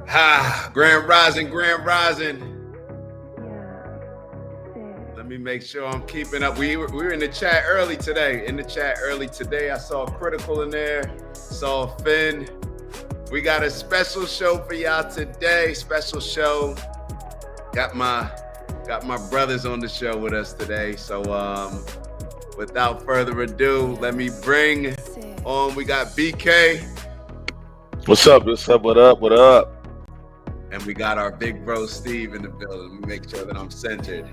Grand Rising, Grand Rising. Let me make sure I'm keeping up. We were in the chat early today. I saw Critical in there. Saw Finn. We got a special show for y'all today. Special show. Got my brothers on the show with us today. So without further ado, let me bring on. We got BK. What's up? What's up? What up? What up? And we got our big bro Steve in the building. Let me make sure that I'm centered.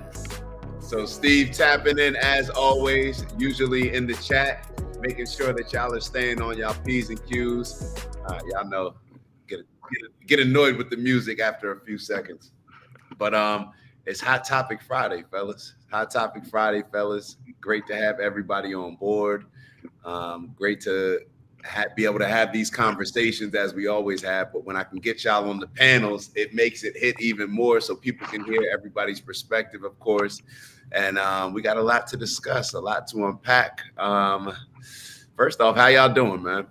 So Steve tapping in as always, usually in the chat, making sure that y'all are staying on y'all P's and Q's. Y'all know, get annoyed with the music after a few seconds. But it's Hot Topic Friday, fellas. Hot Topic Friday, fellas. Great to have everybody on board. Great to be able to have these conversations as we always have. But when I can get y'all on the panels, it makes it hit even more so people can hear everybody's perspective, of course. And we got a lot to discuss, a lot to unpack. First off, how y'all doing, man?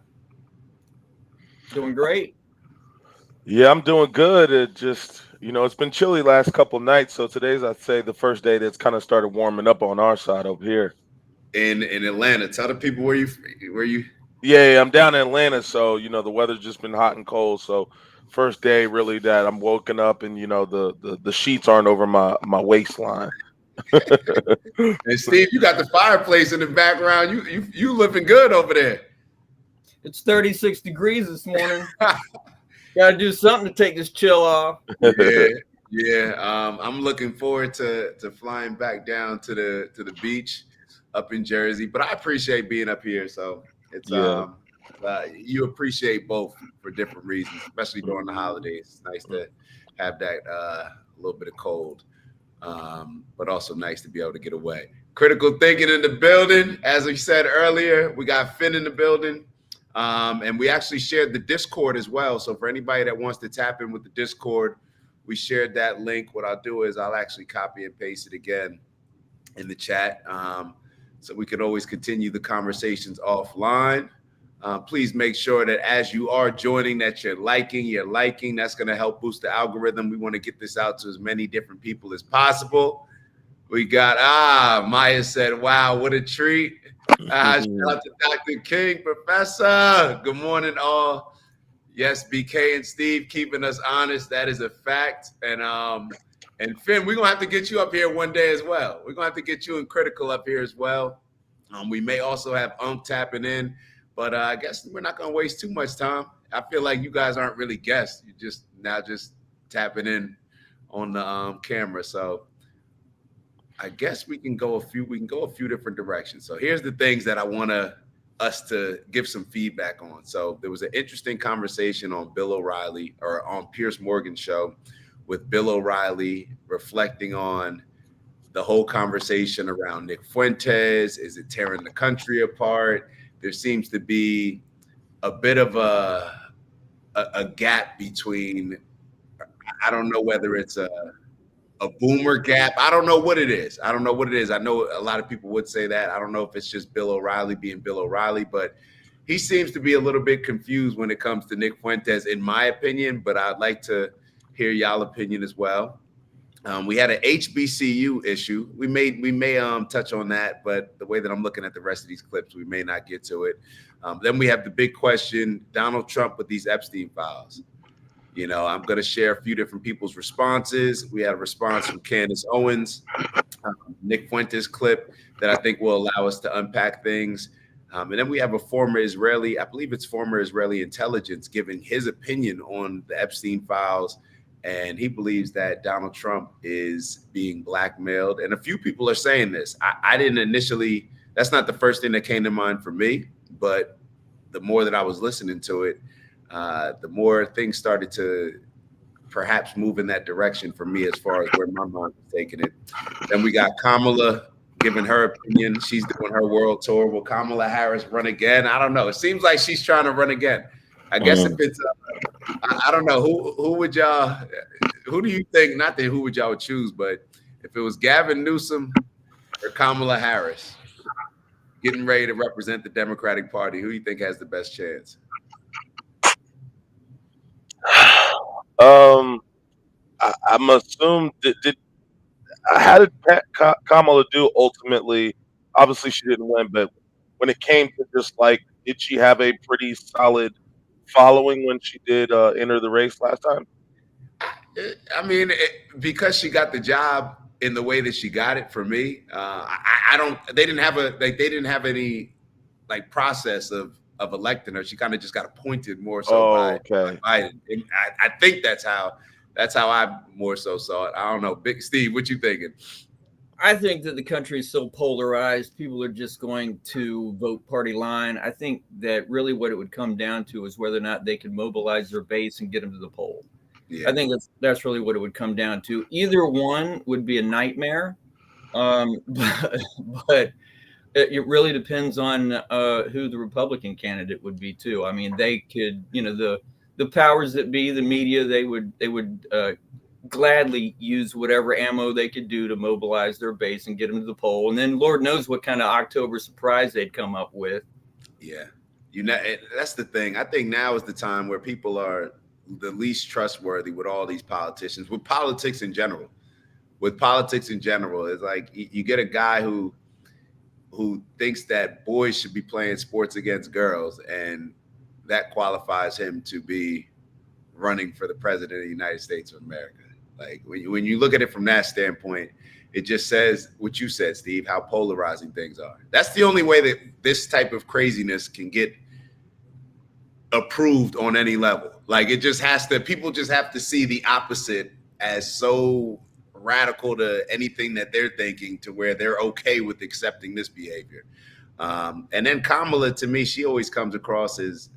Doing great. Yeah, I'm doing good. It just, it's been chilly last couple nights. So today's, I'd say, the first day that's kind of started warming up on our side over here. In Atlanta. Tell the people where you. Yeah, I'm down in Atlanta. So, the weather's just been hot and cold. So first day really that I'm woken up and, the sheets aren't over my waistline. And Steve, you got the fireplace in the background. You looking good over there. It's 36 degrees this morning. Got to do something to take this chill off. Yeah. I'm looking forward to flying back down to the beach up in Jersey. But I appreciate being up here. So it's you appreciate both for different reasons, especially during the holidays. It's nice to have that little bit of cold. But also nice to be able to get away. Critical thinking in the building. As we said earlier, we got Finn in the building. And we actually shared the Discord as well. So for anybody that wants to tap in with the Discord, we shared that link. What I'll do is I'll actually copy and paste it again in the chat. So we can always continue the conversations offline. Please make sure that as you are joining that you're liking. That's going to help boost the algorithm. We want to get this out to as many different people as possible. We got, Maya said, wow, what a treat. Shout out to Dr. King, Professor. Good morning, all. Yes, BK and Steve keeping us honest. That is a fact. And Finn, we're going to have to get you up here one day as well. We're going to have to get you and Critical up here as well. We may also have tapping in. But I guess we're not going to waste too much time. I feel like you guys aren't really guests. You just tapping in on the camera. So I guess we can go a few different directions. So here's the things that I want us to give some feedback on. So there was an interesting conversation on Bill O'Reilly or on Piers Morgan's show with Bill O'Reilly reflecting on the whole conversation around Nick Fuentes. Is it tearing the country apart? There seems to be a bit of a gap between, I don't know whether it's a boomer gap. I don't know what it is. I know a lot of people would say that. I don't know if it's just Bill O'Reilly being Bill O'Reilly, but he seems to be a little bit confused when it comes to Nick Fuentes, in my opinion, but I'd like to hear y'all opinion as well. We had an HBCU issue. We may touch on that, but the way that I'm looking at the rest of these clips, we may not get to it. Then we have the big question: Donald Trump with these Epstein files. I'm going to share a few different people's responses. We had a response from Candace Owens, Nick Fuentes clip that I think will allow us to unpack things. And then we have a former Israeli intelligence giving his opinion on the Epstein files. And he believes that Donald Trump is being blackmailed. And a few people are saying this. I didn't initially, that's not the first thing that came to mind for me. But the more that I was listening to it, the more things started to perhaps move in that direction for me as far as where my mind was taking it. Then we got Kamala giving her opinion. She's doing her world tour. Will Kamala Harris run again? I don't know. It seems like she's trying to run again. I guess if it's, I don't know, who do you think, not that who would y'all choose, but if it was Gavin Newsom or Kamala Harris getting ready to represent the Democratic Party, who do you think has the best chance? I'm assumed did how did Kamala do ultimately? Obviously, she didn't win, but when it came to just like, did she have a pretty solid following when she did enter the race last time? I mean, because she got the job in the way that she got it. For me, I don't. They didn't have They didn't have any like process of electing her. She kind of just got appointed more so Oh, okay. by Biden. And I think that's how I more so saw it. I don't know, Big Steve, what you thinking? I think that the country is so polarized, people are just going to vote party line. I think that really what it would come down to is whether or not they can mobilize their base and get them to the poll. Yeah. I think that's really what it would come down to. Either one would be a nightmare, but it really depends on who the Republican candidate would be too. I mean, they could, the powers that be, the media, they would gladly use whatever ammo they could do to mobilize their base and get them to the poll. And then Lord knows what kind of October surprise they'd come up with. Yeah. That's the thing. I think now is the time where people are the least trustworthy with all these politicians, with politics in general. With politics in general, it's like you get a guy who thinks that boys should be playing sports against girls, and that qualifies him to be running for the president of the United States of America. Like when you look at it from that standpoint, it just says what you said, Steve, how polarizing things are. That's the only way that this type of craziness can get approved on any level. Like people just have to see the opposite as so radical to anything that they're thinking, to where they're okay with accepting this behavior. And then Kamala, to me, she always comes across as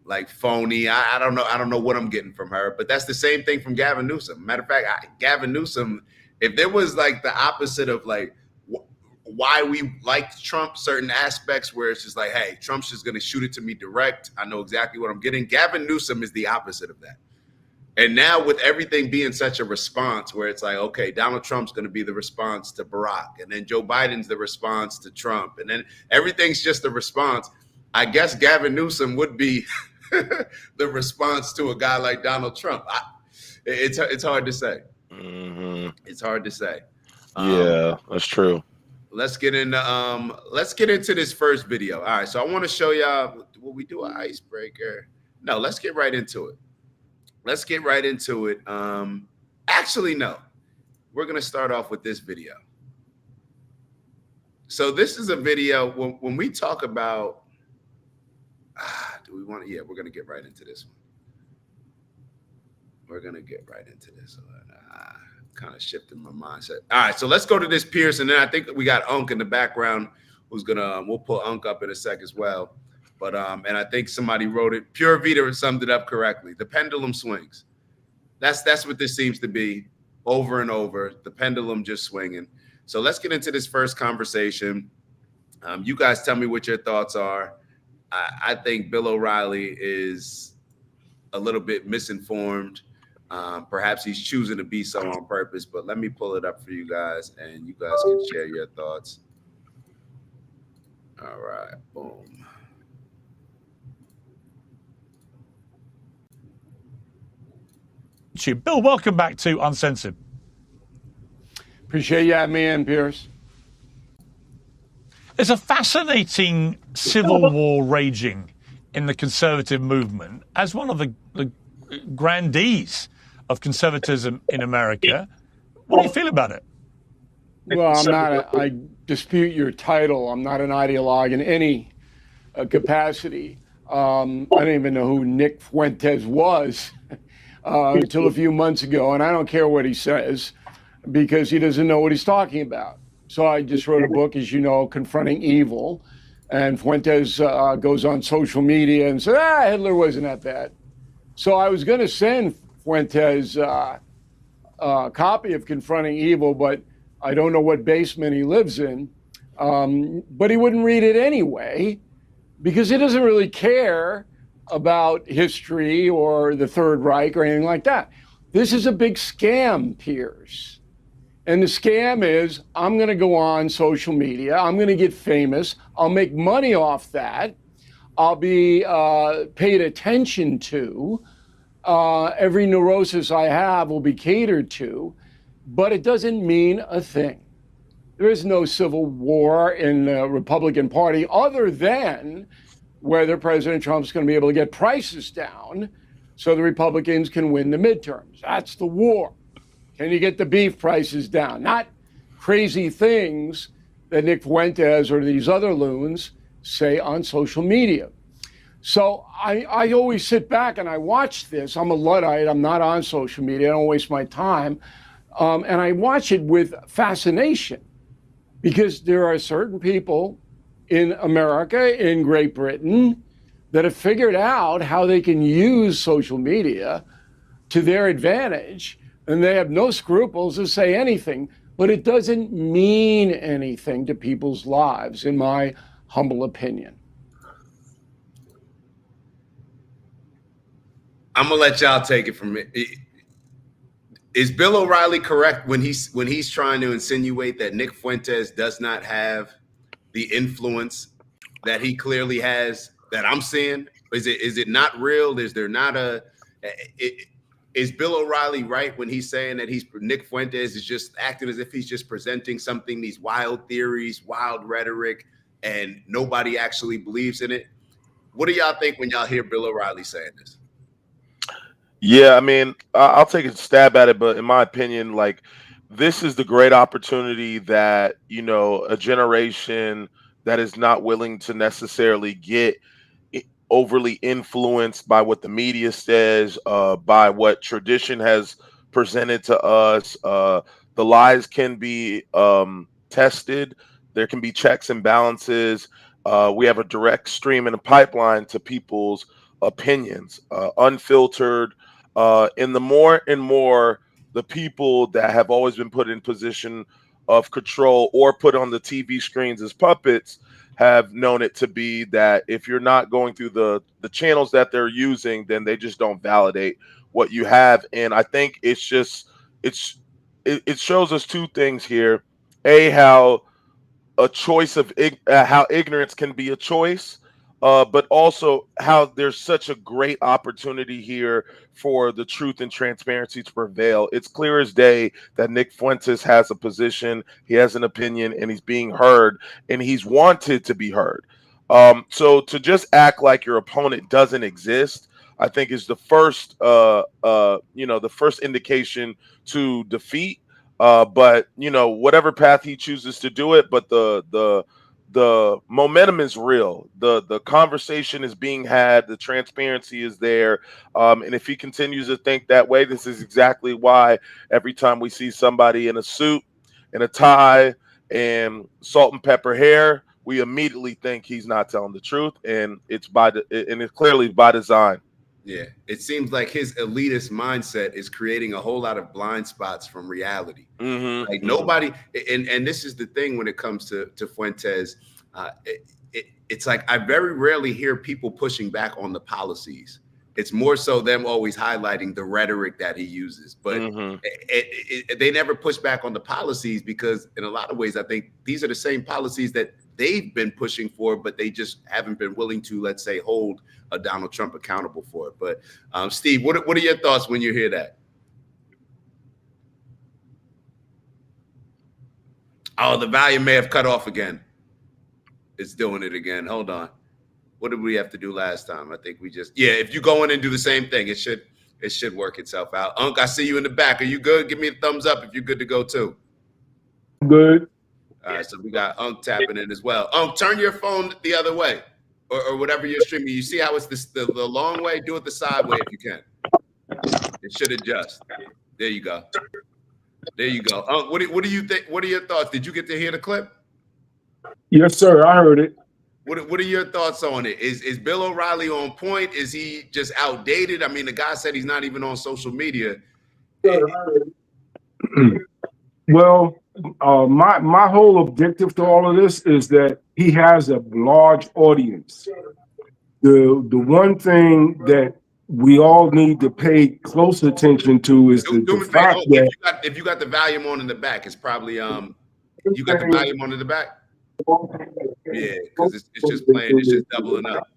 like phony. I don't know what I'm getting from her, but that's the same thing from Gavin Newsom. Matter of fact, Gavin Newsom, if there was like the opposite of like why we liked Trump, certain aspects where it's just like, hey, Trump's just going to shoot it to me direct, I know exactly what I'm getting. Gavin Newsom is the opposite of that. And now with everything being such a response where it's like, okay, Donald Trump's going to be the response to Barack, and then Joe Biden's the response to Trump, and then everything's just a response. I guess Gavin Newsom would be the response to a guy like Donald Trump. It's hard to say. Mm-hmm. It's hard to say. Yeah, that's true. Let's get into this first video. All right, so I want to show y'all. Will we do an icebreaker? No, let's get right into it. Actually, no. We're gonna start off with this video. So this is a video when we talk about. Do we want to? Yeah, we're gonna get right into this one. Kind of shifting my mindset. All right, so let's go to this Pierce, and then I think we got Unk in the background who's gonna. We'll pull Unk up in a sec as well. But and I think somebody wrote it. Pure Vita summed it up correctly. The pendulum swings. That's what this seems to be over and over. The pendulum just swinging. So let's get into this first conversation. You guys tell me what your thoughts are. I think Bill O'Reilly is a little bit misinformed. Perhaps he's choosing to be so on purpose, but let me pull it up for you guys, and you guys can share your thoughts. All right, boom. Bill, welcome back to Uncensored. Appreciate you having me in, Pierce. There's a fascinating civil war raging in the conservative movement. As one of the grandees of conservatism in America, what do you feel about it? Well, I dispute your title. I'm not an ideologue in any capacity. I don't even know who Nick Fuentes was until a few months ago, and I don't care what he says because he doesn't know what he's talking about. So I just wrote a book, as you know, Confronting Evil, and Fuentes goes on social media and says, Hitler wasn't that bad. So I was going to send Fuentes a copy of Confronting Evil, but I don't know what basement he lives in. But he wouldn't read it anyway because he doesn't really care about history or the Third Reich or anything like that. This is a big scam, Piers. And the scam is, I'm going to go on social media. I'm going to get famous. I'll make money off that. I'll be paid attention to. every neurosis I have will be catered to, but it doesn't mean a thing. There is no civil war in the Republican Party other than whether President Trump's going to be able to get prices down so the Republicans can win the midterms. That's the war. Can you get the beef prices down? Not crazy things that Nick Fuentes or these other loons say on social media. So I always sit back and I watch this. I'm a Luddite. I'm not on social media. I don't waste my time. And I watch it with fascination because there are certain people in America, in Great Britain, that have figured out how they can use social media to their advantage, and they have no scruples to say anything, but it doesn't mean anything to people's lives, in my humble opinion. I'm gonna let y'all take it from me. Is Bill O'Reilly correct when he's trying to insinuate that Nick Fuentes does not have the influence that he clearly has that I'm seeing? Is it not real? Is there not is Bill O'Reilly right when he's saying that Nick Fuentes is just acting as if he's just presenting something, these wild theories, wild rhetoric, and nobody actually believes in it? What do y'all think when y'all hear Bill O'Reilly saying this? Yeah, I mean, I'll take a stab at it, but in my opinion, like, this is the great opportunity that, a generation that is not willing to necessarily get overly influenced by what the media says, by what tradition has presented to us. The lies can be tested. There can be checks and balances. We have a direct stream and a pipeline to people's opinions, unfiltered. And the more and more the people that have always been put in position of control or put on the TV screens as puppets have known it to be that if you're not going through the channels that they're using, then they just don't validate what you have. And I think it shows us two things here. How a choice of how ignorance can be a choice, but also how there's such a great opportunity here for the truth and transparency to prevail. It's clear as day that Nick Fuentes has a position, he has an opinion, and he's being heard, and he's wanted to be heard. So to just act like your opponent doesn't exist, I think is the first indication to defeat. But whatever path he chooses to do it, but the momentum is real. The conversation is being had. The transparency is there. And if he continues to think that way, this is exactly why every time we see somebody in a suit, in a tie, and salt and pepper hair, we immediately think he's not telling the truth, and it's clearly by design. Yeah, it seems like his elitist mindset is creating a whole lot of blind spots from reality. Mm-hmm. Like nobody, and this is the thing when it comes to Fuentes, it's like I very rarely hear people pushing back on the policies. It's more so them always highlighting the rhetoric that he uses, but they never push back on the policies because in a lot of ways, I think these are the same policies that they've been pushing for, but they just haven't been willing to, let's say, hold a Donald Trump accountable for it. But Steve, what are your thoughts when you hear that? Oh, the volume may have cut off again. It's doing it again. Hold on. What did we have to do last time? I think we just, if you go in and do the same thing, it should work itself out. Unc, I see you in the back. Are you good? Give me a thumbs up if you're good to go too. Good. All right, so we got Unc tapping in as well. Unc, turn your phone the other way or whatever you're streaming. You see how it's the long way? Do it the side way if you can. It should adjust. There you go. There you go. Unc, what do you think? What are your thoughts? Did you get to hear the clip? Yes, sir. I heard it. What are your thoughts on it? Is Bill O'Reilly on point? Is he just outdated? I mean, the guy said he's not even on social media. Well, my whole objective to all of this is that he has a large audience. The one thing that we all need to pay close attention to is the fact that if you got the volume on in the back, it's probably you got the volume on in the back. Yeah, because it's just playing, it's just doubling up.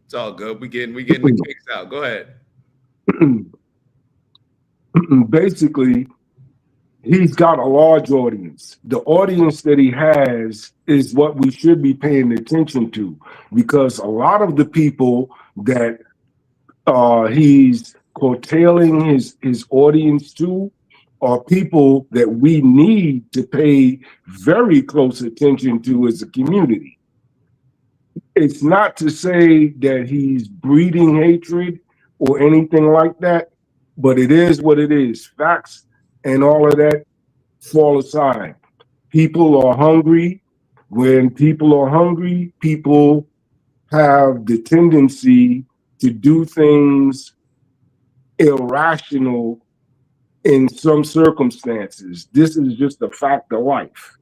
It's all good. We getting the kicks out. Go ahead. Basically, he's got a large audience. The audience that he has is what we should be paying attention to, because a lot of the people that he's curtailing his audience to are people that we need to pay very close attention to as a community. It's not to say that he's breeding hatred or anything like that, but it is what it is. Facts and all of that fall aside. People are hungry. When people are hungry, people have the tendency to do things irrational in some circumstances. This is just a fact of life.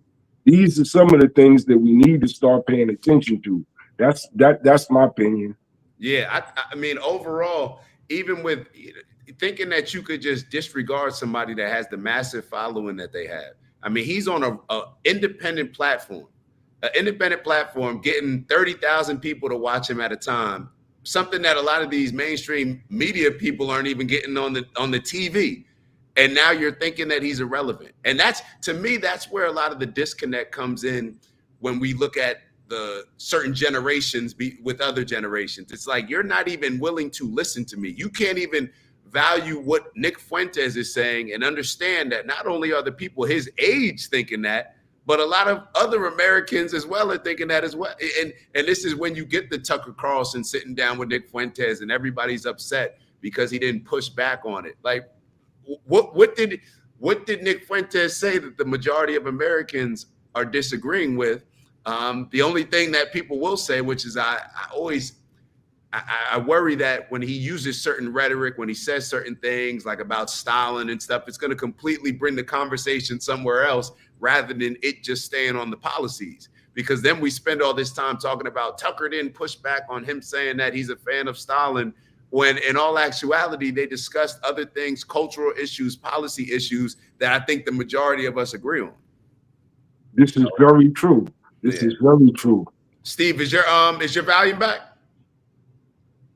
These are some of the things that we need to start paying attention to. That's my opinion. Yeah, I mean, overall, even with thinking that you could just disregard somebody that has the massive following that they have. I mean, he's on a independent platform, getting 30,000 people to watch him at a time. Something that a lot of these mainstream media people aren't even getting on the TV. And now you're thinking that he's irrelevant. And that's, to me, that's where a lot of the disconnect comes in when we look at the certain generations with other generations. It's like, you're not even willing to listen to me. You can't even value what Nick Fuentes is saying and understand that not only are the people his age thinking that, but a lot of other Americans as well are thinking that as well. And this is when you get the Tucker Carlson sitting down with Nick Fuentes and everybody's upset because he didn't push back on it. Like, what did Nick Fuentes say that the majority of Americans are disagreeing with? The only thing that people will say, which is I worry that when he uses certain rhetoric, when he says certain things like about Stalin and stuff, it's going to completely bring the conversation somewhere else rather than it just staying on the policies. Because then we spend all this time talking about Tucker didn't push back on him saying that he's a fan of Stalin, when in all actuality, they discussed other things, cultural issues, policy issues that I think the majority of us agree on. This is very true. This is very true. Steve, is your volume back?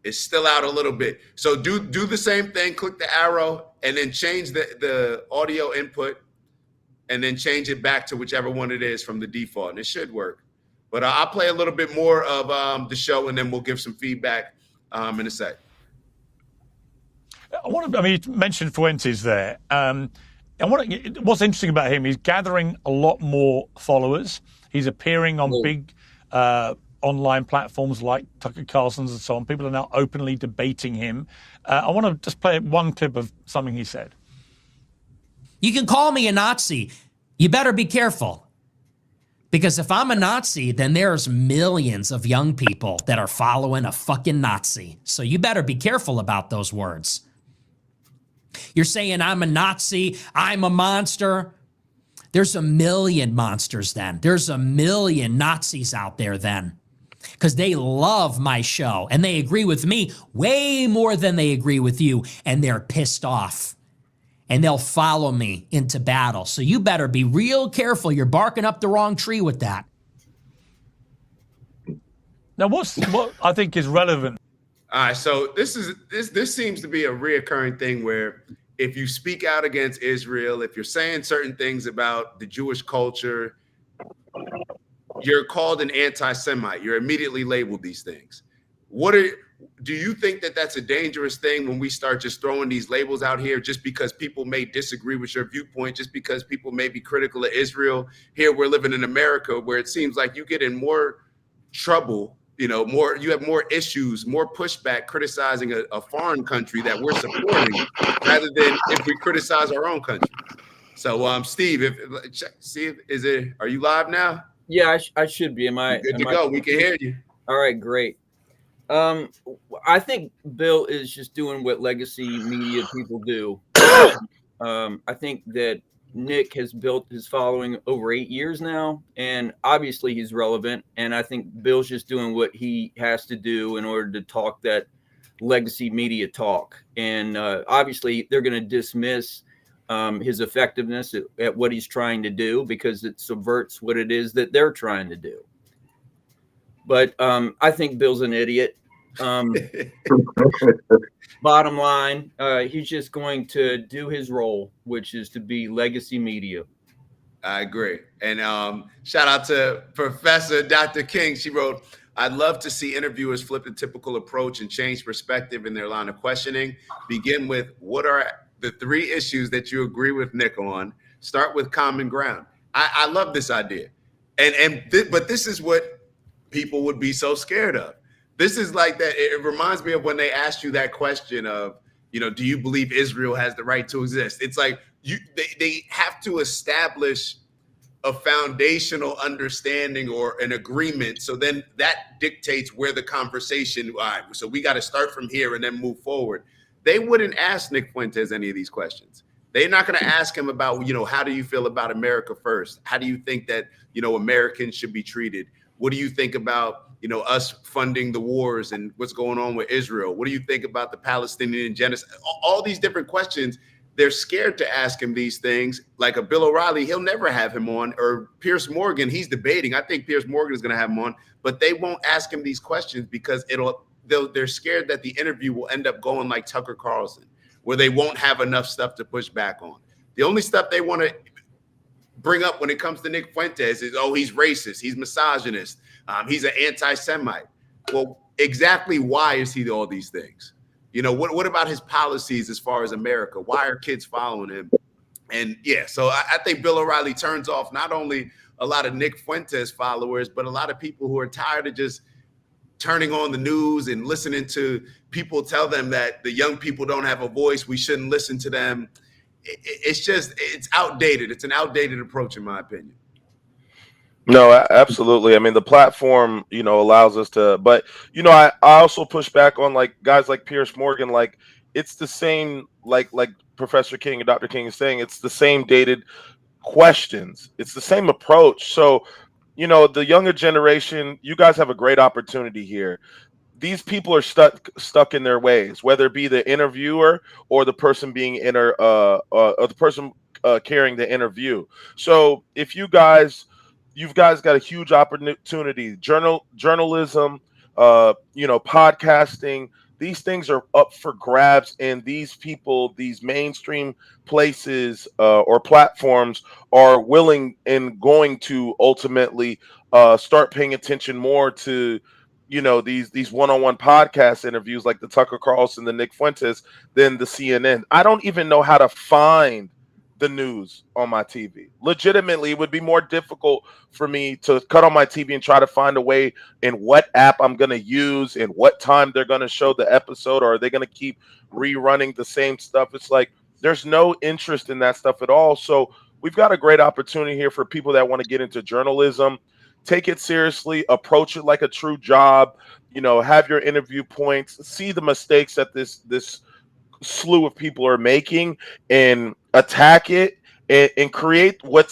It's still out a little bit. So do the same thing, click the arrow, and then change the audio input, and then change it back to whichever one it is from the default, and it should work. But I'll play a little bit more of the show, and then we'll give some feedback in a sec. You mentioned Fuentes there. What's interesting about him, he's gathering a lot more followers. He's appearing on big online platforms like Tucker Carlson's and so on. People are now openly debating him. I want to just play one clip of something he said. You can call me a Nazi. You better be careful. Because if I'm a Nazi, then there's millions of young people that are following a fucking Nazi. So you better be careful about those words. You're saying I'm a Nazi, I'm a monster. There's a million monsters then. There's a million Nazis out there then. Because they love my show and they agree with me way more than they agree with you. And they're pissed off. And they'll follow me into battle. So you better be real careful. You're barking up the wrong tree with that. Now, what I think is relevant. All right, so this seems to be a reoccurring thing where if you speak out against Israel, if you're saying certain things about the Jewish culture, you're called an anti-Semite. You're immediately labeled these things. Do you think that that's a dangerous thing when we start just throwing these labels out here just because people may disagree with your viewpoint, just because people may be critical of Israel? Here we're living in America where it seems like you get in more trouble, you have more issues, more pushback criticizing a foreign country that we're supporting rather than if we criticize our own country. So, Steve, are you live now? Yeah, I should be. Good to go. We can hear you. All right, great. I think Bill is just doing what legacy media people do. I think that Nick has built his following over 8 years now, and obviously he's relevant. And I think Bill's just doing what he has to do in order to talk that legacy media talk. And obviously they're going to dismiss his effectiveness at what he's trying to do because it subverts what it is that they're trying to do. But I think Bill's an idiot. Bottom line, he's just going to do his role, which is to be legacy media. I agree. And shout out to Professor Dr. King. She wrote, I'd love to see interviewers flip the typical approach and change perspective in their line of questioning. Begin with, what are the 3 issues that you agree with Nick on? Start with common ground. I love this idea. But this is what people would be so scared of. This is like that. It reminds me of when they asked you that question of, do you believe Israel has the right to exist? It's like they have to establish a foundational understanding or an agreement. So then that dictates where the conversation, all right, so we got to start from here and then move forward. They wouldn't ask Nick Fuentes any of these questions. They're not going to ask him about, how do you feel about America first? How do you think that, Americans should be treated? What do you think about, us funding the wars and what's going on with Israel? What do you think about the Palestinian genocide? All these different questions. They're scared to ask him these things. Like a Bill O'Reilly, he'll never have him on. Or Piers Morgan, he's debating. I think Piers Morgan is going to have him on, but they won't ask him these questions because they're scared that the interview will end up going like Tucker Carlson, where they won't have enough stuff to push back on. The only stuff they want to bring up when it comes to Nick Fuentes is, he's racist, he's misogynist, he's an anti-Semite. Well, exactly why is he all these things? What about his policies as far as America? Why are kids following him? And so I think Bill O'Reilly turns off not only a lot of Nick Fuentes followers, but a lot of people who are tired of just turning on the news and listening to people tell them that the young people don't have a voice. We shouldn't listen to them. It's outdated. It's an outdated approach, in my opinion. No, absolutely. I mean, the platform, allows us to, but, I also push back on like guys like Piers Morgan. Like, it's the same, like Professor King and Dr. King is saying, it's the same dated questions. It's the same approach. So, the younger generation, you guys have a great opportunity here. These people are stuck in their ways, whether it be the interviewer or the person being or the person carrying the interview. So if you guys got a huge opportunity, journalism, podcasting, these things are up for grabs, and these people, these mainstream places or platforms are willing and going to ultimately start paying attention more to these one-on-one podcast interviews like the Tucker Carlson, the Nick Fuentes, than the CNN. I don't even know how to find the news on my TV. Legitimately, it would be more difficult for me to cut on my TV and try to find a way in what app I'm going to use and what time they're going to show the episode, or are they going to keep rerunning the same stuff? It's like there's no interest in that stuff at all. So we've got a great opportunity here for people that want to get into journalism. Take it seriously, approach it like a true job, have your interview points, see the mistakes that this slew of people are making, and attack it and create what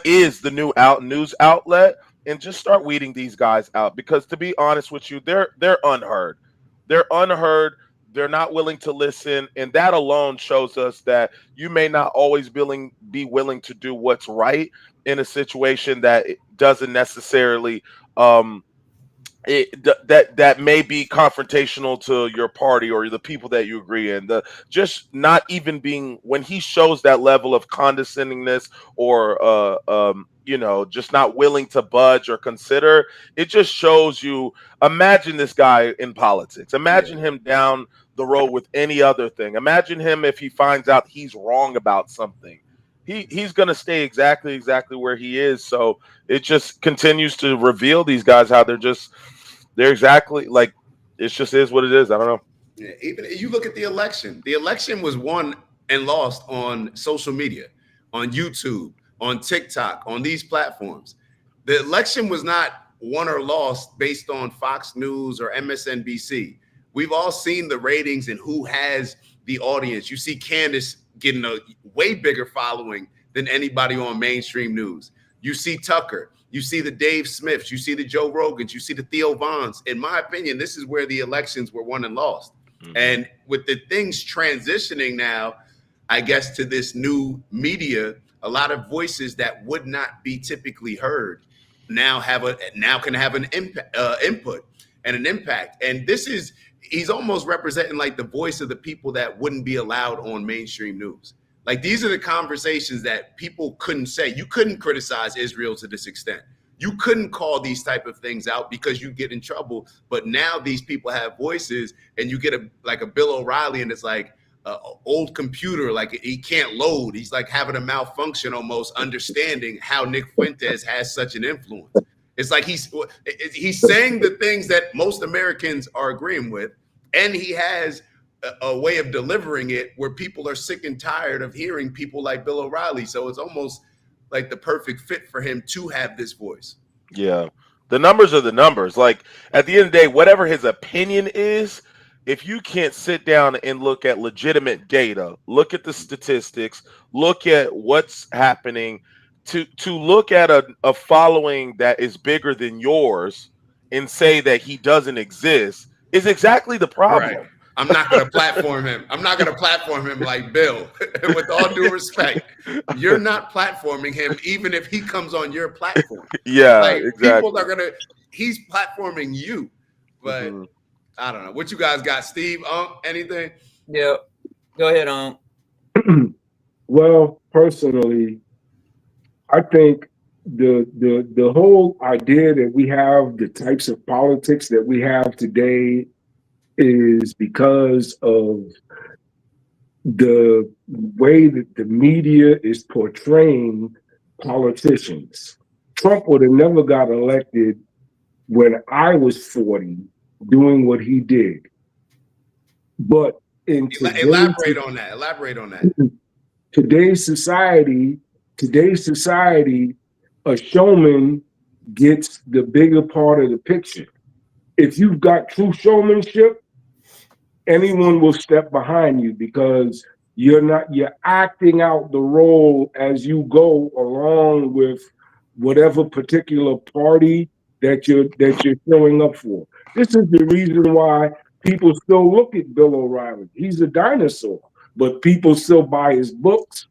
is the new news outlet, and just start weeding these guys out. Because to be honest with you, they're unheard. They're unheard. They're not willing to listen, and that alone shows us that you may not always be willing to do what's right in a situation that doesn't necessarily that may be confrontational to your party or the people that you agree in. Just not even being, when he shows that level of condescendingness or just not willing to budge or consider, it just shows you. Imagine this guy in politics. Imagine him down the road with any other thing. Imagine him if he finds out he's wrong about something. He's going to stay exactly where he is. So it just continues to reveal these guys how they're exactly like, it just is what it is. I don't know. Yeah, even you look at the election. The election was won and lost on social media, on YouTube, on TikTok, on these platforms. The election was not won or lost based on Fox News or MSNBC. We've all seen the ratings and who has the audience. You see Candace getting a way bigger following than anybody on mainstream news. You see Tucker, you see the Dave Smiths, you see the Joe Rogans, you see the Theo Vons. In my opinion, this is where the elections were won and lost. Mm-hmm. And with the things transitioning now, I guess, to this new media, a lot of voices that would not be typically heard now can have an input. and an impact. And he's almost representing like the voice of the people that wouldn't be allowed on mainstream news. Like these are the conversations that people couldn't say. You couldn't criticize Israel to this extent. You couldn't call these type of things out because you get in trouble. But now these people have voices, and you get a Bill O'Reilly, and it's like an old computer, like he can't load. He's like having a malfunction almost, understanding how Nick Fuentes has such an influence. It's like he's saying the things that most Americans are agreeing with, and he has a way of delivering it where people are sick and tired of hearing people like Bill O'Reilly. So it's almost like the perfect fit for him to have this voice. Yeah. The numbers are the numbers. Like at the end of the day, whatever his opinion is, if you can't sit down and look at legitimate data, look at the statistics, look at what's happening, to look at a following that is bigger than yours and say that he doesn't exist is exactly the problem. Right. I'm not going to platform him. I'm not going to platform him like Bill. With all due respect, you're not platforming him, even if he comes on your platform. Yeah, like, exactly. People are he's platforming you. But I don't know. What you guys got? Steve, anything? Yeah. Go ahead, Well, personally, I think the whole idea that we have the types of politics that we have today is because of the way that the media is portraying politicians. Trump would have never got elected when I was 40 doing what he did. But in elaborate on that. Today's society, a showman gets the bigger part of the picture. If you've got true showmanship, anyone will step behind you because you're acting out the role as you go along with whatever particular party that you're showing up for. This is the reason why people still look at Bill O'Reilly. He's a dinosaur, but people still buy his books.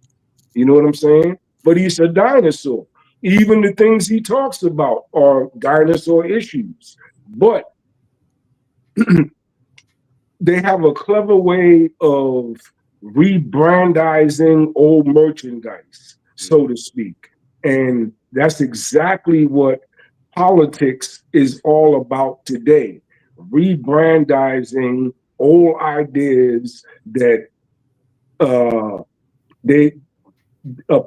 You know what I'm saying? But he's a dinosaur. Even the things he talks about are dinosaur issues. But they have a clever way of rebrandizing old merchandise, so to speak. And that's exactly what politics is all about today. Rebrandizing old ideas that a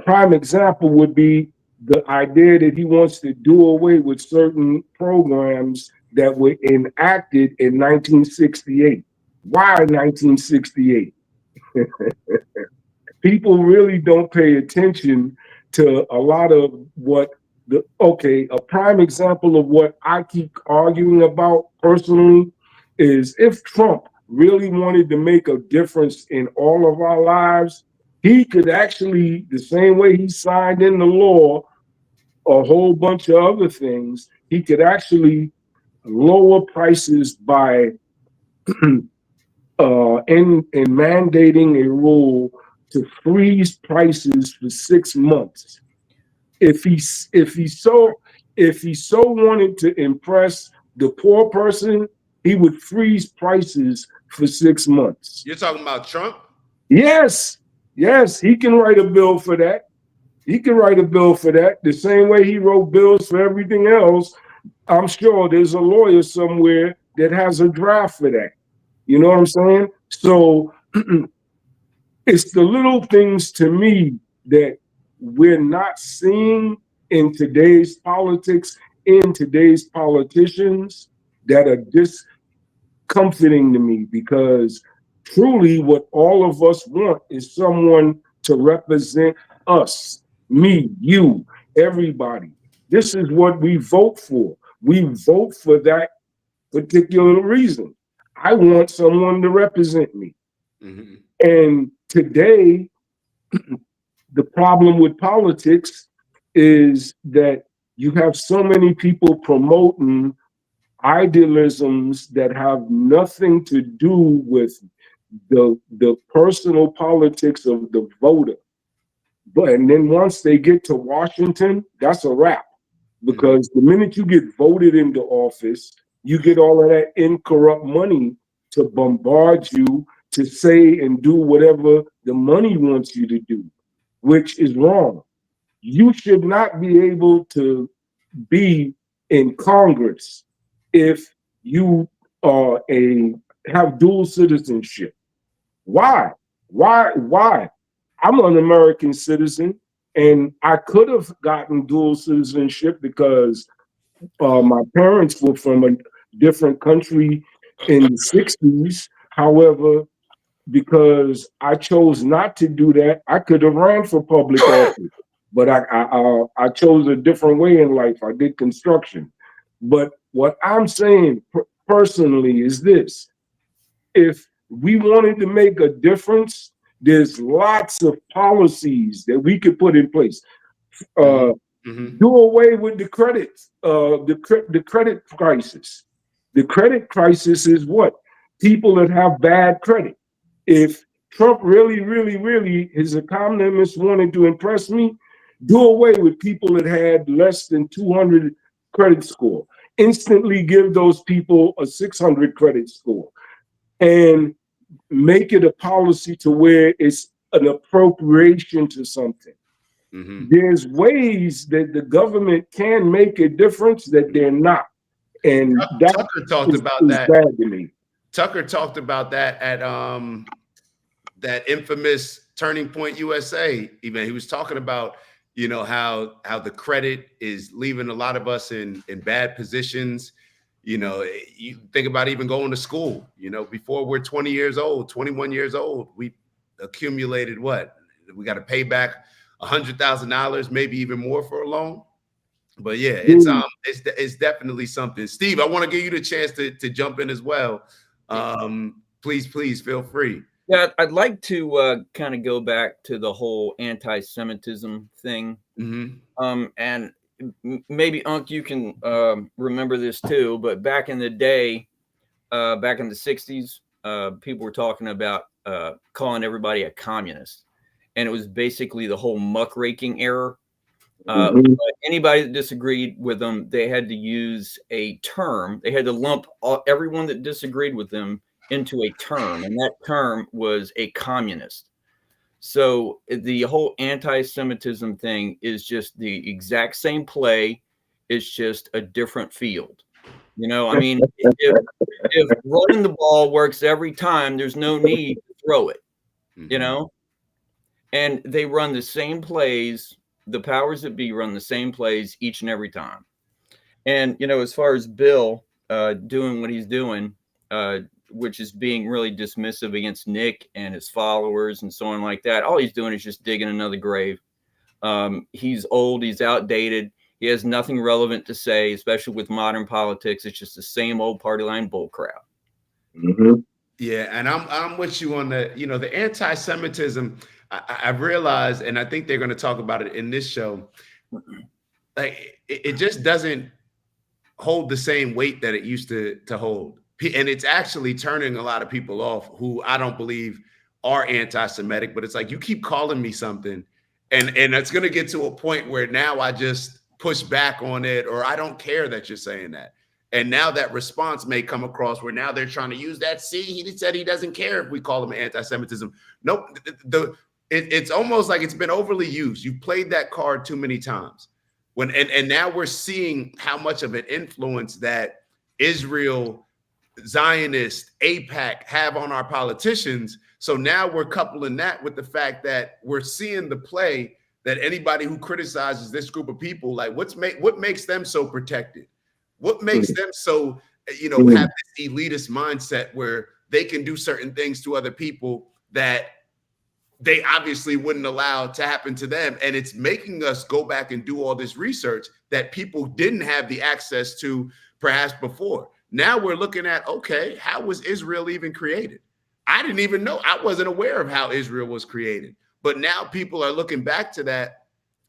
prime example would be the idea that he wants to do away with certain programs that were enacted in 1968. Why 1968? People really don't pay attention to a lot of what a prime example of what I keep arguing about personally is if Trump really wanted to make a difference in all of our lives, he could actually, the same way he signed into law a whole bunch of other things, he could actually lower prices by in mandating a rule to freeze prices for 6 months. If he so wanted to impress the poor person, he would freeze prices for 6 months. You're talking about Trump? Yes, he can write a bill for that. The same way he wrote bills for everything else. I'm sure there's a lawyer somewhere that has a draft for that. You know what I'm saying? So it's the little things to me that we're not seeing in today's politics, in today's politicians, that are discomforting to me, because truly what all of us want is someone to represent us, me, you, everybody. This is what we vote for. We vote for that particular reason. I want someone to represent me. Mm-hmm. And today, the problem with politics is that you have so many people promoting idealisms that have nothing to do with the personal politics of the voter. And then once they get to Washington, that's a wrap. Because the minute you get voted into office, you get all of that incorrupt money to bombard you, to say and do whatever the money wants you to do, which is wrong. You should not be able to be in Congress if you are have dual citizenship. Why? Why? I'm an American citizen, and I could have gotten dual citizenship because my parents were from a different country in the 60s. However, because I chose not to do that, I could have ran for public office, but I chose a different way in life. I did construction. But what I'm saying personally is this: if we wanted to make a difference, there's lots of policies that we could put in place. Do away with the credit, the credit crisis. The credit crisis is what? People that have bad credit. If Trump really, his economists wanted to impress me, do away with people that had less than 200 credit score. Instantly give those people a 600 credit score and make it a policy to where it's an appropriation to something. There's ways that the government can make a difference that they're not. And that Tucker talked about that. Bad to me. Tucker talked about that at that infamous Turning Point USA event. He was talking about, you know, how the credit is leaving a lot of us in bad positions. You know, you think about even going to school, you know, before we're 20 years old, 21 years old, we accumulated what? We got to pay back $100,000, maybe even more for a loan. But yeah, it's definitely something. Steve, I want to give you the chance to jump in as well. Please feel free. Yeah, I'd like to kind of go back to the whole anti-Semitism thing. And maybe Unc, you can remember this too, but back in the day, back in the 60s, people were talking about calling everybody a communist. And it was basically the whole muckraking era. But anybody that disagreed with them, they had to use a term. They had to lump everyone that disagreed with them into a term, and that term was a communist. So the whole anti-Semitism thing is just the exact same play. It's just a different field. You know, I mean, if running the ball works every time, there's no need to throw it, you know? And they run the same plays. The powers that be run the same plays each and every time. And, you know, as far as Bill doing what he's doing, which is being really dismissive against Nick and his followers and so on like that, all he's doing is just digging another grave. He's old. He's outdated. He has nothing relevant to say, especially with modern politics. It's just the same old party line bull crap. Yeah, and I'm with you on the, you know, the anti-Semitism. I've realized, and I think they're going to talk about it in this show, like it just doesn't hold the same weight that it used to hold. And it's actually turning a lot of people off who I don't believe are anti-Semitic, but it's like, you keep calling me something and it's going to get to a point where now I just push back on it, or I don't care that you're saying that. And now that response may come across where now they're trying to use that. See, he said he doesn't care if we call him anti-Semitism. Nope. It's almost like it's been overly used. You've played that card too many times. And now we're seeing how much of an influence that Israel, Zionist, AIPAC have on our politicians. So now we're coupling that with the fact that we're seeing the play that anybody who criticizes this group of people, like what makes them so protected? What makes them so, you know, have this elitist mindset where they can do certain things to other people that they obviously wouldn't allow to happen to them. And it's making us go back and do all this research that people didn't have the access to perhaps before. Now we're looking at, okay, how was Israel even created? I didn't even know. I wasn't aware of how Israel was created. But now people are looking back to that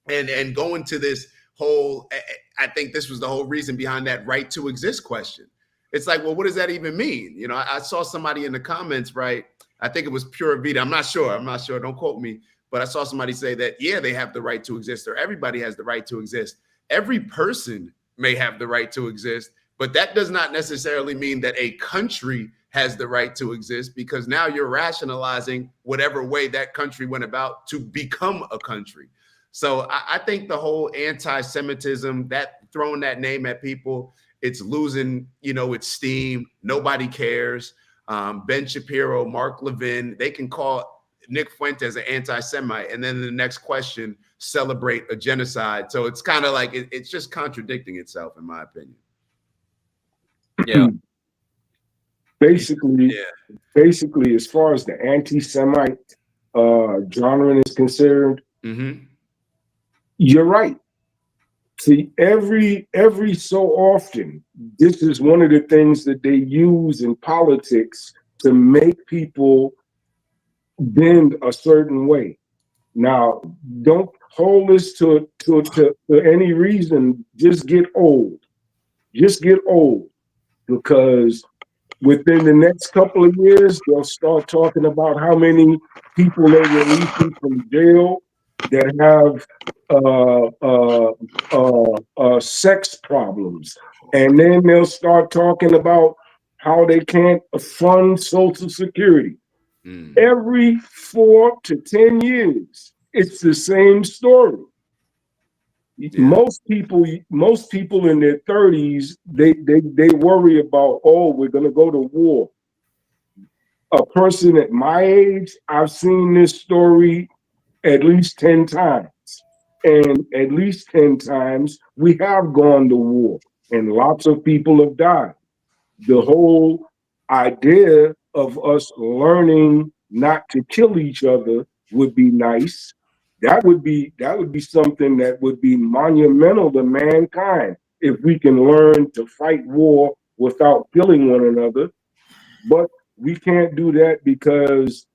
and going to this whole, I think this was the whole reason behind that right to exist question. It's like, well, what does that even mean? You know, I saw somebody in the comments, right? I think it was Pura Vida. I'm not sure. Don't quote me. But I saw somebody say that, yeah, they have the right to exist, or everybody has the right to exist. Every person may have the right to exist, But that does not necessarily mean that a country has the right to exist, because now you're rationalizing whatever way that country went about to become a country. So I think the whole anti-Semitism, that throwing that name at people, it's losing, its steam. Nobody cares. Ben Shapiro, Mark Levin, they can call Nick Fuentes an anti-Semite, and then the next question, celebrate a genocide. So it's kind of like it's just contradicting itself, in my opinion. Yeah. Basically, as far as the anti-Semite genre is concerned, you're right. See, every so often, this is one of the things that they use in politics to make people bend a certain way. Now, don't hold this to any reason. Just get old. Just get old, because within the next couple of years, they'll start talking about how many people they're releasing from jail that have sex problems. And then they'll start talking about how they can't fund Social Security. Every 4 to 10 years, it's the same story. Most people in their 30s, they worry about, we're going to go to war. A person at my age, I've seen this story at least 10 times. And at least 10 times, we have gone to war, and lots of people have died. The whole idea of us learning not to kill each other would be nice. That would be something that would be monumental to mankind, if we can learn to fight war without killing one another. But we can't do that, because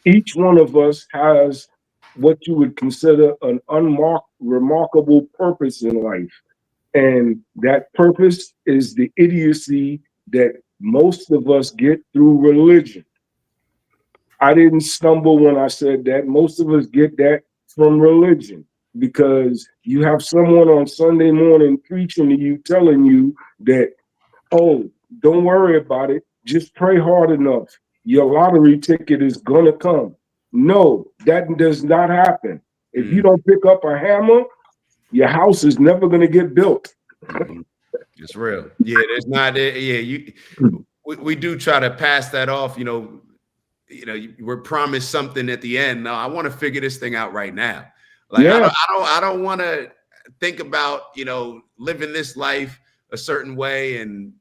each one of us has what you would consider an remarkable purpose in life. And that purpose is the idiocy that most of us get through religion. I didn't stumble when I said that. Most of us get that from religion, because you have someone on Sunday morning preaching to you, telling you that, don't worry about it. Just pray hard enough. Your lottery ticket is going to come. No, that does not happen. If you don't pick up a hammer, your house is never going to get built. It's real. Yeah, there's not. We do try to pass that off. We're promised something at the end. No, I want to figure this thing out right now. Like, I don't want to think about living this life a certain way and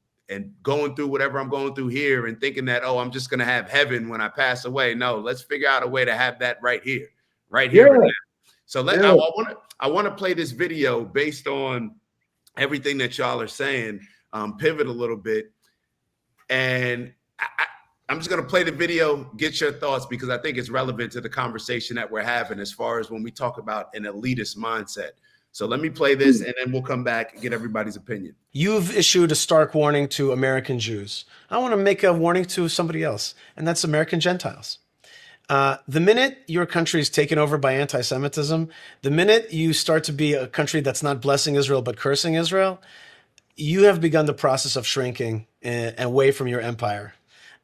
going through whatever I'm going through here and thinking that, I'm just going to have heaven when I pass away. No, let's figure out a way to have that right here. Right now. So I want to play this video based on everything that y'all are saying, pivot a little bit. And I'm just going to play the video, get your thoughts, because I think it's relevant to the conversation that we're having as far as when we talk about an elitist mindset. So let me play this, and then we'll come back and get everybody's opinion. You've issued a stark warning to American Jews. I want to make a warning to somebody else, and that's American Gentiles. The minute your country is taken over by anti-Semitism, the minute you start to be a country that's not blessing Israel but cursing Israel, you have begun the process of shrinking away from your empire.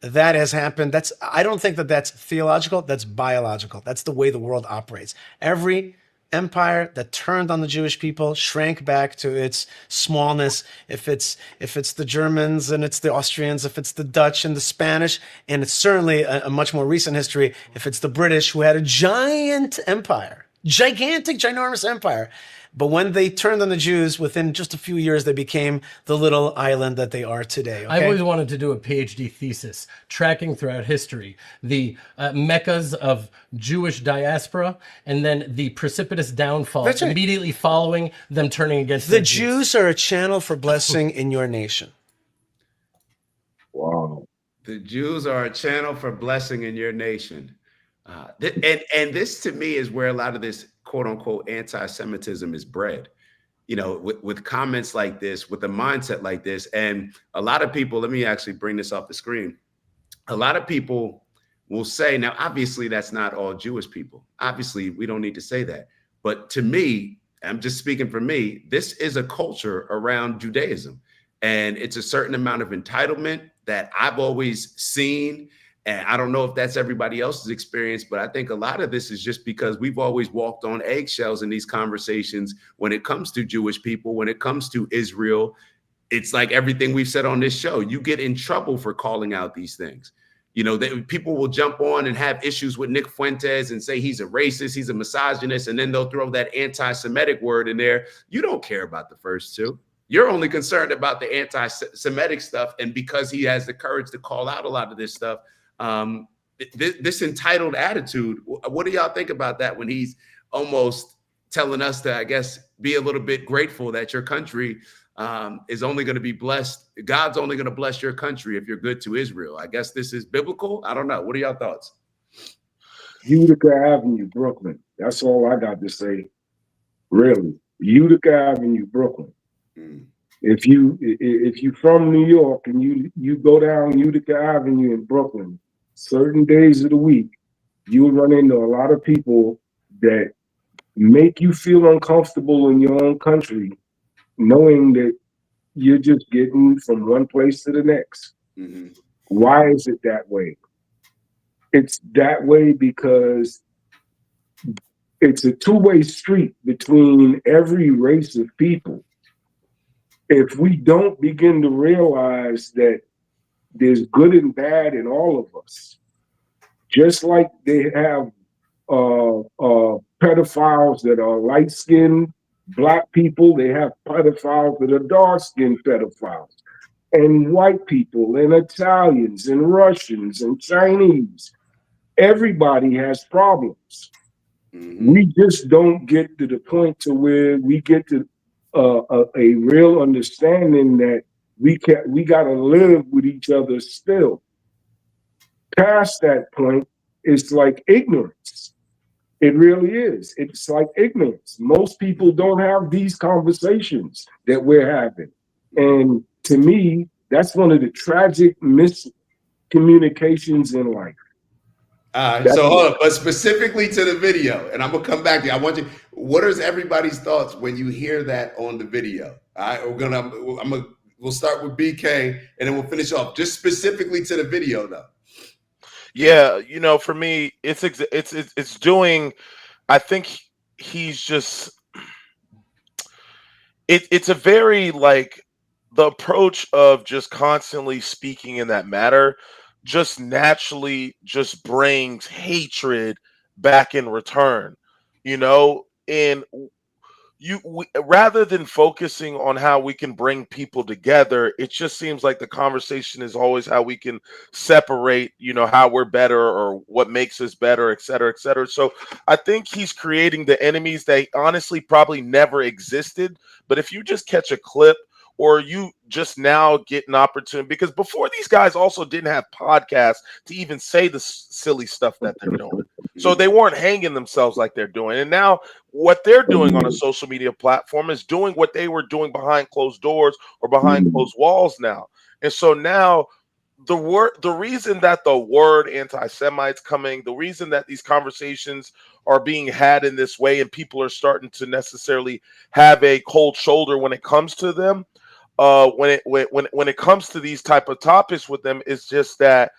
That has happened. I don't think that's theological. That's biological. That's the way the world operates. Every empire that turned on the Jewish people shrank back to its smallness. If it's the Germans and it's the Austrians, if it's the Dutch and the Spanish, and it's certainly a much more recent history, if it's the British, who had a giant empire, gigantic, ginormous empire. But when they turned on the Jews, within just a few years, they became the little island that they are today. Okay? I've always wanted to do a PhD thesis tracking throughout history the meccas of Jewish diaspora and then the precipitous downfall immediately following them turning against the Jews are a channel for blessing in your nation. Wow. The Jews are a channel for blessing in your nation. And this, to me, is where a lot of this quote unquote anti-Semitism is bred, with comments like this, with a mindset like this. And a lot of people, let me actually bring this off the screen. A lot of people will say, now, obviously, that's not all Jewish people. Obviously, we don't need to say that. But to me, I'm just speaking for me, this is a culture around Judaism. And it's a certain amount of entitlement that I've always seen. And I don't know if that's everybody else's experience, but I think a lot of this is just because we've always walked on eggshells in these conversations when it comes to Jewish people, when it comes to Israel. It's like everything we've said on this show. You get in trouble for calling out these things. You know, people will jump on and have issues with Nick Fuentes and say he's a racist, he's a misogynist, and then they'll throw that anti-Semitic word in there. You don't care about the first two. You're only concerned about the anti-Semitic stuff. And because he has the courage to call out a lot of this stuff, this entitled attitude, what do y'all think about that when he's almost telling us to, I guess, be a little bit grateful that your country is only going to be blessed. God's only going to bless your country if you're good to Israel. I guess this is biblical. I don't know. What are y'all thoughts? Utica Avenue, Brooklyn. That's all I got to say. Really, Utica Avenue, Brooklyn. Mm. If you from New York and you go down Utica Avenue in Brooklyn, certain days of the week, you'll run into a lot of people that make you feel uncomfortable in your own country, knowing that you're just getting from one place to the next. Mm-hmm. Why is it that way? It's that way because it's a two-way street between every race of people. If we don't begin to realize that there's good and bad in all of us, just like they have pedophiles that are light-skinned Black people, they have pedophiles that are dark-skinned pedophiles, and white people, and Italians, and Russians, and Chinese. Everybody has problems. Mm-hmm. We just don't get to the point to where we get to a real understanding that we got to live with each other still. Past that point, it's like ignorance. It really is. It's like ignorance. Most people don't have these conversations that we're having. And to me, that's one of the tragic miscommunications in life. So hold on, but specifically to the video, and I'm gonna come back to you. I want you. What is everybody's thoughts when you hear that on the video? All right, we'll start with BK, and then we'll finish off just specifically to the video, though. Yeah, you know, for me, it's doing. I think he's just. It's a very like the approach of just constantly speaking in that matter. Just naturally just brings hatred back in return, you know, and rather than focusing on how we can bring people together, it just seems like the conversation is always how we can separate, you know, how we're better or what makes us better, et cetera, et cetera. So I think he's creating the enemies that honestly probably never existed. But if you just catch a clip, or you just now get an opportunity, because before these guys also didn't have podcasts to even say the silly stuff that they're doing. So they weren't hanging themselves like they're doing. And now what they're doing on a social media platform is doing what they were doing behind closed doors or behind closed walls now. And so now the reason that the word anti-Semite's coming, the reason that these conversations are being had in this way and people are starting to necessarily have a cold shoulder when it comes to them, when it comes to these type of topics with them, is just that,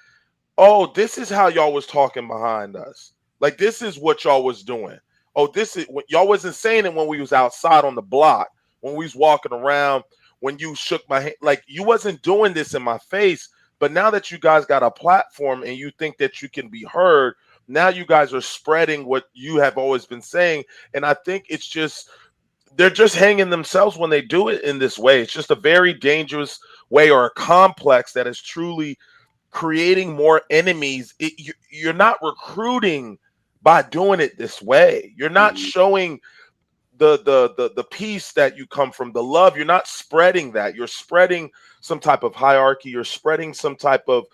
oh, this is how y'all was talking behind us. Like, this is what y'all was doing. Oh, this is what y'all wasn't saying it when we was outside on the block, when we was walking around, when you shook my hand. Like, you wasn't doing this in my face. But now that you guys got a platform and you think that you can be heard, now you guys are spreading what you have always been saying. And I think it's just, they're just hanging themselves when they do it in this way. It's just a very dangerous way, or a complex that is truly creating more enemies. You're not recruiting by doing it this way. You're not showing the peace that you come from, the love. You're not spreading that. You're spreading some type of hierarchy. You're spreading some type of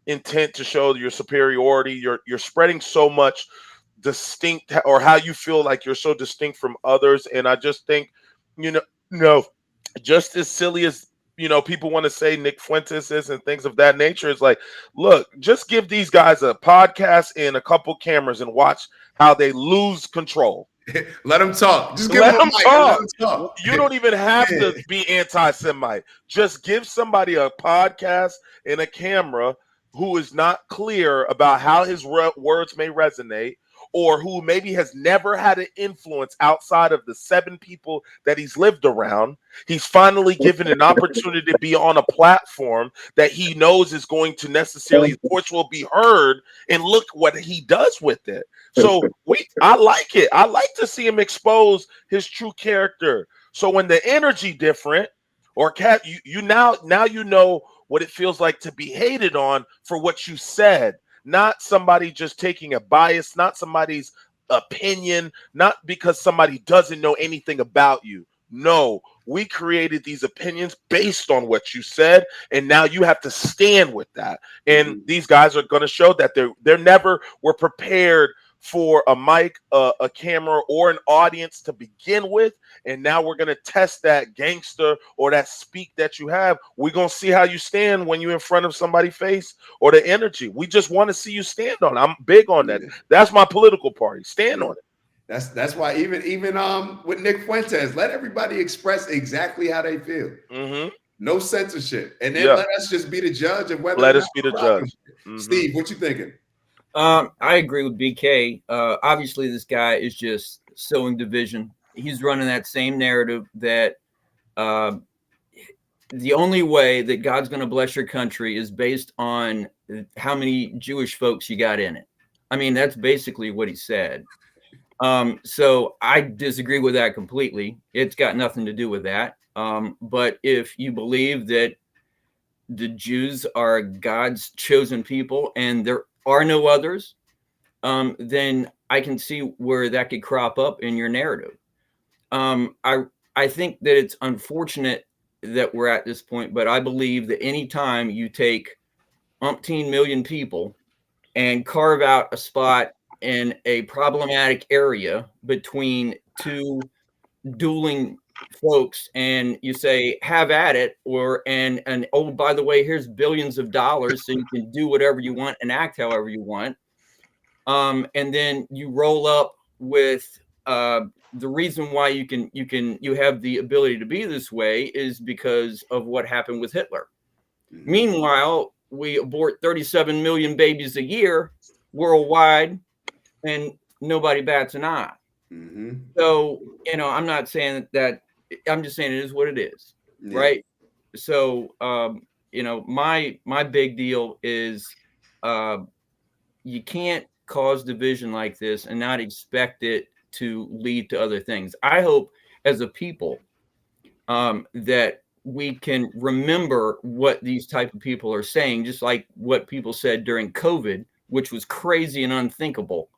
intent to show your superiority. You're spreading so much distinct, or how you feel like you're so distinct from others. And I just think, just as silly as, people want to say Nick Fuentes is and things of that nature, it's like, look, just give these guys a podcast and a couple cameras and watch how they lose control. Let him talk. Just give Let him a him mic and let talk. him talk. You don't even have to be anti-Semite. Just give somebody a podcast and a camera who is not clear about how his words may resonate, or who maybe has never had an influence outside of the 7 people that he's lived around. He's finally given an opportunity to be on a platform that he knows is going to necessarily, his voice will be heard, and look what he does with it. So I like it. I like to see him expose his true character. So when the energy different, or you now you know what it feels like to be hated on for what you said. Not somebody just taking a bias, not somebody's opinion, not because somebody doesn't know anything about you. No, we created these opinions based on what you said, and now you have to stand with that. And these guys are going to show that they're never were prepared for a mic, a camera, or an audience to begin with. And now we're going to test that gangster or that speak that you have. We're going to see how you stand when you're in front of somebody's face, or the energy. We just want to see you stand on it. I'm big on that. That's my political party. Stand on it. That's why even with Nick Fuentes, let everybody express exactly how they feel. No censorship. And then let us just be the judge of whether let us be the judge. Steve, what you thinking? I agree with BK. Obviously, this guy is just sowing division. He's running that same narrative that the only way that God's going to bless your country is based on how many Jewish folks you got in it. I mean, that's basically what he said. So I disagree with that completely. It's got nothing to do with that. But if you believe that the Jews are God's chosen people and there are no others, then I can see where that could crop up in your narrative. I think that it's unfortunate that we're at this point, but I believe that anytime you take umpteen million people and carve out a spot in a problematic area between 2 dueling folks, and you say have at it, and oh, by the way, here's billions of dollars so you can do whatever you want and act however you want, and then you roll up with the reason why you have the ability to be this way is because of what happened with Hitler. Meanwhile, we abort 37 million babies a year worldwide, and nobody bats an eye. So, I'm not saying that, I'm just saying it is what it is, right? So, my big deal is you can't cause division like this and not expect it to lead to other things. I hope as a people that we can remember what these type of people are saying, just like what people said during COVID, which was crazy and unthinkable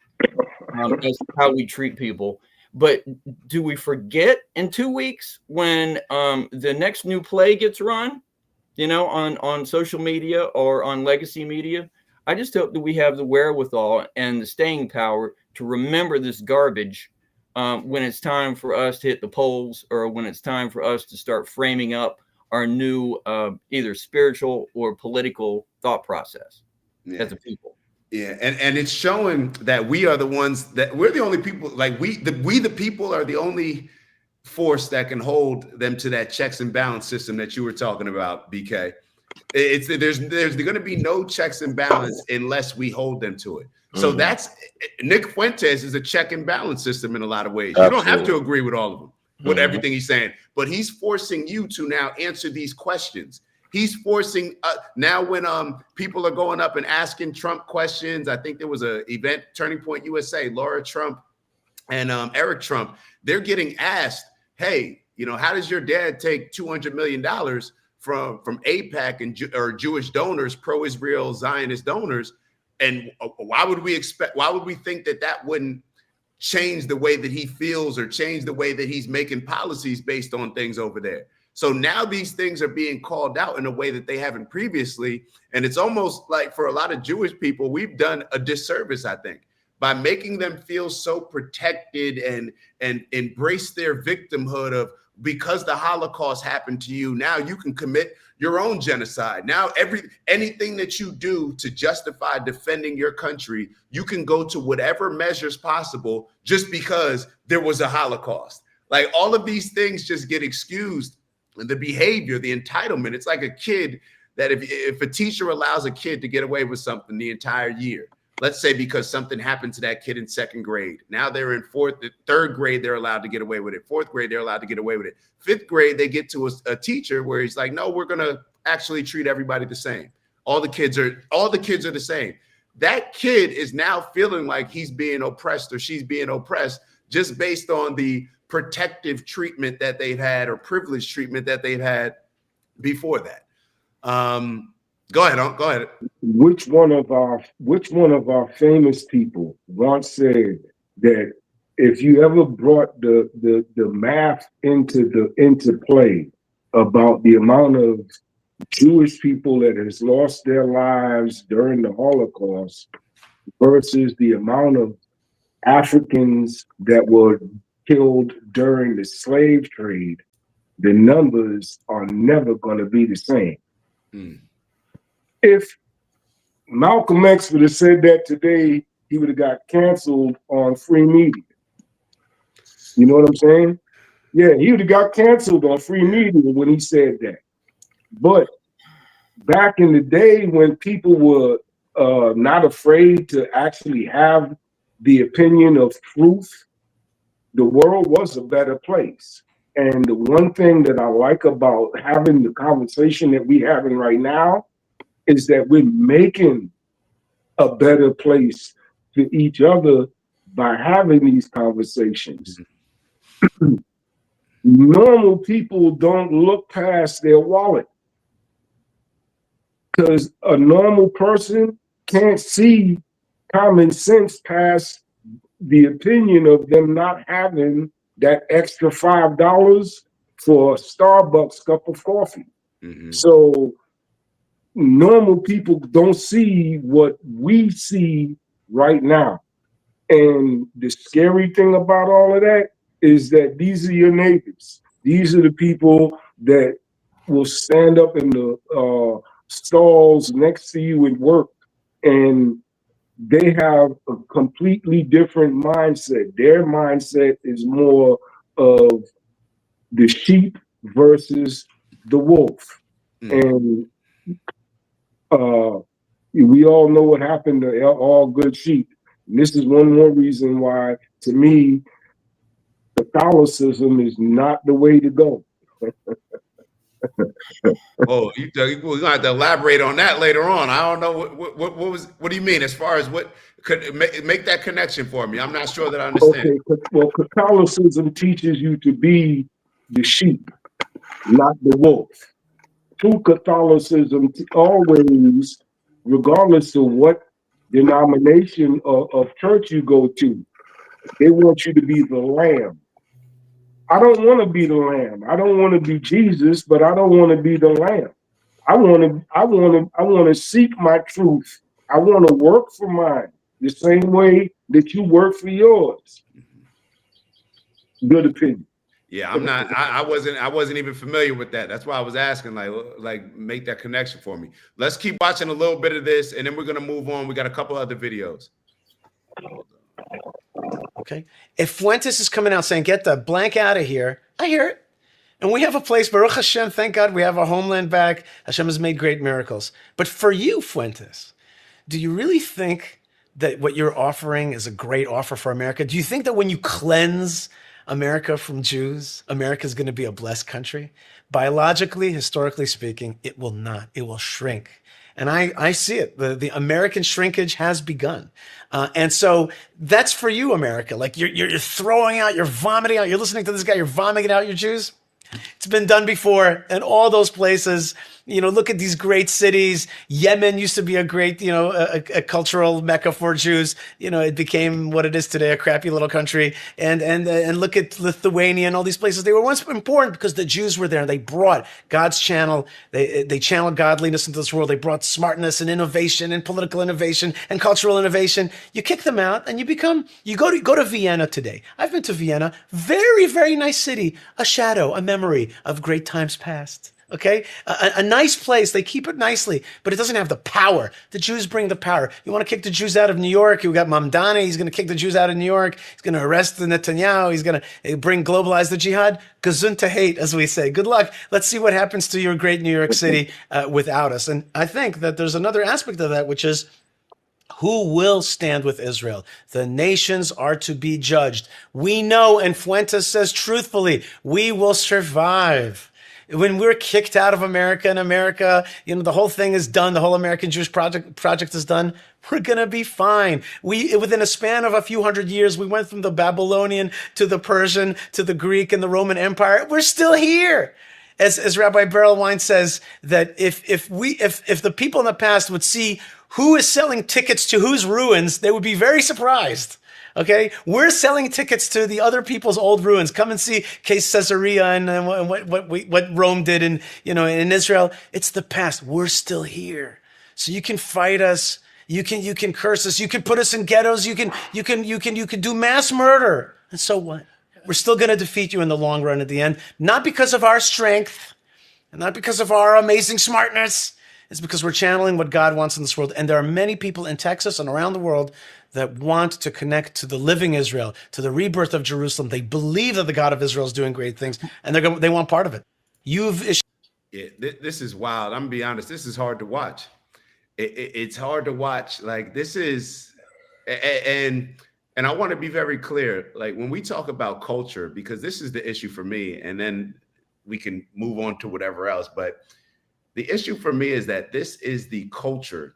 as how we treat people. But do we forget in 2 weeks when the next new play gets run, on social media or on legacy media? I just hope that we have the wherewithal and the staying power to remember this garbage when it's time for us to hit the polls, or when it's time for us to start framing up our new either spiritual or political thought process as a people. Yeah, and it's showing that we are the ones that we're the only people, like we the people are the only force that can hold them to that checks and balance system that you were talking about, BK. There's going to be no checks and balance unless we hold them to it. So that's Nick Fuentes is a check and balance system in a lot of ways. You don't have to agree with all of them, with everything he's saying, but he's forcing you to now answer these questions. He's forcing now when people are going up and asking Trump questions. I think there was an event, Turning Point USA, Laura Trump and Eric Trump. They're getting asked, hey, how does your dad take $200 million from AIPAC and or Jewish donors, pro-Israel Zionist donors? And why would we think that wouldn't change the way that he feels or change the way that he's making policies based on things over there? So now these things are being called out in a way that they haven't previously. And it's almost like for a lot of Jewish people, we've done a disservice, I think, by making them feel so protected and embrace their victimhood of, because the Holocaust happened to you, now you can commit your own genocide. Now anything that you do to justify defending your country, you can go to whatever measures possible just because there was a Holocaust. Like, all of these things just get excused. The behavior, the entitlement, it's like a kid that if a teacher allows a kid to get away with something the entire year, let's say because something happened to that kid in 2nd grade. Now they're in 3rd grade, they're allowed to get away with it. 4th grade, they're allowed to get away with it. 5th grade, they get to a teacher where he's like, no, we're going to actually treat everybody the same. All the kids are the same. That kid is now feeling like he's being oppressed or she's being oppressed just based on the protective treatment that they've had or privileged treatment that they've had before that. Go ahead. Which one of our famous people once said that if you ever brought the math into play about the amount of Jewish people that has lost their lives during the Holocaust versus the amount of Africans that were killed during the slave trade, the numbers are never going to be the same. If Malcolm X would have said that today, he would have got canceled on free media. You know what I'm saying? Yeah, he would have got canceled on free media when he said that. But back in the day when people were not afraid to actually have the opinion of truth, the world was a better place. And the one thing that I like about having the conversation that we're having right now is that we're making a better place for each other by having these conversations. Normal people don't look past their wallet because a normal person can't see common sense past the opinion of them not having that extra $5 for a Starbucks cup of coffee. So normal people don't see what we see right now. And the scary thing about all of that is that these are your neighbors. These are the people that will stand up in the stalls next to you at work, and they have a completely different mindset. Their mindset is more of the sheep versus the wolf. And we all know what happened to all good sheep. And this is one more reason why, to me, Catholicism is not the way to go. Oh, we're gonna have to elaborate on that later on. I don't know what do you mean as far as what could make that connection for me? I'm not sure that I understand. Okay, well, Catholicism teaches you to be the sheep, not the wolf. True Catholicism always, regardless of what denomination of church you go to, they want you to be the lamb. I don't want to be the lamb. I don't want to be Jesus, but I don't want to be the lamb. I want to seek my truth. I want to work for mine the same way that you work for yours. Good opinion. Yeah, I'm not. I wasn't even familiar with that. That's why I was asking, like make that connection for me. Let's keep watching a little bit of this, and then we're gonna move on. We got a couple other videos. Okay. If Fuentes is coming out saying, get the blank out of here, I hear it. And we have a place, Baruch Hashem, thank God we have our homeland back. Hashem has made great miracles. But for you, Fuentes, do you really think that what you're offering is a great offer for America? Do you think that when you cleanse America from Jews, America is going to be a blessed country? Biologically, historically speaking, it will not. It will shrink. And I see it. The American shrinkage has begun. And so that's for you, America. Like you're throwing out, you're vomiting out, you're listening to this guy, you're vomiting out your Jews. It's been done before in all those places. Look at these great cities. Yemen used to be a great, a cultural mecca for Jews. It became what it is today, a crappy little country. And look at Lithuania and all these places. They were once important because the Jews were there and they brought God's channel. They channeled godliness into this world. They brought smartness and innovation and political innovation and cultural innovation. You kick them out and you go to Vienna today. I've been to Vienna. Very, very nice city. A shadow, a memory of great times past. Okay, a nice place. They keep it nicely, but it doesn't have the power. The Jews bring the power. You want to kick the Jews out of New York? You got Mamdani. He's going to kick the Jews out of New York. He's going to arrest the Netanyahu. He's going to globalize the jihad. Gesundheit, hate, as we say. Good luck. Let's see what happens to your great New York City without us. And I think that there's another aspect of that, which is, who will stand with Israel? The nations are to be judged. We know, and Fuentes says truthfully, we will survive. When we're kicked out of America and America, the whole thing is done. The whole American Jewish project is done. We're going to be fine. Within a span of a few hundred years, we went from the Babylonian to the Persian to the Greek and the Roman Empire. We're still here. As Rabbi Berelwein says, that if the people in the past would see who is selling tickets to whose ruins, they would be very surprised. Okay, we're selling tickets to the other people's old ruins. Come and see Case Caesarea and what Rome did in Israel. It's the past. We're still here, so you can fight us. You can curse us. You can put us in ghettos. You can do mass murder. And so what? We're still going to defeat you in the long run. At the end, not because of our strength, and not because of our amazing smartness. It's because we're channeling what God wants in this world. And there are many people in Texas and around the world that want to connect to the living Israel, to the rebirth of Jerusalem. They believe that the God of Israel is doing great things, and they want part of it. This is wild. I'm gonna be honest. This is hard to watch. It's hard to watch. Like, this is, and I want to be very clear. Like, when we talk about culture, because this is the issue for me, and then we can move on to whatever else. But the issue for me is that this is the culture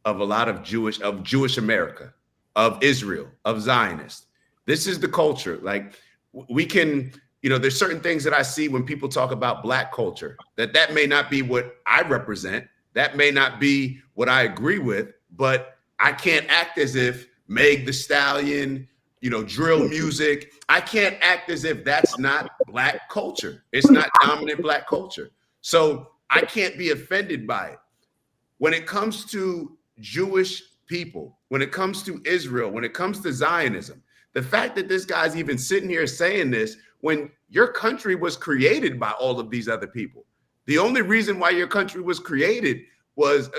of a lot of Jewish America, of Israel, of Zionists. This is the culture. Like, we can, there's certain things that I see when people talk about Black culture, that may not be what I represent. That may not be what I agree with, but I can't act as if Meg the Stallion, drill music. I can't act as if that's not Black culture. It's not dominant Black culture. So I can't be offended by it. When it comes to Jewish people, when it comes to Israel, when it comes to Zionism, the fact that this guy's even sitting here saying this when your country was created by all of these other people. The only reason why your country was created was,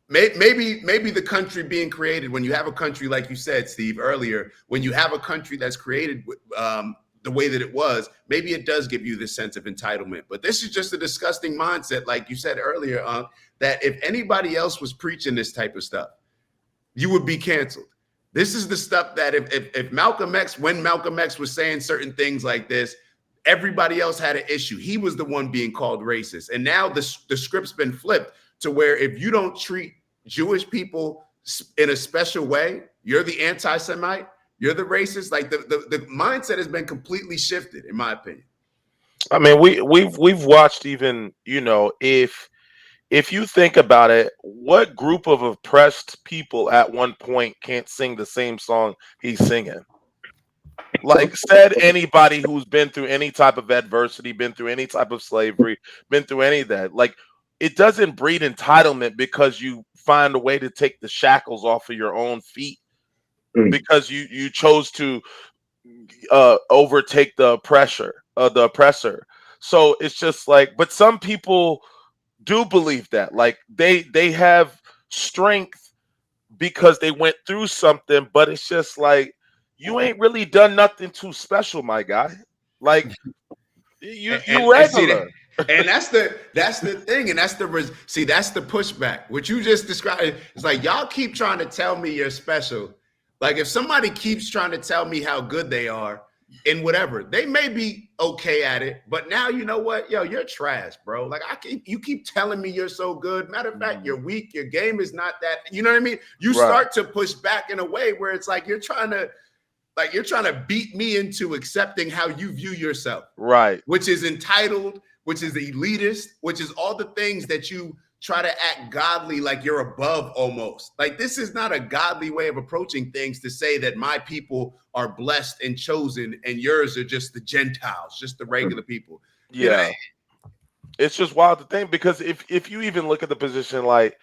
maybe the country being created, when you have a country, like you said, Steve, earlier, when you have a country that's created the way that it was, maybe it does give you this sense of entitlement. But this is just a disgusting mindset, like you said earlier, that if anybody else was preaching this type of stuff, you would be canceled. This is the stuff that if Malcolm X, when Malcolm X was saying certain things like this, everybody else had an issue. He was the one being called racist. And now the script's been flipped to where if you don't treat Jewish people in a special way, you're the anti-Semite, you're the racist. Like, the mindset has been completely shifted, in my opinion. I mean, we've watched, even, if you think about it, what group of oppressed people at one point can't sing the same song he's singing? Like, said anybody who's been through any type of adversity, been through any type of slavery, been through any of that. Like, it doesn't breed entitlement because you find a way to take the shackles off of your own feet because you chose to overtake the oppressor. So it's just like, but some people do believe that, like, they have strength because they went through something, but it's just like, you ain't really done nothing too special, my guy. Like, you regular. And that's the thing, and that's the pushback. What you just described, it's like, y'all keep trying to tell me you're special. Like, if somebody keeps trying to tell me how good they are in whatever, they may be okay at it, but now, you know what? Yo, you're trash, bro. Like, you keep telling me you're so good. Matter of fact, you're weak. Your game is not that, you know what I mean? You start to push back in a way where it's like you're trying to Like you're trying to beat me into accepting how you view yourself, right? Which is entitled, which is elitist, which is all the things that you try to act godly, like you're above almost. Like this is not a godly way of approaching things to say that my people are blessed and chosen and yours are just the Gentiles, just the regular people. Yeah. You know? It's just wild to think, because if you even look at the position, like,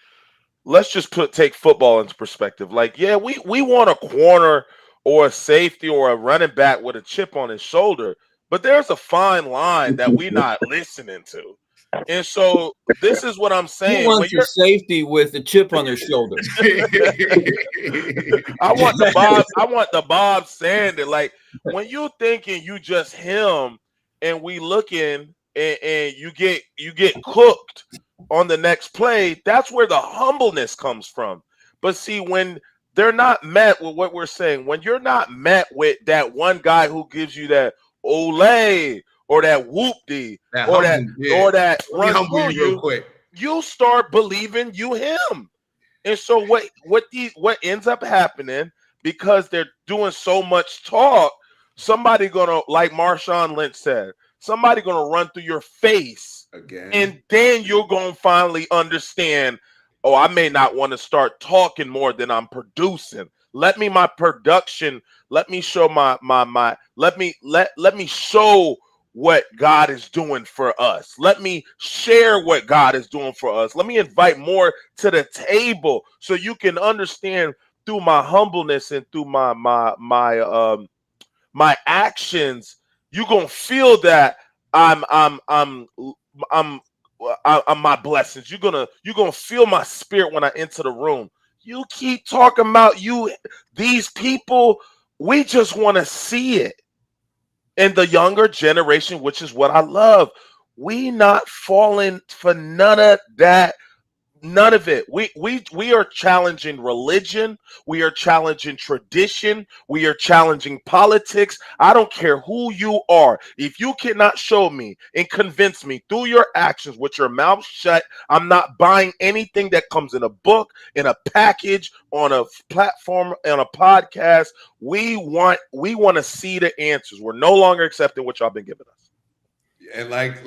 let's just take football into perspective. Like, yeah, we want a corner or a safety or a running back with a chip on his shoulder, but there's a fine line that we're not listening to. And so this is what I'm saying. Who wants a safety with a chip on their shoulder? I want the Bob Sander. Like, when you thinking you just him and we looking and you get cooked on the next play, that's where the humbleness comes from. But see, when they're not met with what we're saying, when you're not met with that one guy who gives you that ole or that whoop-dee or that run through you, you start believing you him. And so what ends up happening, because they're doing so much talk, somebody gonna, like Marshawn Lynch said, somebody gonna run through your face again, and then you're gonna finally understand, oh, I may not want to start talking more than I'm producing. Let me show let me show what God is doing for us. Let me share what God is doing for us. Let me invite more to the table so you can understand through my humbleness and through my actions. You're gonna feel that I'm my blessings. You're gonna feel my spirit when I enter the room. You keep talking about these people. We just want to see it. And the younger generation, which is what I love, we not falling for none of that. None of it. We are challenging religion. We are challenging tradition. We are challenging politics. I don't care who you are. If you cannot show me and convince me through your actions with your mouth shut, I'm not buying anything that comes in a book, in a package, on a platform, on a podcast. We want to see the answers. We're no longer accepting what y'all been giving us. And like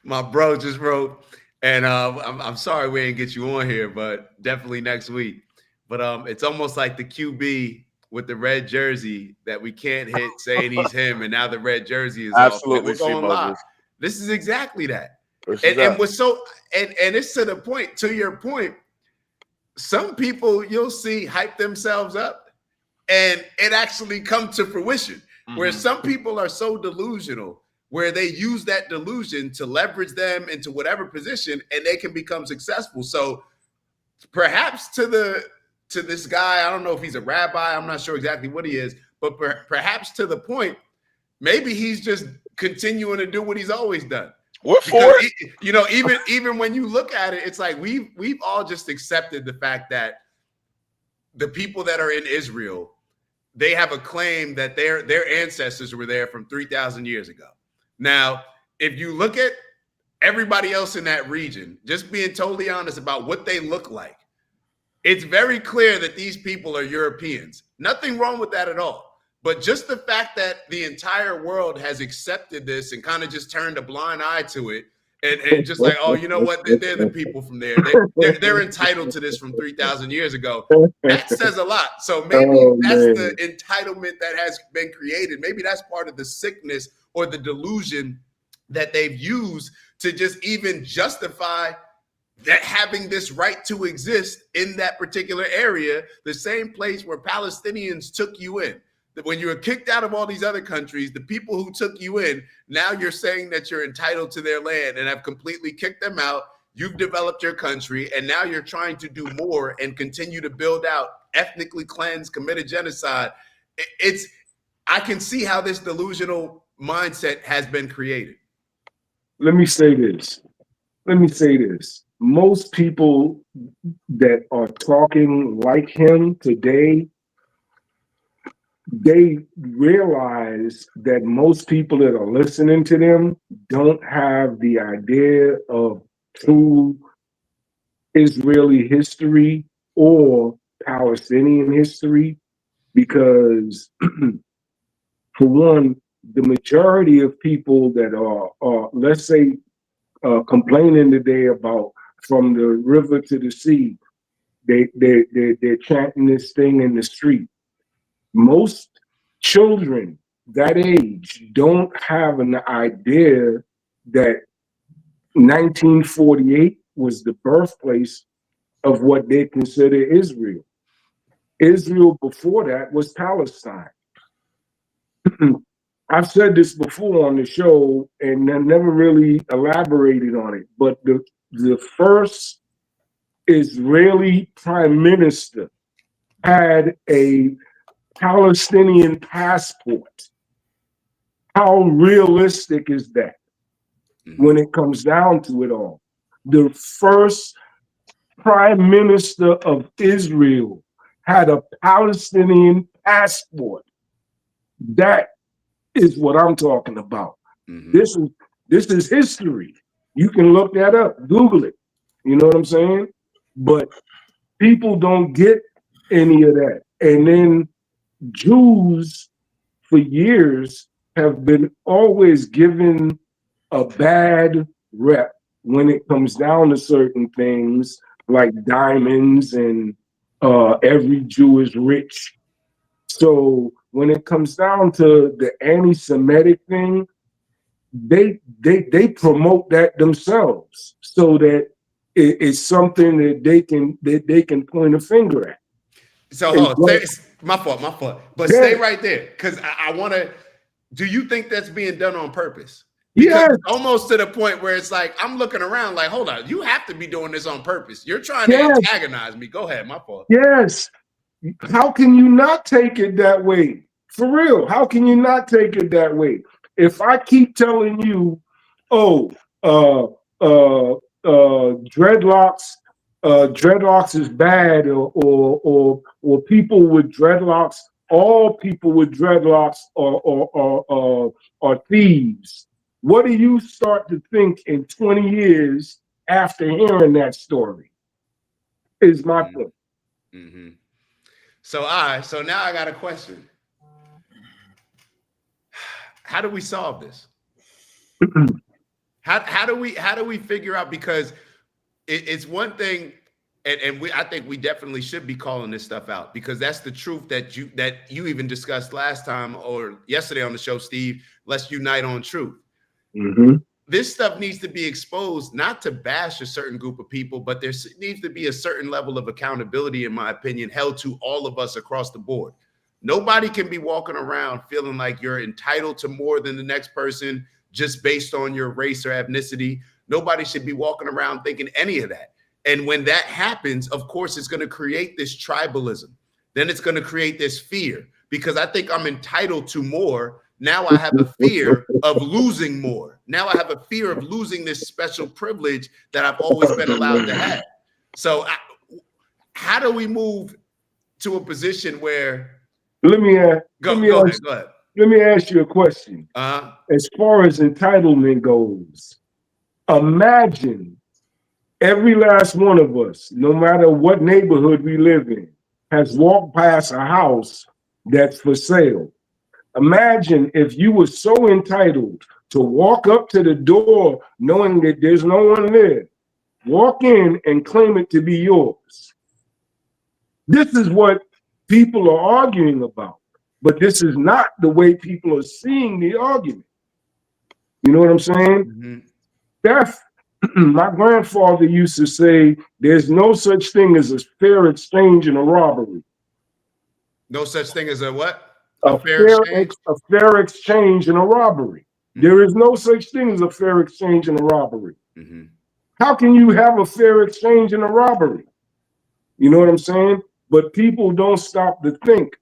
my bro just wrote, and I'm sorry we didn't get you on here, but definitely next week. But it's almost like the QB with the red jersey that we can't hit saying he's him, and now the red jersey is absolutely off. We're going live. This is exactly that. And what's so and it's to the point, to your point, some people you'll see hype themselves up and it actually come to fruition. Where some people are so delusional, where they use that delusion to leverage them into whatever position, and they can become successful. So perhaps to this guy, I don't know if he's a rabbi, I'm not sure exactly what he is, but perhaps to the point, maybe he's just continuing to do what he's always done. What for? Even when you look at it, it's like we've all just accepted the fact that the people that are in Israel, they have a claim that their ancestors were there from 3,000 years ago. Now, if you look at everybody else in that region, just being totally honest about what they look like, it's very clear that these people are Europeans. Nothing wrong with that at all. But just the fact that the entire world has accepted this and kind of just turned a blind eye to it, and just like, oh, you know what? They're the people from there. They're entitled to this from 3,000 years ago. That says a lot. So maybe that's the entitlement that has been created. Maybe that's part of the sickness or the delusion that they've used to just even justify that having this right to exist in that particular area, the same place where Palestinians took you in. That when you were kicked out of all these other countries, the people who took you in, now you're saying that you're entitled to their land and have completely kicked them out. You've developed your country, and now you're trying to do more and continue to build out, ethnically cleanse, committed genocide. I can see how this delusional mindset has been created. Let me say this. Most people that are talking like him today, they realize that most people that are listening to them don't have the idea of true Israeli history or Palestinian history because for one, the majority of people that are let's say, complaining today about from the river to the sea, they're chanting this thing in the street. Most children that age don't have an idea that 1948 was the birthplace of what they consider Israel. Israel before that was Palestine. I've said this before on the show and I never really elaborated on it, but the first Israeli prime minister had a Palestinian passport. How realistic is that when it comes down to it all? The first prime minister of Israel had a Palestinian passport. That is what I'm talking about. This is history. You can look that up, Google it. You know what I'm saying? But people don't get any of that. And then Jews for years have been always given a bad rep when it comes down to certain things like diamonds and every Jew is rich. So when it comes down to the anti-Semitic thing, they promote that themselves so that it's something that they can point a finger at. So hold on, my fault. But stay right there, because I want to. Do you think that's being done on purpose? Because it's almost to the point where it's like I'm looking around, like, hold on, you have to be doing this on purpose. You're trying to antagonize me. Go ahead, my fault. Yes. How can you not take it that way? For real, how can you not take it that way? If I keep telling you, dreadlocks is bad, or people with dreadlocks, all people with dreadlocks are thieves. What do you start to think in 20 years after hearing that story? Is my point. So now I got a question. How do we solve this? How do we figure out, because it's one thing, and I think we definitely should be calling this stuff out, because that's the truth that you even discussed last time or yesterday on the show, Steve. Let's unite on truth. This stuff needs to be exposed, not to bash a certain group of people, but there needs to be a certain level of accountability, in my opinion, held to all of us across the board. Nobody can be walking around feeling like you're entitled to more than the next person just based on your race or ethnicity. Nobody should be walking around thinking any of that. And when that happens, of course, it's going to create this tribalism. Then it's going to create this fear, because I think I'm entitled to more. Now I have a fear of losing more. Now I have a fear of losing this special privilege that I've always been allowed to have. So how do we move to a position where... Let me ask you a question. As far as entitlement goes, imagine every last one of us, no matter what neighborhood we live in, has walked past a house that's for sale. Imagine if you were so entitled to walk up to the door knowing that there's no one there, walk in and claim it to be yours. This is what people are arguing about, but this is not the way people are seeing the argument. You know what I'm saying? My grandfather used to say, there's no such thing as a fair exchange and a robbery. No such thing as a what? A fair exchange and a robbery. There is no such thing as a fair exchange and a robbery. How can you have a fair exchange and a robbery? You know what I'm saying? But people don't stop to think,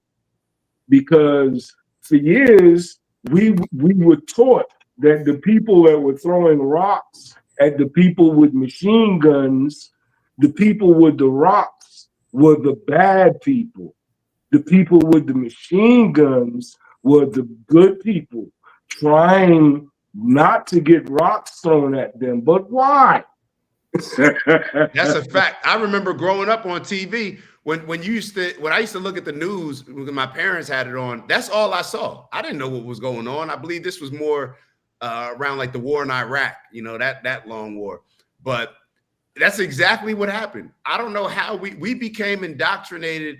because for years we were taught that the people that were throwing rocks at the people with machine guns, the people with the rocks were the bad people. The people with the machine guns were the good people, trying not to get rocks thrown at them. But why? That's a fact. I remember growing up on TV when I used to look at the news when my parents had it on. That's all I saw. I didn't know what was going on. I believe this was more around like the war in Iraq, that long war. But that's exactly what happened. I don't know how we became indoctrinated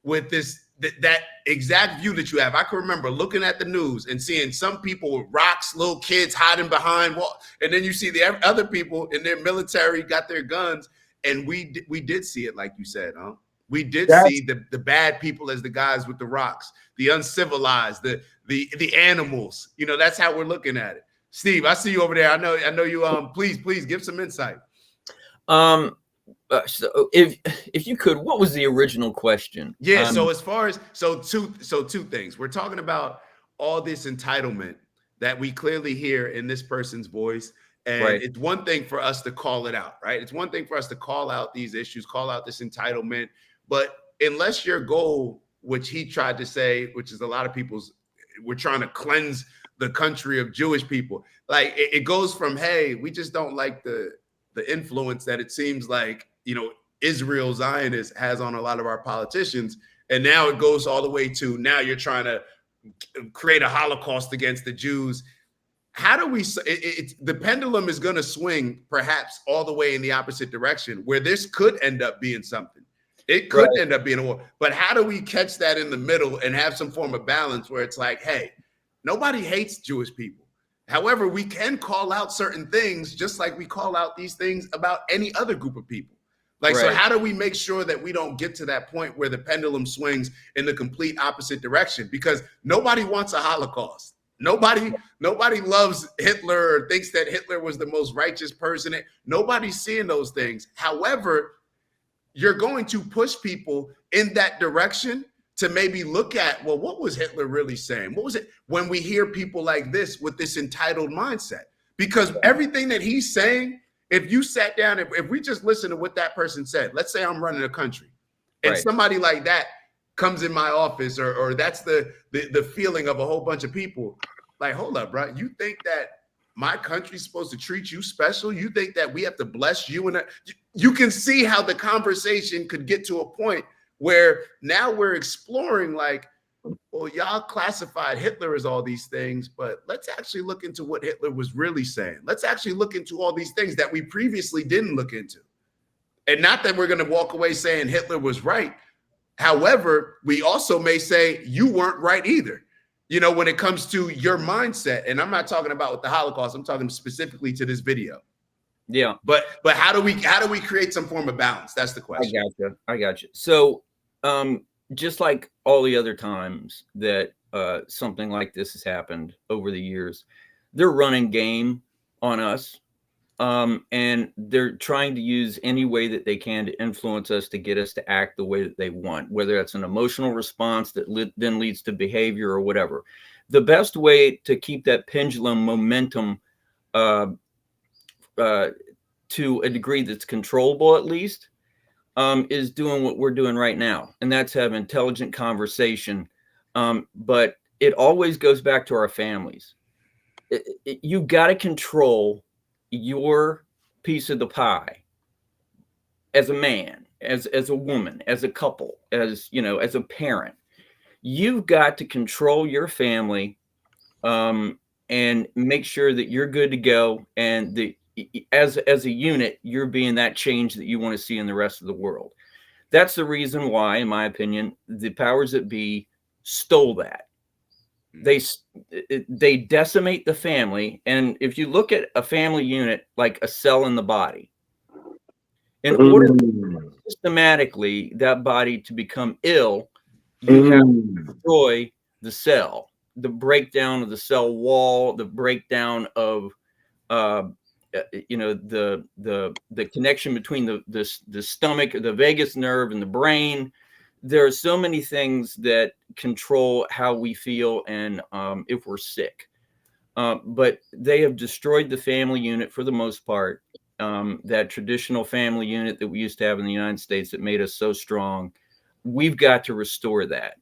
with that exact view that you have. I can remember looking at the news and seeing some people with rocks, little kids hiding behind walls, and then you see the other people in their military got their guns, and we did see it like you said, huh? We did see the bad people as the guys with the rocks, the uncivilized, the animals. That's how we're looking at it. Steve, I see you over there. I know you. Please give some insight. So if you could, what was the original question? Yeah. So as far as two things. We're talking about all this entitlement that we clearly hear in this person's voice. And Right. It's one thing for us to call it out, right? It's one thing for us to call out these issues, call out this entitlement. But unless your goal, which he tried to say, which is a lot of people's, we're trying to cleanse the country of Jewish people. Like it goes from, hey, we just don't like the influence that it seems like, Israel Zionist has on a lot of our politicians. And now it goes all the way to now you're trying to create a Holocaust against the Jews. How do we, the pendulum is going to swing perhaps all the way in the opposite direction where this could end up being something. It could end up being a war. But how do we catch that in the middle and have some form of balance where it's like, hey, nobody hates Jewish people. However, we can call out certain things just like we call out these things about any other group of people. Like, so how do we make sure that we don't get to that point where the pendulum swings in the complete opposite direction? Because nobody wants a Holocaust. Nobody loves Hitler or thinks that Hitler was the most righteous person. Nobody's seeing those things. However, you're going to push people in that direction to maybe look at, well, what was Hitler really saying? What was it when we hear people like this with this entitled mindset? Because everything that he's saying, if you sat down, if we just listen to what that person said, let's say I'm running a country and somebody like that comes in my office or that's the feeling of a whole bunch of people, like, hold up, bro. You think that my country's supposed to treat you special? You think that we have to bless you? And you can see how the conversation could get to a point where now we're exploring like, well, y'all classified Hitler as all these things, but let's actually look into what Hitler was really saying. Let's actually look into all these things that we previously didn't look into. And not that we're going to walk away saying Hitler was right. However, we also may say you weren't right either, when it comes to your mindset. And I'm not talking about with the Holocaust. I'm talking specifically to this video. Yeah. But how do we create some form of balance? That's the question. I got you. So just like all the other times that something like this has happened over the years, they're running game on us. And they're trying to use any way that they can to influence us to get us to act the way that they want, whether that's an emotional response that then leads to behavior or whatever. The best way to keep that pendulum momentum to a degree that's controllable, at least, is doing what we're doing right now. And that's have intelligent conversation. But it always goes back to our families. You got to control your piece of the pie as a man, as a woman, as a couple, as a parent. You've got to control your family and make sure that you're good to go, and as a unit, you're being that change that you want to see in the rest of the world. That's the reason why, in my opinion, the powers that be stole that. They decimate the family. And if you look at a family unit like a cell in the body, in order systematically that body to become ill, you have to destroy the cell, the breakdown of the cell wall, the breakdown of the connection between the stomach, the vagus nerve, and the brain. There are so many things that control how we feel and if we're sick. But they have destroyed the family unit for the most part. That traditional family unit that we used to have in the United States that made us so strong. We've got to restore that.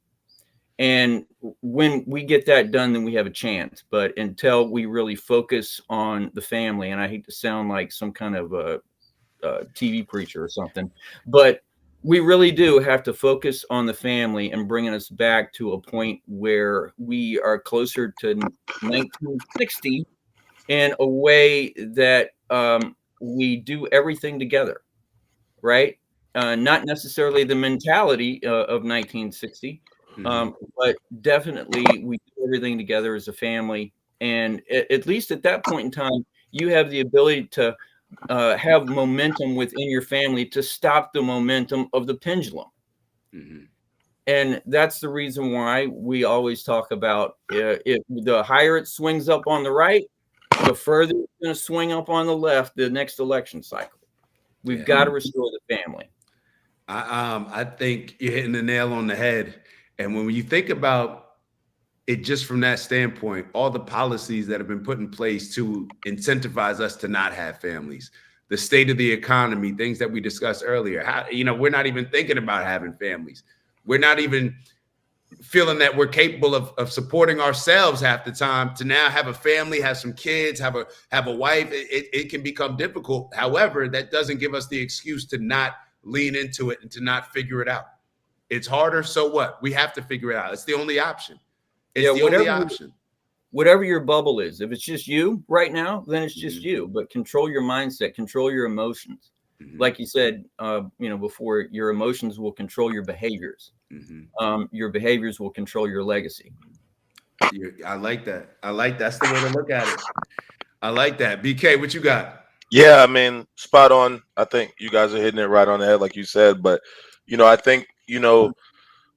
And when we get that done, then we have a chance. But until we really focus on the family, and I hate to sound like some kind of TV preacher or something, but we really do have to focus on the family and bringing us back to a point where we are closer to 1960 in a way that we do everything together, right? Not necessarily the mentality of 1960, but definitely we do everything together as a family. And at least at that point in time, you have the ability to have momentum within your family to stop the momentum of the pendulum. And that's the reason why we always talk about the higher it swings up on the right, the further it's going to swing up on the left the next election cycle. We've got to restore the family. I think you're hitting the nail on the head. And when you think about it just from that standpoint, all the policies that have been put in place to incentivize us to not have families, the state of the economy, things that we discussed earlier, how, we're not even thinking about having families. We're not even feeling that we're capable of supporting ourselves half the time. To now have a family, have some kids, have a wife, it can become difficult. However, that doesn't give us the excuse to not lean into it and to not figure it out. It's harder, so what? We have to figure it out. It's the only option. It's the only option. Whatever your bubble is, if it's just you right now, then it's just you. But control your mindset, control your emotions. Like you said, before, your emotions will control your behaviors. Your behaviors will control your legacy. I like that. That's the way to look at it. I like that. BK, what you got? Yeah, I mean, spot on. I think you guys are hitting it right on the head, like you said. But, I think,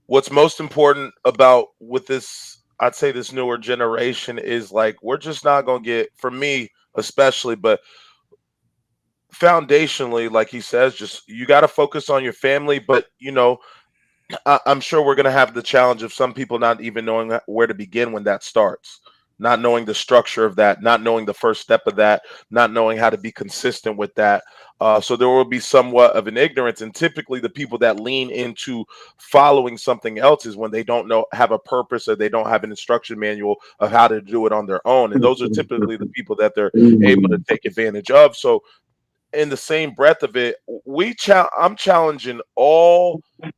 what's most important about with this, I'd say this newer generation is like, we're just not going to get, for me especially, but foundationally, like he says, just you got to focus on your family. But, I'm sure we're going to have the challenge of some people not even knowing where to begin when that starts, not knowing the structure of that, not knowing the first step of that, not knowing how to be consistent with that. So there will be somewhat of an ignorance. And typically the people that lean into following something else is when they don't have a purpose, or they don't have an instruction manual of how to do it on their own. And those are typically the people that they're able to take advantage of. So in the same breath of it, I'm challenging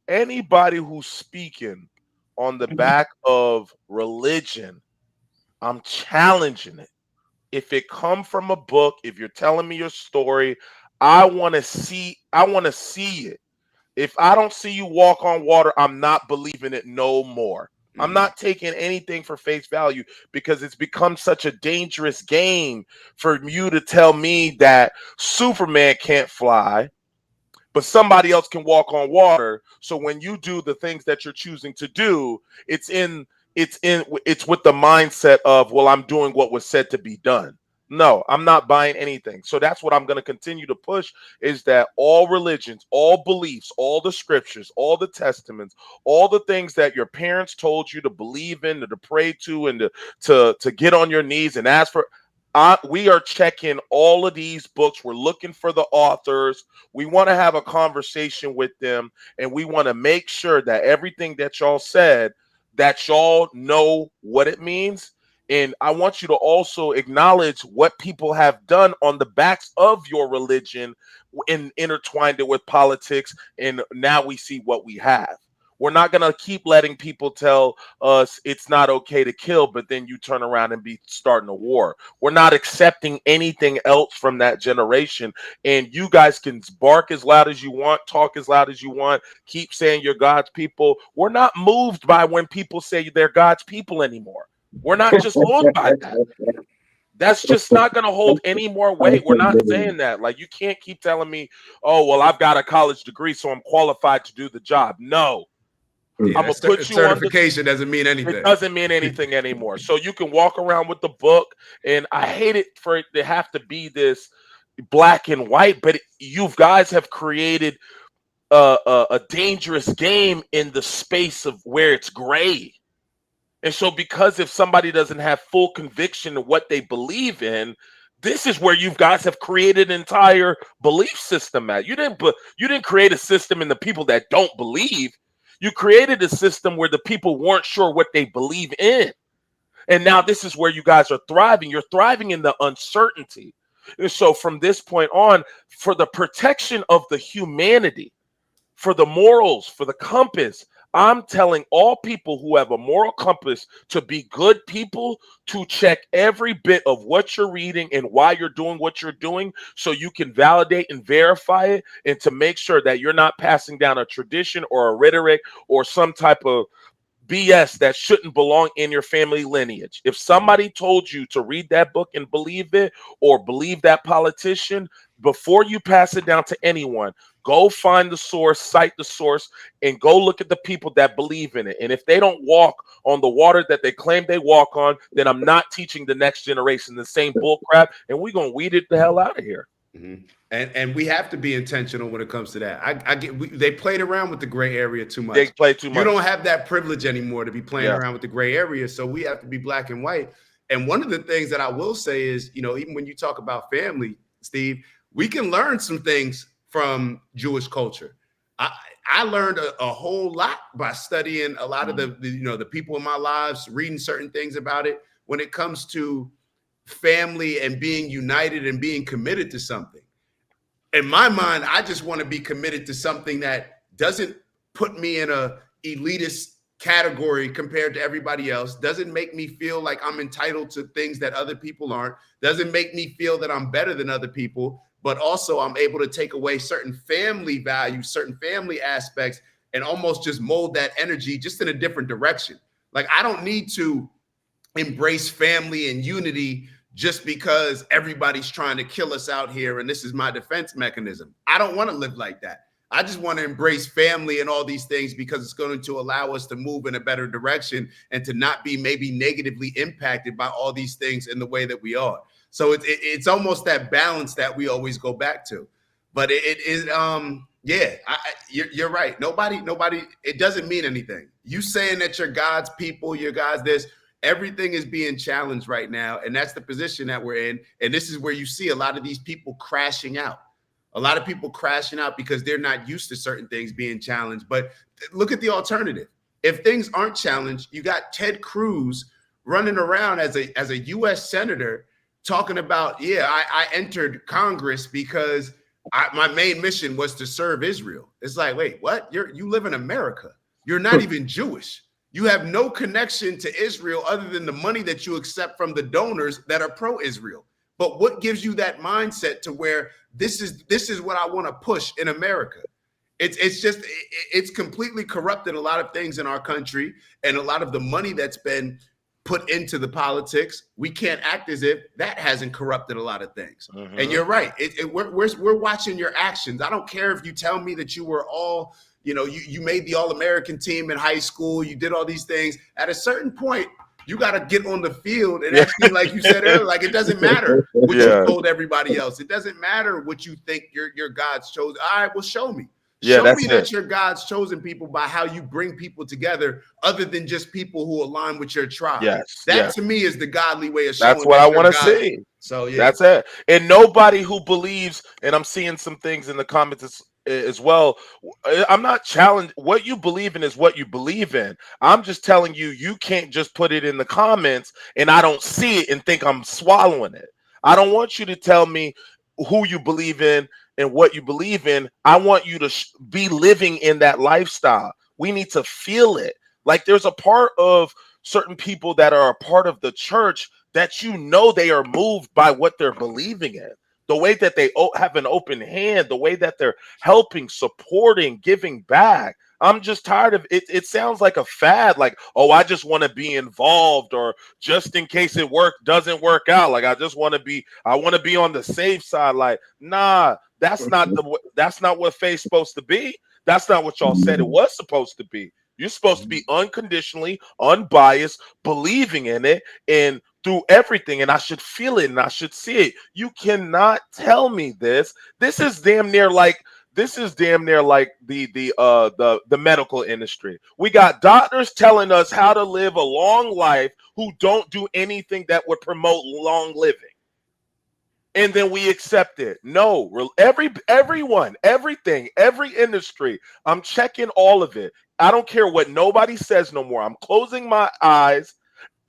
anybody who's speaking on the back of religion. I'm challenging it. If it come from a book, if you're telling me your story, I want to see it. If I don't see you walk on water, I'm not believing it no more. I'm not taking anything for face value, because it's become such a dangerous game for you to tell me that Superman can't fly, but somebody else can walk on water. So when you do the things that you're choosing to do, it's with the mindset of, well, I'm doing what was said to be done. No, I'm not buying anything. So that's what I'm going to continue to push, is that all religions, all beliefs, all the scriptures, all the testaments, all the things that your parents told you to believe in, to pray to, and to get on your knees and ask for, we are checking all of these books. We're looking for the authors. We want to have a conversation with them, and we want to make sure that everything that y'all said, that y'all know what it means. And I want you to also acknowledge what people have done on the backs of your religion and intertwined it with politics. And now we see what we have. We're not going to keep letting people tell us it's not okay to kill, but then you turn around and be starting a war. We're not accepting anything else from that generation. And you guys can bark as loud as you want, talk as loud as you want, keep saying you're God's people. We're not moved by when people say they're God's people anymore. We're not just moved by that. That's just not going to hold any more weight. We're not saying that. Like, you can't keep telling me, oh, well, I've got a college degree, so I'm qualified to do the job. No. Yeah, I'm gonna put you certification doesn't mean anything. It doesn't mean anything anymore. So you can walk around with the book, and I hate it for it to have to be this black and white, but you guys have created a dangerous game in the space of where it's gray. And so, because if somebody doesn't have full conviction of what they believe in, this is where you guys have created an entire belief system at. You didn't create a system in the people that don't believe. You created a system where the people weren't sure what they believe in. And now this is where you guys are thriving. You're thriving in the uncertainty. And so from this point on, for the protection of the humanity, for the morals, for the compass, I'm telling all people who have a moral compass to be good people, to check every bit of what you're reading and why you're doing what you're doing, so you can validate and verify it, and to make sure that you're not passing down a tradition or a rhetoric or some type of BS that shouldn't belong in your family lineage. If somebody told you to read that book and believe it, or believe that politician, before you pass it down to anyone, go find the source, cite the source, and go look at the people that believe in it. And if they don't walk on the water that they claim they walk on, then I'm not teaching the next generation the same bull crap, and we're going to weed it the hell out of here. Mm-hmm. And we have to be intentional when it comes to that. I get they played around with the gray area too much. They play too much. You don't have that privilege anymore to be playing around with the gray area. So we have to be black and white. And one of the things that I will say is, you know, even when you talk about family, Steve, we can learn some things from Jewish culture. I learned a whole lot by studying a lot of the people in my lives, reading certain things about it when it comes to family and being united and being committed to something. In my mind, I just want to be committed to something that doesn't put me in a elitist category compared to everybody else, doesn't make me feel like I'm entitled to things that other people aren't, doesn't make me feel that I'm better than other people, but also I'm able to take away certain family values, certain family aspects, and almost just mold that energy just in a different direction. Like, I don't need to embrace family and unity just because everybody's trying to kill us out here and this is my defense mechanism. I don't want to live like that. I just want to embrace family and all these things because it's going to allow us to move in a better direction and to not be maybe negatively impacted by all these things in the way that we are. So it's almost that balance that we always go back to. But you're right. Nobody, it doesn't mean anything. You saying that you're God's people, you're God's this, everything is being challenged right now. And that's the position that we're in. And this is where you see a lot of these people crashing out. A lot of people crashing out because they're not used to certain things being challenged. But look at the alternative. If things aren't challenged, you got Ted Cruz running around as a U.S. senator talking about, I entered Congress because my main mission was to serve Israel. It's like, wait, what? You live in America. You're not even Jewish. You have no connection to Israel other than the money that you accept from the donors that are pro-Israel. But what gives you that mindset to where this is what I want to push in America? It's completely corrupted a lot of things in our country, and a lot of the money that's been put into the politics. We can't act as if that hasn't corrupted a lot of things. Mm-hmm. And you're right. We're watching your actions. I don't care if you tell me that you were all, you made the All-American team in high school. You did all these things. At a certain point, you got to get on the field and actually, like you said earlier, like it doesn't matter what you told everybody else. It doesn't matter what you think your God's chosen. All right, well, show me. Show me that you're God's chosen people by how you bring people together other than just people who align with your tribe. That to me is the godly way of showing. That's what I want to see. So that's it. And nobody who believes, and I'm seeing some things in the comments as well. I'm not challenged. What you believe in is what you believe in. I'm just telling you, you can't just put it in the comments and I don't see it and think I'm swallowing it. I don't want you to tell me who you believe in and what you believe in. I want you to be living in that lifestyle. We need to feel it. Like there's a part of certain people that are a part of the church that they are moved by what they're believing in. The way that they have an open hand, the way that they're helping, supporting, giving back. I'm just tired of it. It sounds like a fad, like, oh, I just want to be involved, or just in case it doesn't work out. Like I want to be on the safe side. Like, nah, that's not what faith's supposed to be. That's not what y'all said it was supposed to be. You're supposed to be unconditionally, unbiased, believing in it, and through everything, and I should feel it and I should see it. You cannot tell me this. This is damn near like the medical industry. We got doctors telling us how to live a long life who don't do anything that would promote long living. And then we accept it. No, everyone, everything, every industry, I'm checking all of it. I don't care what nobody says no more. I'm closing my eyes.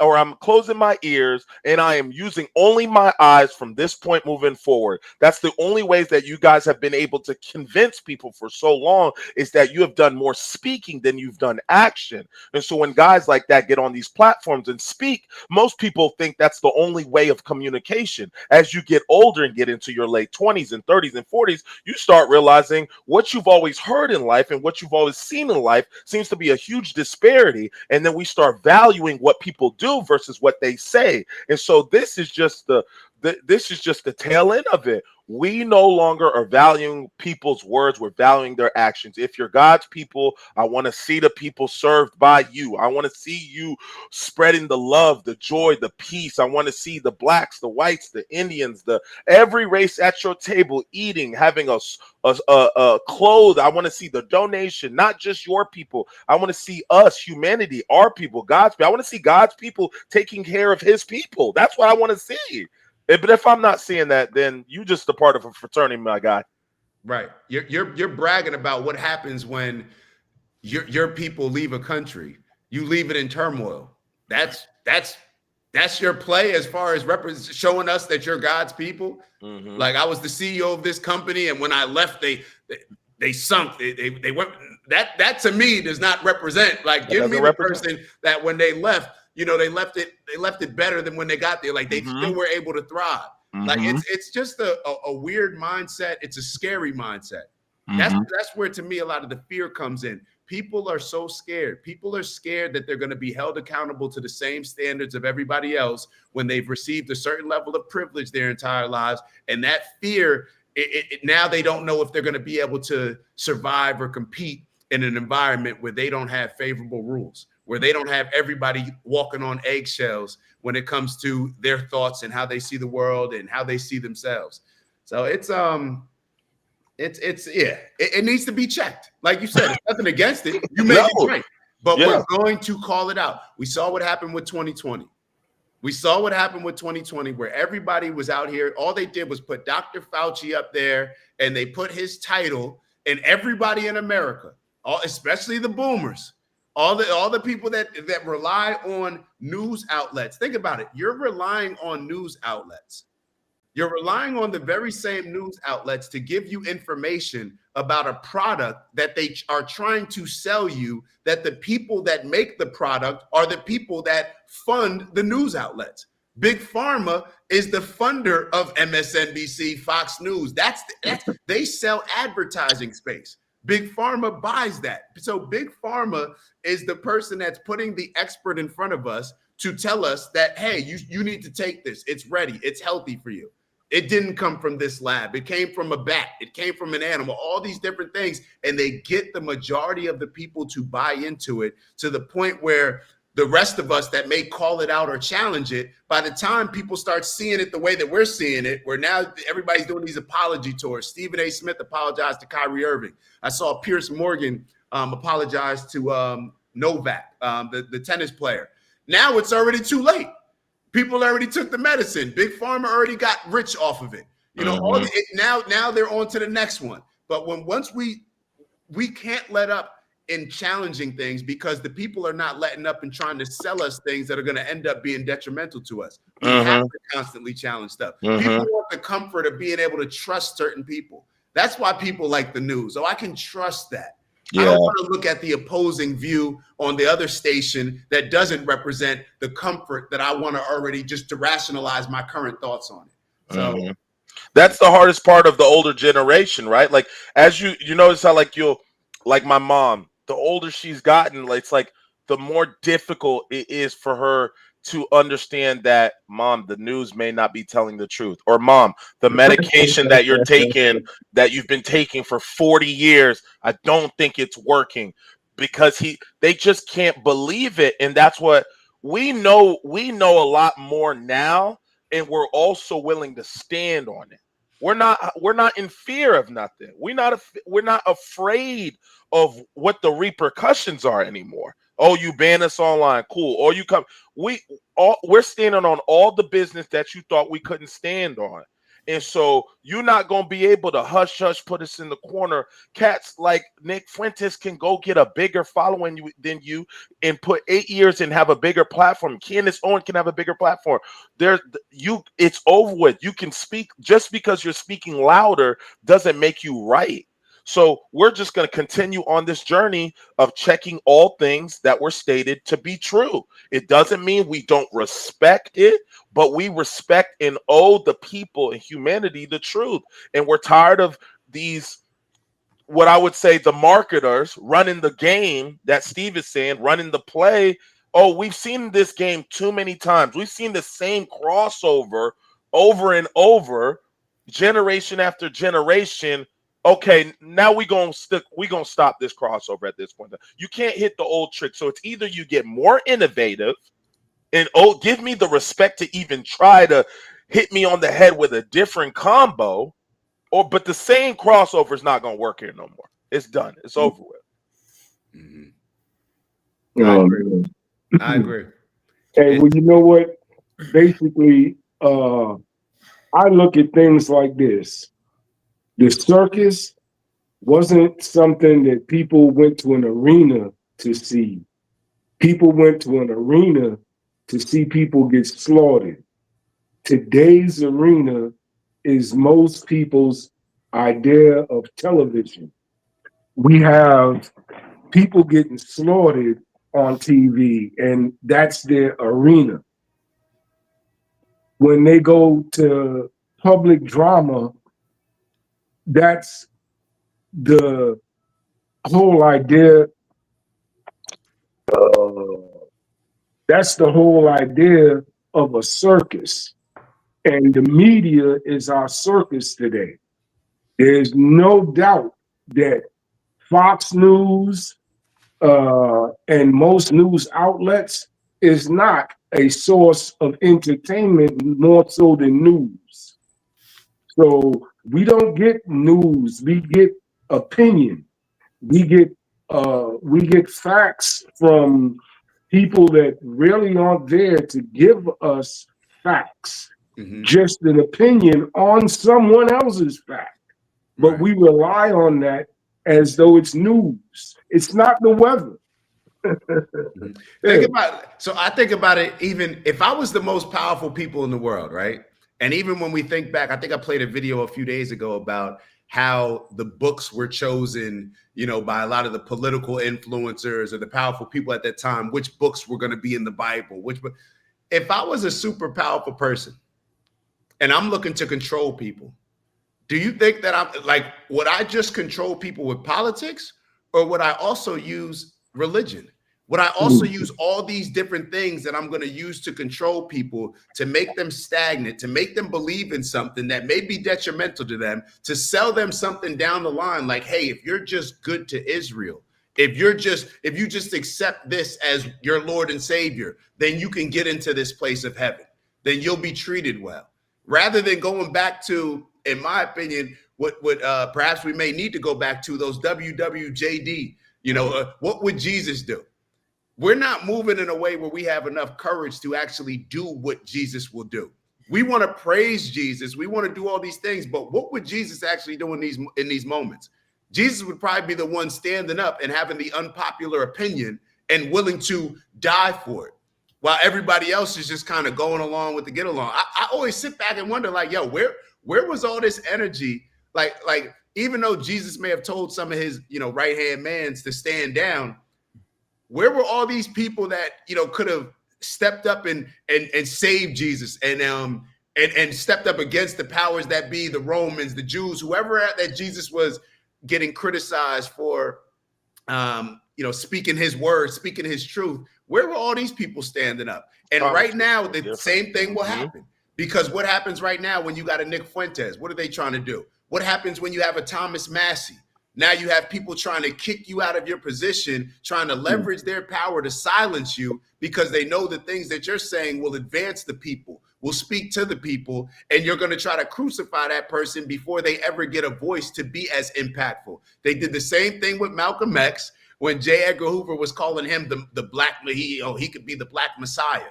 I'm closing my ears, and I am using only my eyes from this point moving forward. That's the only ways that you guys have been able to convince people for so long, is that you have done more speaking than you've done action. And so when guys like that get on these platforms and speak, most people think that's the only way of communication. As you get older and get into your late 20s and 30s and 40s, you start realizing what you've always heard in life and what you've always seen in life seems to be a huge disparity. And then we start valuing what people do versus what they say. And so this is just the tail end of it. We no longer are valuing people's words, we're valuing their actions. If you're God's people, I want to see the people served by you. I want to see you spreading the love, the joy, the peace. I want to see the blacks, the whites, the Indians, the every race at your table eating, having a clothes. I want to see the donation, not just your people. I want to see us, humanity, our people, God's people. I want to see God's people taking care of his people. That's what I want to see. But if I'm not seeing that, then you just a part of a fraternity, my guy. Right. You're bragging about what happens when your people leave a country. You leave it in turmoil. That's your play as far as showing us that you're God's people. Mm-hmm. Like, I was the CEO of this company, and when I left, they sunk. They went. That to me does not represent. Like, give me the person that when they left, they left it better than when they got there. Like, they still were able to thrive. Mm-hmm. Like, it's just a weird mindset. It's a scary mindset. Mm-hmm. That's where, to me, a lot of the fear comes in. People are so scared. People are scared that they're going to be held accountable to the same standards of everybody else when they've received a certain level of privilege their entire lives. And that fear, now they don't know if they're going to be able to survive or compete in an environment where they don't have favorable rules, where they don't have everybody walking on eggshells when it comes to their thoughts and how they see the world and how they see themselves. So it needs to be checked. Like you said, it's nothing against it. You may be right, but we're going to call it out. We saw what happened with 2020. We saw what happened with 2020, where everybody was out here. All they did was put Dr. Fauci up there, and they put his title, and everybody in America, especially the boomers, all the people that rely on news outlets. Think about it. You're relying on news outlets. You're relying on the very same news outlets to give you information about a product that they are trying to sell you, that the people that make the product are the people that fund the news outlets. Big Pharma is the funder of MSNBC, Fox News. That's they sell advertising space. Big Pharma buys that. So Big Pharma is the person that's putting the expert in front of us to tell us that, hey, you need to take this. It's ready. It's healthy for you. It didn't come from this lab. It came from a bat. It came from an animal, all these different things. And they get the majority of the people to buy into it, to the point where the rest of us that may call it out or challenge it, by the time people start seeing it the way that we're seeing it, where now everybody's doing these apology tours. Stephen A. Smith apologized to Kyrie Irving. I saw Piers Morgan apologize to Novak, the tennis player. Now it's already too late. People already took the medicine. Big Pharma already got rich off of it. Now they're on to the next one. But once we can't let up in challenging things, because the people are not letting up and trying to sell us things that are going to end up being detrimental to us. We have to constantly challenge stuff. People want the comfort of being able to trust certain people. That's why people like the news. Oh, I can trust that. Yeah. I don't want to look at the opposing view on the other station that doesn't represent the comfort that I want to already just to rationalize my current thoughts on it. So that's the hardest part of the older generation, right? Like, as you notice how like my mom, the older she's gotten, it's like the more difficult it is for her to understand that, Mom, the news may not be telling the truth, or Mom, the medication that you're taking, that you've been taking for 40 years, I don't think it's working, because they just can't believe it. And that's what we know a lot more now, and we're also willing to stand on it. We're not in fear of nothing. We're not afraid of what the repercussions are anymore. Oh, you ban us online, cool. Or you come, we're standing on all the business that you thought we couldn't stand on. And so you're not going to be able to hush, put us in the corner. Cats like Nick Fuentes can go get a bigger following than you and put 8 years and have a bigger platform. Candace Owens can have a bigger platform. It's over with. You can speak. Just because you're speaking louder doesn't make you right. So we're just going to continue on this journey of checking all things that were stated to be true. It doesn't mean we don't respect it, but we respect and owe the people and humanity the truth. And we're tired of these, what I would say, the marketers running the game that Steve is saying, running the play. Oh, we've seen this game too many times. We've seen the same crossover over and over, generation after generation. Okay, now we're gonna stop this crossover at this point. You can't hit the old trick. So it's either you get more innovative and give me the respect to even try to hit me on the head with a different combo, but the same crossover is not gonna work here no more. It's done. It's over with. Mm-hmm. I agree. Hey, well, you know what? Basically, I look at things like this. The circus wasn't something that people went to an arena to see. People went to an arena to see people get slaughtered. Today's arena is most people's idea of television. We have people getting slaughtered on TV, and that's their arena. When they go to public drama, that's the whole idea. That's the whole idea of a circus. And the media is our circus today. There's no doubt that Fox News and most news outlets is not a source of entertainment more so than news. So we don't get news, we get opinion. We get facts from people that really aren't there to give us facts, just an opinion on someone else's fact. But we rely on that as though it's news. It's not the weather. Think about it. So I think about it, even if I was the most powerful people in the world, right? And even when we think back, I think I played a video a few days ago about how the books were chosen, by a lot of the political influencers or the powerful people at that time, which books were going to be in the Bible, if I was a super powerful person and I'm looking to control people, do you think that would I just control people with politics, or would I also use religion? Would I also use all these different things that I'm going to use to control people, to make them stagnant, to make them believe in something that may be detrimental to them, to sell them something down the line like, hey, if you're just good to Israel, if you just accept this as your Lord and Savior, then you can get into this place of heaven. Then you'll be treated well. Rather than going back to, in my opinion, what perhaps we may need to go back to, those WWJD, what would Jesus do? We're not moving in a way where we have enough courage to actually do what Jesus will do. We want to praise Jesus. We want to do all these things, but what would Jesus actually do in these moments? Jesus would probably be the one standing up and having the unpopular opinion and willing to die for it, while everybody else is just kind of going along with the get along. I always sit back and wonder, like, yo, where was all this energy? Like even though Jesus may have told some of his, right-hand mans to stand down, where were all these people that, could have stepped up and saved Jesus and stepped up against the powers that be, the Romans, the Jews, whoever that Jesus was getting criticized for, speaking his word, speaking his truth? Where were all these people standing up? And right now, the same thing will happen. Because what happens right now when you got a Nick Fuentes? What are they trying to do? What happens when you have a Thomas Massey? Now you have people trying to kick you out of your position, trying to leverage their power to silence you because they know the things that you're saying will advance the people, will speak to the people, and you're going to try to crucify that person before they ever get a voice to be as impactful. They did the same thing with Malcolm X when J. Edgar Hoover was calling him the black, he could be the Black Messiah.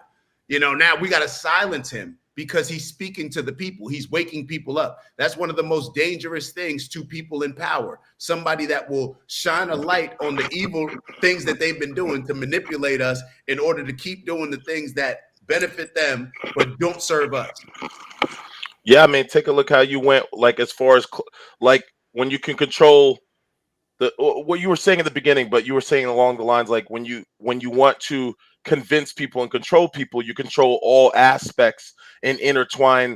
Now we got to silence him because he's speaking to the people. He's waking people up. That's one of the most dangerous things to people in power. Somebody that will shine a light on the evil things that they've been doing to manipulate us in order to keep doing the things that benefit them but don't serve us. Yeah, I mean, take a look how you went, like, as far as like when you can control what you were saying at the beginning, but you were saying along the lines like when you want to convince people and control people, you control all aspects and intertwine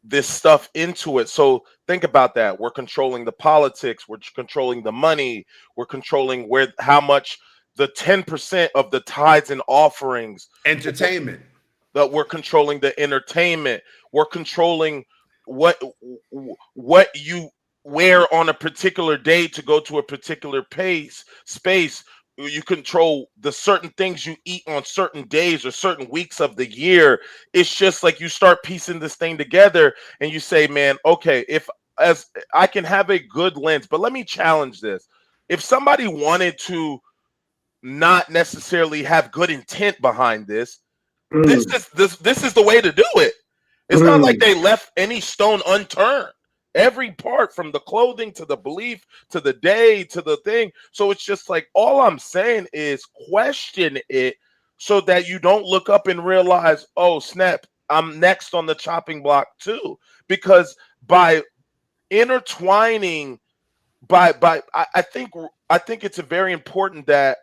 this stuff into it. So think about that. We're controlling the politics, we're controlling the money, we're controlling how much the 10% of the tithes and offerings, entertainment, that we're controlling the entertainment, we're controlling what you wear on a particular day to go to a particular space. You control the certain things you eat on certain days or certain weeks of the year. It's just like you start piecing this thing together and you say, man, okay, as I can have a good lens, but let me challenge this. If somebody wanted to not necessarily have good intent behind this, this is the way to do it. It's not like they left any stone unturned. Every part, from the clothing to the belief to the day to the thing. So it's just like, all I'm saying is question it so that you don't look up and realize, oh snap, I'm next on the chopping block too. Because by intertwining, I think it's very important that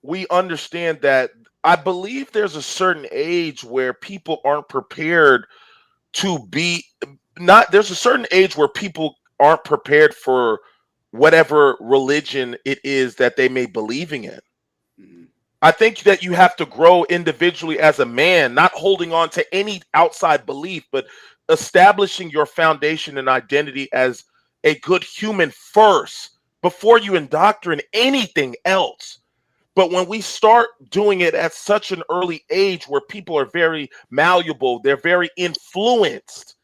we understand that I believe there's a certain age where people aren't prepared to be there's a certain age where people aren't prepared for whatever religion it is that they may believing in. Mm-hmm. I think that you have to grow individually as a man, not holding on to any outside belief, but establishing your foundation and identity as a good human first before you indoctrinate anything else. But when we start doing it at such an early age where people are very malleable, they're very influenced,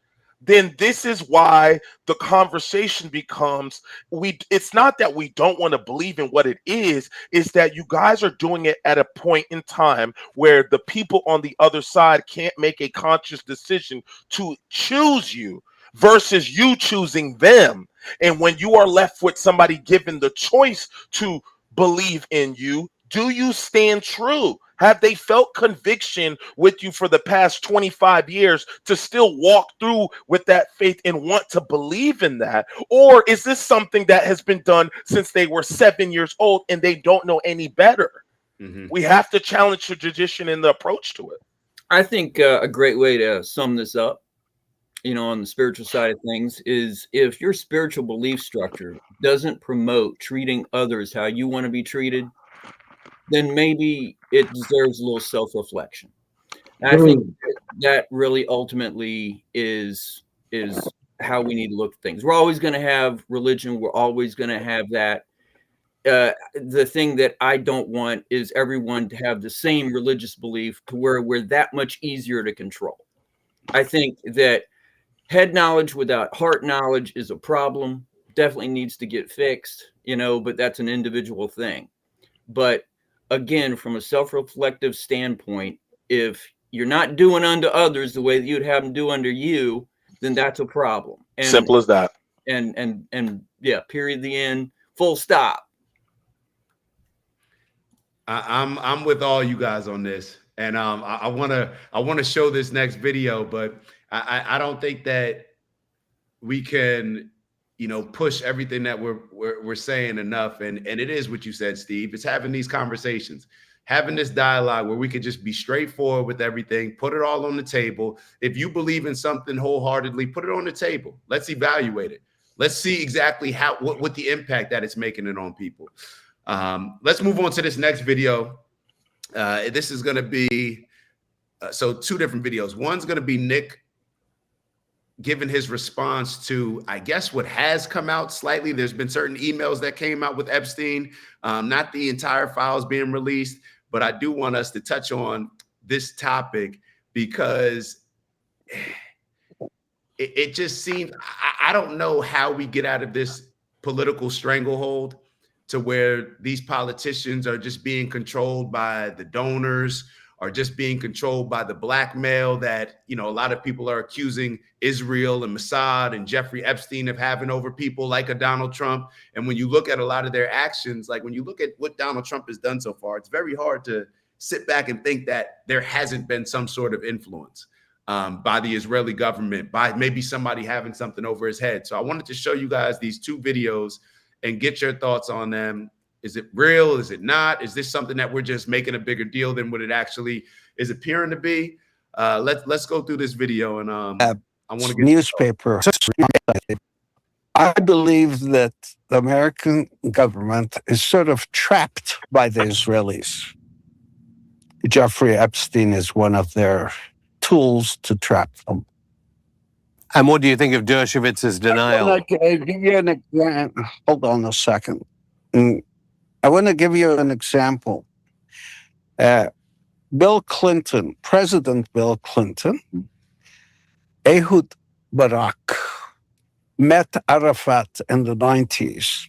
then this is why the conversation becomes, it's not that we don't want to believe in what it is that you guys are doing it at a point in time where the people on the other side can't make a conscious decision to choose you versus you choosing them. And when you are left with somebody given the choice to believe in you, do you stand true? Have they felt conviction with you for the past 25 years to still walk through with that faith and want to believe in that? Or is this something that has been done since they were 7 years old and they don't know any better? Mm-hmm. We have to challenge the tradition and the approach to it. I think a great way to sum this up, on the spiritual side of things, is if your spiritual belief structure doesn't promote treating others how you want to be treated, then maybe it deserves a little self-reflection. And I think that really ultimately is how we need to look at things. We're always going to have religion. We're always going to have that. The thing that I don't want is everyone to have the same religious belief to where we're that much easier to control. I think that head knowledge without heart knowledge is a problem. Definitely needs to get fixed, but that's an individual thing. But again, from a self-reflective standpoint, if you're not doing unto others the way that you'd have them do unto you, then that's a problem. And, simple as that. And yeah, period, the end, full stop. I'm with all you guys on this, and I want to show this next video, but I don't think that we can push everything that we're saying enough. And it is what you said, Steve. It's having these conversations, having this dialogue where we could just be straightforward with everything, put it all on the table. If you believe in something wholeheartedly, put it on the table. Let's evaluate it. Let's see exactly what the impact that it's making it on people. Let's move on to this next video. This is going to be so two different videos. One's going to be Nick given his response to, I guess, what has come out slightly. There's been certain emails that came out with Epstein, not the entire files being released, but I do want us to touch on this topic because it just seems, I don't know how we get out of this political stranglehold to where these politicians are just being controlled by the donors are just being controlled by the blackmail that, you know, a lot of people are accusing Israel and Mossad and Jeffrey Epstein of having over people like a Donald Trump. And when you look at a lot of their actions, like when you look at what Donald Trump has done so far, it's very hard to sit back and think that there hasn't been some sort of influence by the Israeli government, by maybe somebody having something over his head. So I wanted to show you guys these two videos and get your thoughts on them. Is it real? Is it not? Is this something that we're just making a bigger deal than what it actually is appearing to be? Let's go through this video, and I want to get newspaper. I believe that the American government is sort of trapped by the Israelis. Jeffrey Epstein is one of their tools to trap them. And what do you think of Dershowitz's denial? Hold on a second. I want to give you an example. Bill Clinton, President Bill Clinton, Ehud Barak met Arafat in the 90s,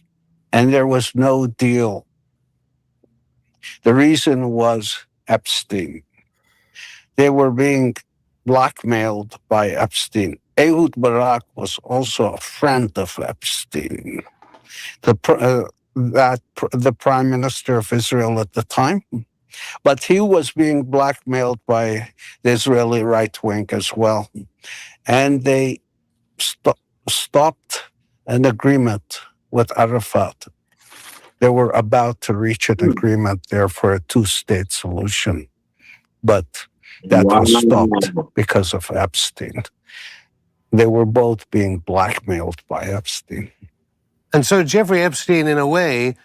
and there was no deal. The reason was Epstein. They were being blackmailed by Epstein. Ehud Barak was also a friend of Epstein, the prime minister of Israel at the time. But he was being blackmailed by the Israeli right wing as well. And they stopped an agreement with Arafat. They were about to reach an agreement there for a two-state solution. But that was stopped because of Epstein. They were both being blackmailed by Epstein. And so Jeffrey Epstein, in a way,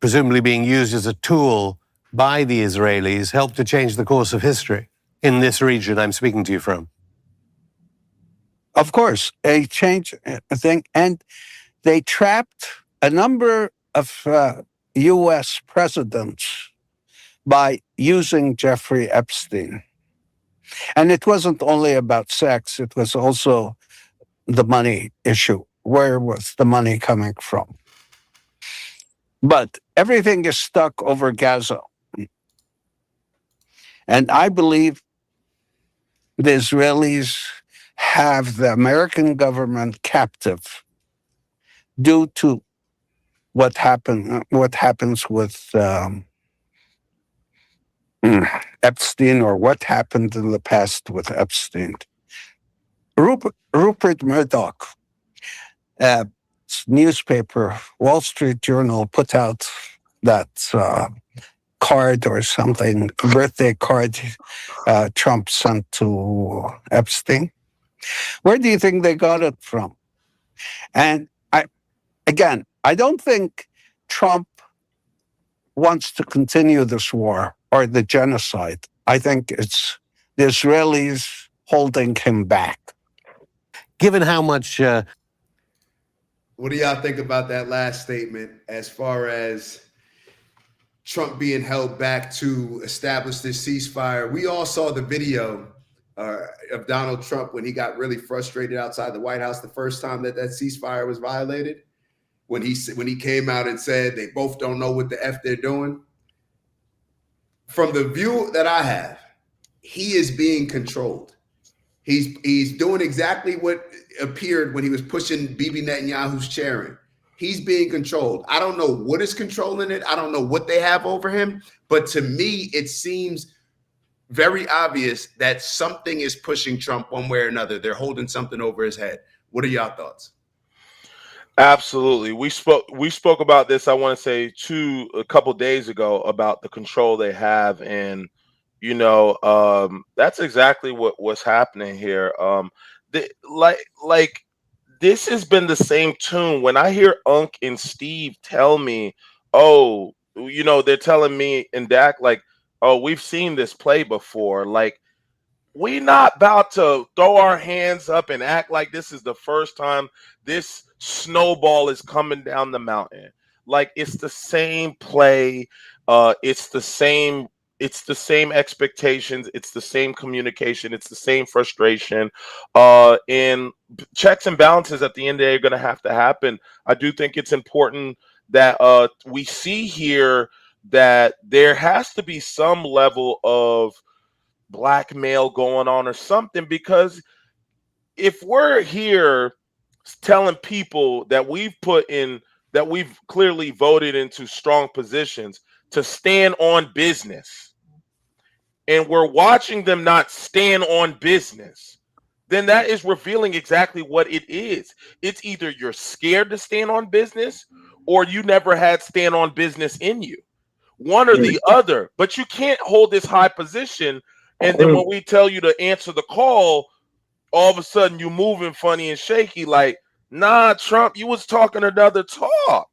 presumably being used as a tool by the Israelis, helped to change the course of history in this region I'm speaking to you from. Of course, a change thing. And they trapped a number of U.S. presidents by using Jeffrey Epstein. And it wasn't only about sex, it was also the money issue. Where was the money coming from? But everything is stuck over Gaza. And I believe the Israelis have the American government captive due to what happens with Epstein, or what happened in the past with Epstein. Rupert Murdoch, newspaper, Wall Street Journal, put out that card or something, birthday card Trump sent to Epstein. Where do you think they got it from? And I don't think Trump wants to continue this war or the genocide. I think it's the Israelis holding him back. Given how much... What do y'all think about that last statement as far as Trump being held back to establish this ceasefire? We all saw the video of Donald Trump when he got really frustrated outside the White House the first time that ceasefire was violated, when he came out and said they both don't know what the F they're doing. From the view that I have, he is being controlled. He's doing exactly what appeared when he was pushing Bibi Netanyahu's chair in. He's being controlled. I don't know what is controlling it. I don't know what they have over him. But to me, it seems very obvious that something is pushing Trump one way or another. They're holding something over his head. What are y'all thoughts? Absolutely. We spoke about this, I want to say, a couple days ago, about the control they have. And, you know, that's exactly what's happening here. This has been the same tune. When I hear Unc and Steve tell me, oh, you know, they're telling me and Dak, like, oh, we've seen this play before. Like, we not about to throw our hands up and act like this is the first time this snowball is coming down the mountain. Like, it's the same play. It's the same expectations. It's the same communication. It's the same frustration. And checks and balances at the end of the day are going to have to happen. I do think it's important that we see here that there has to be some level of blackmail going on or something, because if we're here telling people that we've clearly voted into strong positions to stand on business, and we're watching them not stand on business, then that is revealing exactly what it is. It's either you're scared to stand on business or you never had stand on business in you. One or the other. But you can't hold this high position, and then when we tell you to answer the call, all of a sudden you moving funny and shaky like, nah, Trump, you was talking another talk.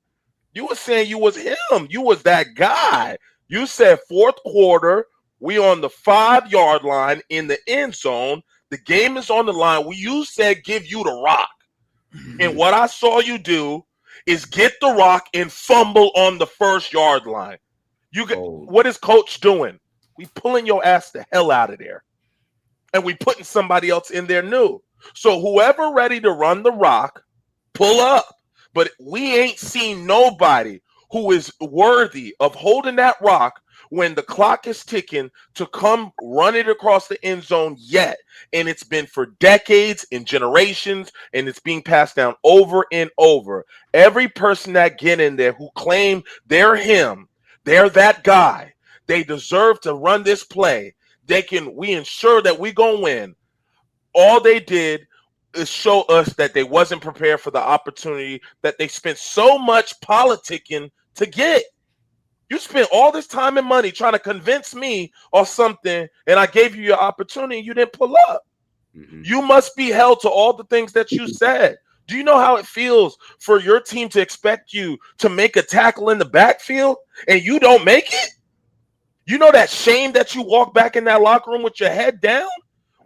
You was saying you was him. You was that guy. You said fourth quarter, we on the 5-yard line in the end zone. The game is on the line. You said give you the rock. And what I saw you do is get the rock and fumble on the 1st-yard line. What is coach doing? We pulling your ass the hell out of there. And we putting somebody else in there new. So whoever ready to run the rock, pull up. But we ain't seen nobody who is worthy of holding that rock when the clock is ticking to come run it across the end zone yet. And it's been for decades and generations, and it's being passed down over and over. Every person that get in there who claim they're him, they're that guy, they deserve to run this play. We ensure that we gonna win. All they did is show us that they wasn't prepared for the opportunity that they spent so much politicking to get. You spent all this time and money trying to convince me or something, and I gave you your opportunity, you didn't pull up. You must be held to all the things that you said. Do you know how it feels for your team to expect you to make a tackle in the backfield and you don't make it? You know that shame that you walk back in that locker room with your head down?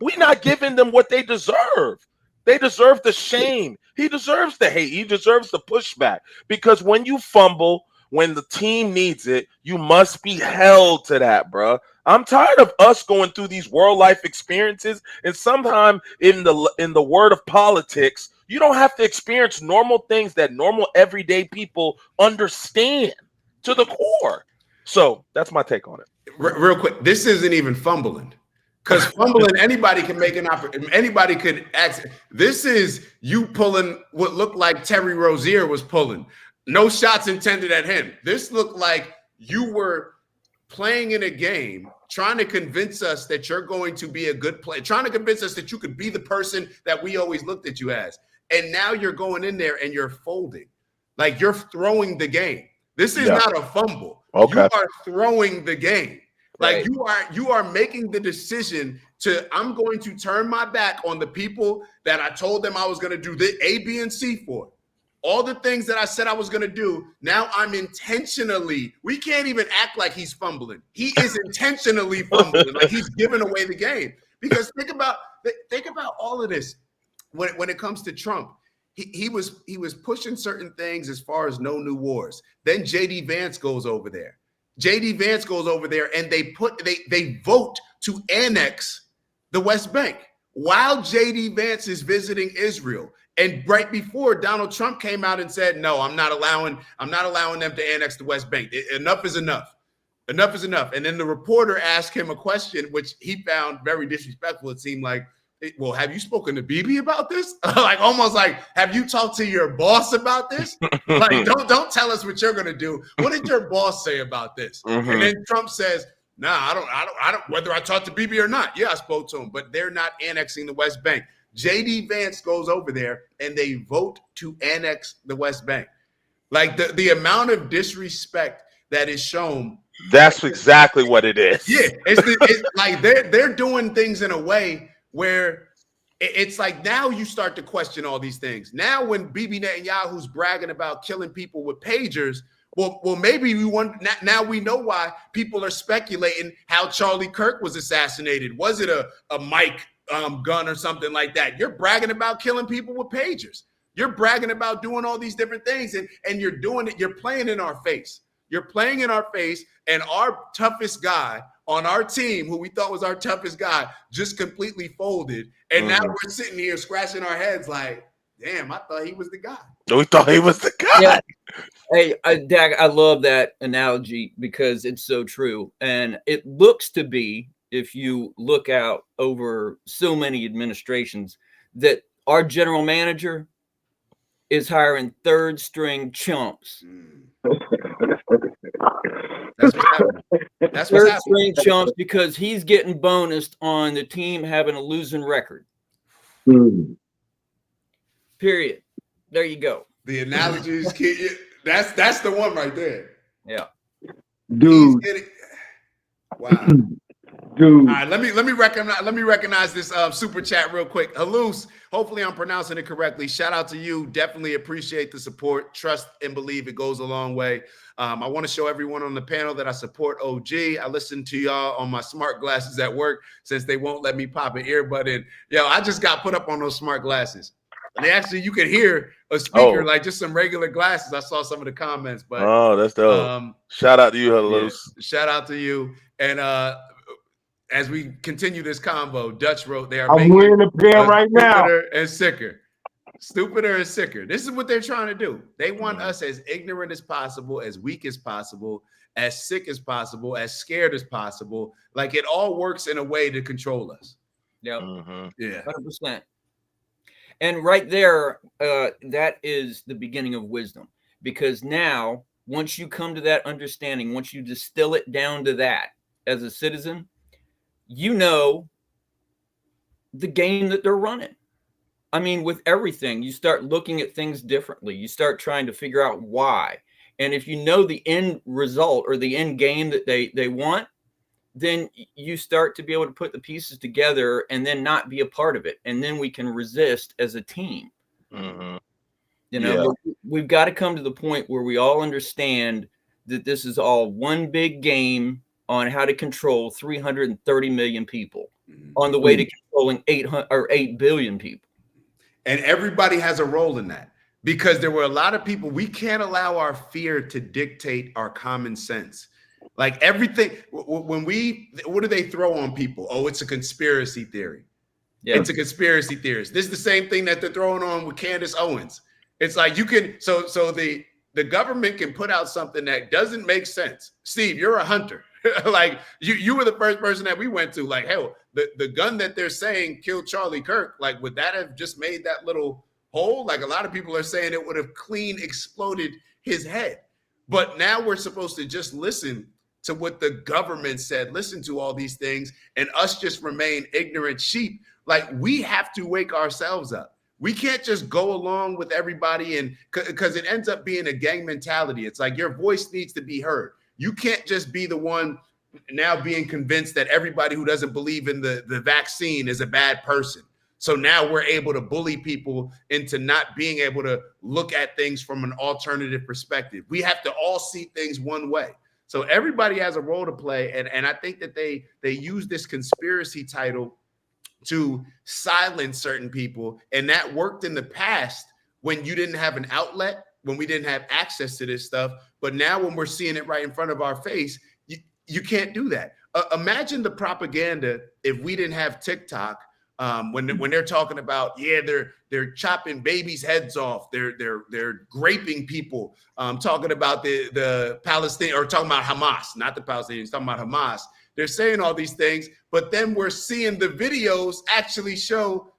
We're not giving them what they deserve. They deserve the shame. He deserves the hate. He deserves the pushback. Because when you fumble, when the team needs it, you must be held to that, bro. I'm tired of us going through these world life experiences, and sometimes in the word of politics, you don't have to experience normal things that normal everyday people understand to the core. So that's my take on it. Real quick, this isn't even fumbling. Because fumbling, anybody can make anybody could act. This is you pulling what looked like Terry Rozier was pulling. No shots intended at him. This looked like you were playing in a game, trying to convince us that you're going to be a good player, trying to convince us that you could be the person that we always looked at you as. And now you're going in there and you're folding. Like you're throwing the game. This is not a fumble. Okay. You are throwing the game. Like you are making the decision to, I'm going to turn my back on the people that I told them I was going to do the A, B, and C for. All the things that I said I was going to do. Now I'm intentionally, we can't even act like he's fumbling. He is intentionally fumbling. Like he's giving away the game. Because think about all of this when it comes to Trump. He was pushing certain things as far as no new wars. Then JD Vance goes over there. And they vote to annex the West Bank while JD Vance is visiting Israel. And right before Donald Trump came out and said, no, I'm not allowing them to annex the West Bank. Enough is enough. Enough is enough. And then the reporter asked him a question, which he found very disrespectful. It seemed like, well, have you spoken to Bibi about this? Like almost like, have you talked to your boss about this? Like, don't tell us what you're gonna do. What did your boss say about this? And then Trump says, nah, I don't, whether I talked to Bibi or not. Yeah, I spoke to him, but they're not annexing the West Bank. JD Vance goes over there and they vote to annex the West Bank. Like the amount of disrespect that is shown. That's exactly what it is. Yeah, it's like they're doing things in a way where it's like now you start to question all these things. Now when Bibi Netanyahu's bragging about killing people with pagers, well, maybe now we know why people are speculating how Charlie Kirk was assassinated. Was it a Mike gun or something like that? You're bragging about killing people with pagers. You're bragging about doing all these different things, and you're doing it. You're playing in our face. You're playing in our face, and our toughest guy on our team, who we thought was our toughest guy, just completely folded. And now we're sitting here scratching our heads like, damn, I thought he was the guy. We thought he was the guy. Yeah. Hey, Dak, I love that analogy because it's so true. And it looks to be, if you look out over so many administrations, that our general manager is hiring third string chumps. That's what's happening. That's what's Third happening. string chumps because he's getting bonused on the team having a losing record. Period. There you go. The analogies, that's the one right there. Yeah. Dude. Wow. Dude. All right, let me recognize this super chat real quick. Halus, hopefully I'm pronouncing it correctly. Shout out to you. Definitely appreciate the support. Trust and believe it goes a long way. I want to show everyone on the panel that I support OG. I listen to y'all on my smart glasses at work since they won't let me pop an earbud in. Yo, I just got put up on those smart glasses. And actually, you could hear a speaker, like just some regular glasses. I saw some of the comments, but that's dope. Shout out to you, Halus. Yeah, shout out to you. And as we continue this convo, Dutch wrote, they are I'm wearing a pair right now. Stupider and sicker. Stupider and sicker. This is what they're trying to do. They want us as ignorant as possible, as weak as possible, as sick as possible, as scared as possible. Like it all works in a way to control us. Yep. Yeah. 100%. And right there, that is the beginning of wisdom. Because now, once you come to that understanding, once you distill it down to that as a citizen, you know the game that they're running. I mean, with everything, you start looking at things differently. You start trying to figure out why. And if you know the end result or the end game that they want, then you start to be able to put the pieces together and then not be a part of it. And then we can resist as a team. You know, we've got to come to the point where we all understand that this is all one big game on how to control 330 million people on the way to controlling 8 billion people. And everybody has a role in that because there were a lot of people. We can't allow our fear to dictate our common sense. Like everything, what do they throw on people? Oh, it's a conspiracy theory. Yeah. It's a conspiracy theorist. This is the same thing that they're throwing on with Candace Owens. It's like you can, so the government can put out something that doesn't make sense. Steve, you're a hunter. Like you were the first person that we went to. Like, hell, the gun that they're saying killed Charlie Kirk. Like, would that have just made that little hole? Like a lot of people are saying it would have clean exploded his head. But now we're supposed to just listen to what the government said, listen to all these things, and us just remain ignorant sheep. Like we have to wake ourselves up. We can't just go along with everybody, and because it ends up being a gang mentality. It's like your voice needs to be heard. You can't just be the one now being convinced that everybody who doesn't believe in the vaccine is a bad person. So now we're able to bully people into not being able to look at things from an alternative perspective. We have to all see things one way. So everybody has a role to play. And I think that they use this conspiracy title to silence certain people. And that worked in the past when you didn't have an outlet, when we didn't have access to this stuff. But now when we're seeing it right in front of our face, you can't do that. Imagine the propaganda if we didn't have TikTok. When they're talking about, they're chopping babies' heads off, they're graping people, talking about the Palestinian, or talking about Hamas, not the Palestinians, talking about Hamas. They're saying all these things, but then we're seeing the videos actually show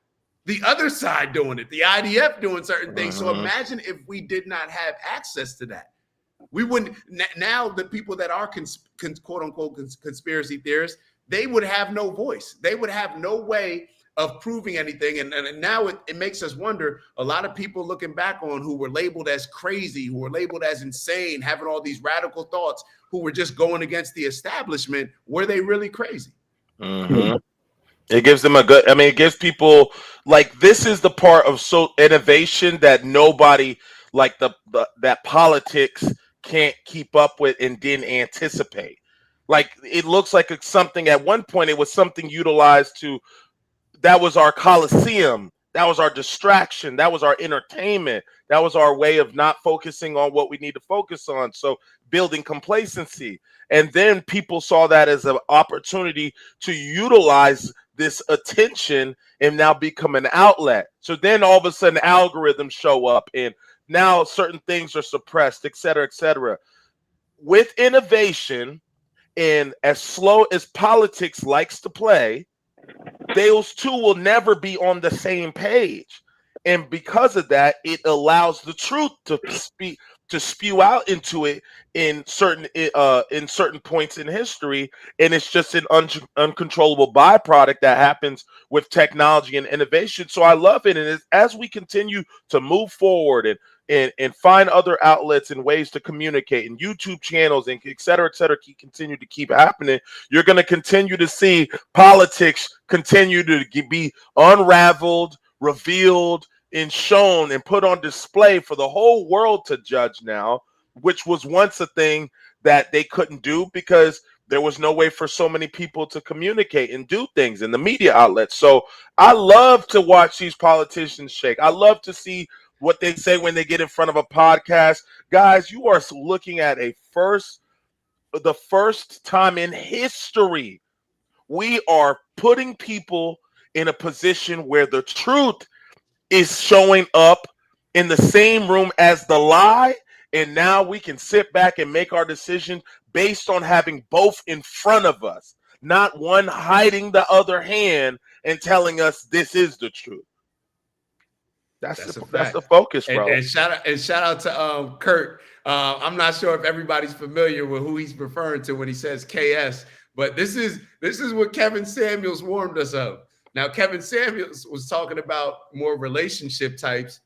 the other side doing it, the IDF doing certain things. So imagine if we did not have access to that. We wouldn't. Now the people that are quote unquote conspiracy theorists, they would have no voice. They would have no way of proving anything. And now it makes us wonder, a lot of people looking back on who were labeled as crazy, who were labeled as insane, having all these radical thoughts, who were just going against the establishment, were they really crazy? It gives them it gives people, like, this is the part of innovation that nobody, like that politics can't keep up with and didn't anticipate. Like, it looks like it's something, at one point it was something utilized to, that was our Coliseum. That was our distraction. That was our entertainment. That was our way of not focusing on what we need to focus on. So building complacency. And then people saw that as an opportunity to utilize this attention and now become an outlet. So then all of a sudden algorithms show up and now certain things are suppressed, et cetera, et cetera. With innovation, and as slow as politics likes to play, those two will never be on the same page. And because of that, it allows the truth to spew out into it in certain points in history, and it's just an uncontrollable byproduct that happens with technology and innovation. So I love it, and as we continue to move forward and find other outlets and ways to communicate, and YouTube channels and et cetera, continue to keep happening, you're going to continue to see politics continue to be unraveled, revealed, and shown and put on display for the whole world to judge now, which was once a thing that they couldn't do because there was no way for so many people to communicate and do things in the media outlets. So I love to watch these politicians shake. I love to see what they say when they get in front of a podcast. Guys, you are looking at the first time in history we are putting people in a position where the truth is showing up in the same room as the lie, and now we can sit back and make our decision based on having both in front of us, not one hiding the other hand and telling us this is the truth. That's the focus, bro. And shout out to Kurt. I'm not sure if everybody's familiar with who he's referring to when he says KS, but this is what Kevin Samuels warned us of. Now, Kevin Samuels was talking about more relationship types,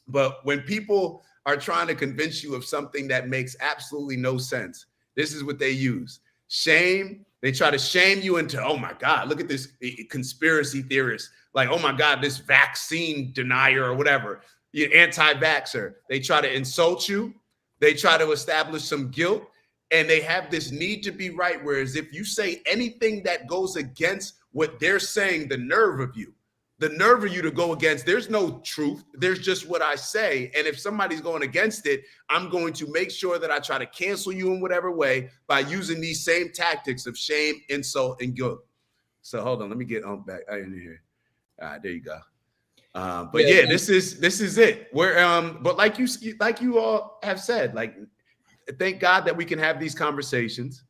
but when people are trying to convince you of something that makes absolutely no sense, this is what they use. Shame. They try to shame you into, oh my God, look at this conspiracy theorist. Like, oh my God, this vaccine denier or whatever, anti-vaxxer. They try to insult you. They try to establish some guilt. And they have this need to be right. Whereas if you say anything that goes against what they're saying, the nerve of you to go against, there's no truth. There's just what I say. And if somebody's going against it, I'm going to make sure that I try to cancel you in whatever way by using these same tactics of shame, insult, and guilt. So hold on, let me get on back in here. All right, there you go. But yeah, this is it. But like you all have said, like, thank God that we can have these conversations.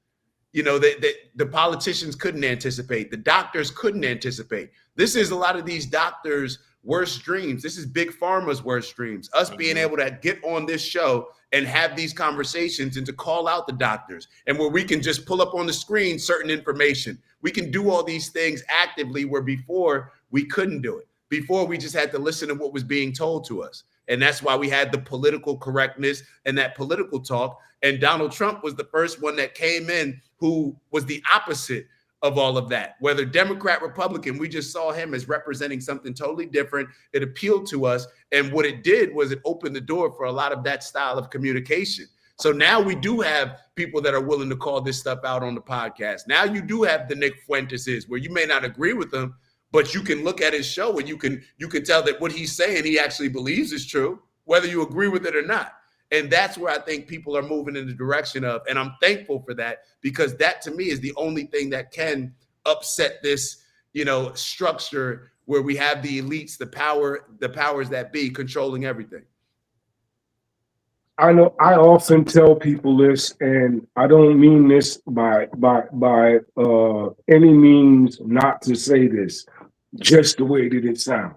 You know, the politicians couldn't anticipate. The doctors couldn't anticipate. This is a lot of these doctors' worst dreams. This is Big Pharma's worst dreams. Us being able to get on this show and have these conversations and to call out the doctors, and where we can just pull up on the screen certain information. We can do all these things actively where before we couldn't do it. Before we just had to listen to what was being told to us. And that's why we had the political correctness and that political talk. And Donald Trump was the first one that came in who was the opposite of all of that. Whether Democrat, Republican, we just saw him as representing something totally different. It appealed to us. And what it did was it opened the door for a lot of that style of communication. So now we do have people that are willing to call this stuff out on the podcast. Now you do have the Nick Fuenteses, where you may not agree with them, but you can look at his show and you can tell that what he's saying, he actually believes is true, whether you agree with it or not. And that's where I think people are moving in the direction of, and I'm thankful for that, because that to me is the only thing that can upset this, structure where we have the elites, the powers that be controlling everything. I know I often tell people this, and I don't mean this by any means not to say this, just the way that it sounds.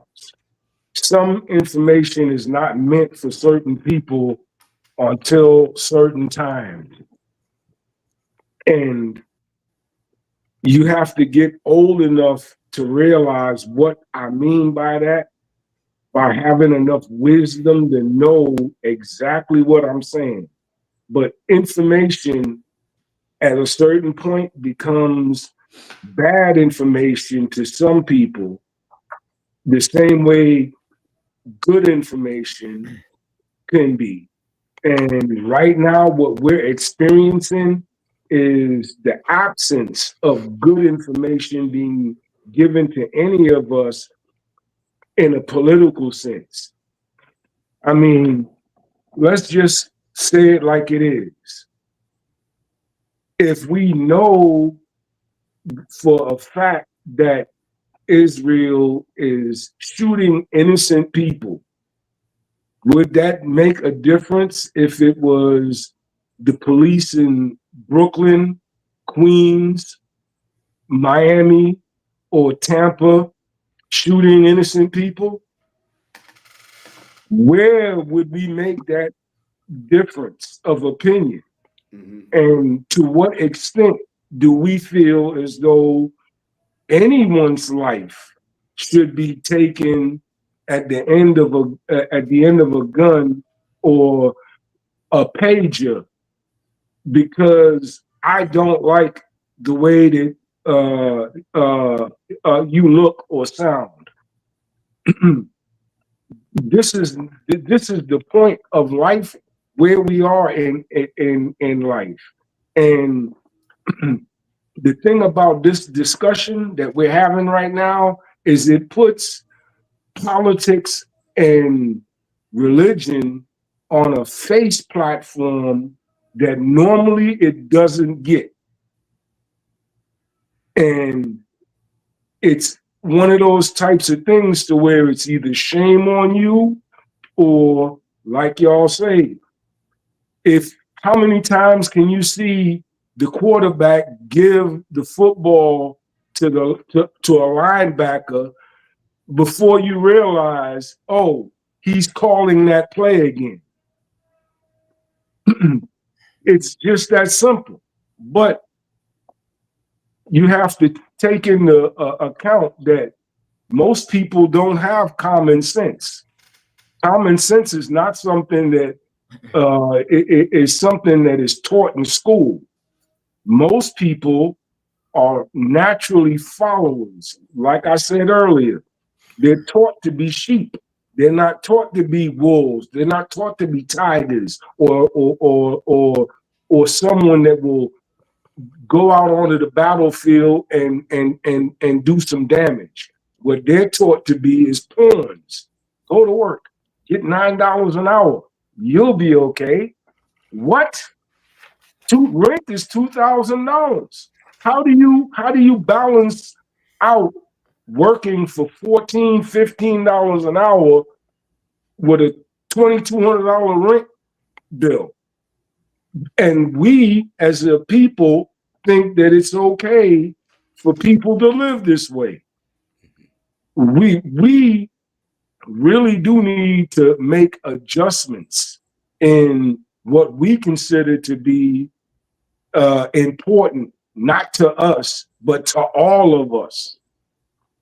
Some information is not meant for certain people until certain times. And you have to get old enough to realize what I mean by that, by having enough wisdom to know exactly what I'm saying. But information at a certain point becomes bad information to some people, the same way good information can be. And right now, what we're experiencing is the absence of good information being given to any of us in a political sense. I mean, let's just say it like it is. If we know for a fact that Israel is shooting innocent people, would that make a difference if it was the police in Brooklyn, Queens, Miami, or Tampa shooting innocent people? Where would we make that difference of opinion? And to what extent do we feel as though anyone's life should be taken at the end of a gun or a pager because I don't like the way that you look or sound? This is the point of life, where we are in life. And the thing about this discussion that we're having right now is it puts politics and religion on a face platform that normally it doesn't get. And it's one of those types of things to where it's either shame on you or, like y'all say, how many times can you see the quarterback give the football to a linebacker before you realize, oh, he's calling that play again? It's just that simple. But you have to take into account that most people don't have common sense. Common sense is not something that is something that is taught in school. Most people are naturally followers. Like I said earlier, they're taught to be sheep. They're not taught to be wolves. They're not taught to be tigers or someone that will go out onto the battlefield and do some damage. What they're taught to be is pawns. Go to work, get $9 an hour. You'll be okay. What? Rent is $2,000. How do you balance out working for $14, $15 an hour with a $2,200 rent bill? And we, as a people, think that it's okay for people to live this way. We really do need to make adjustments in what we consider to be important, not to us, but to all of us.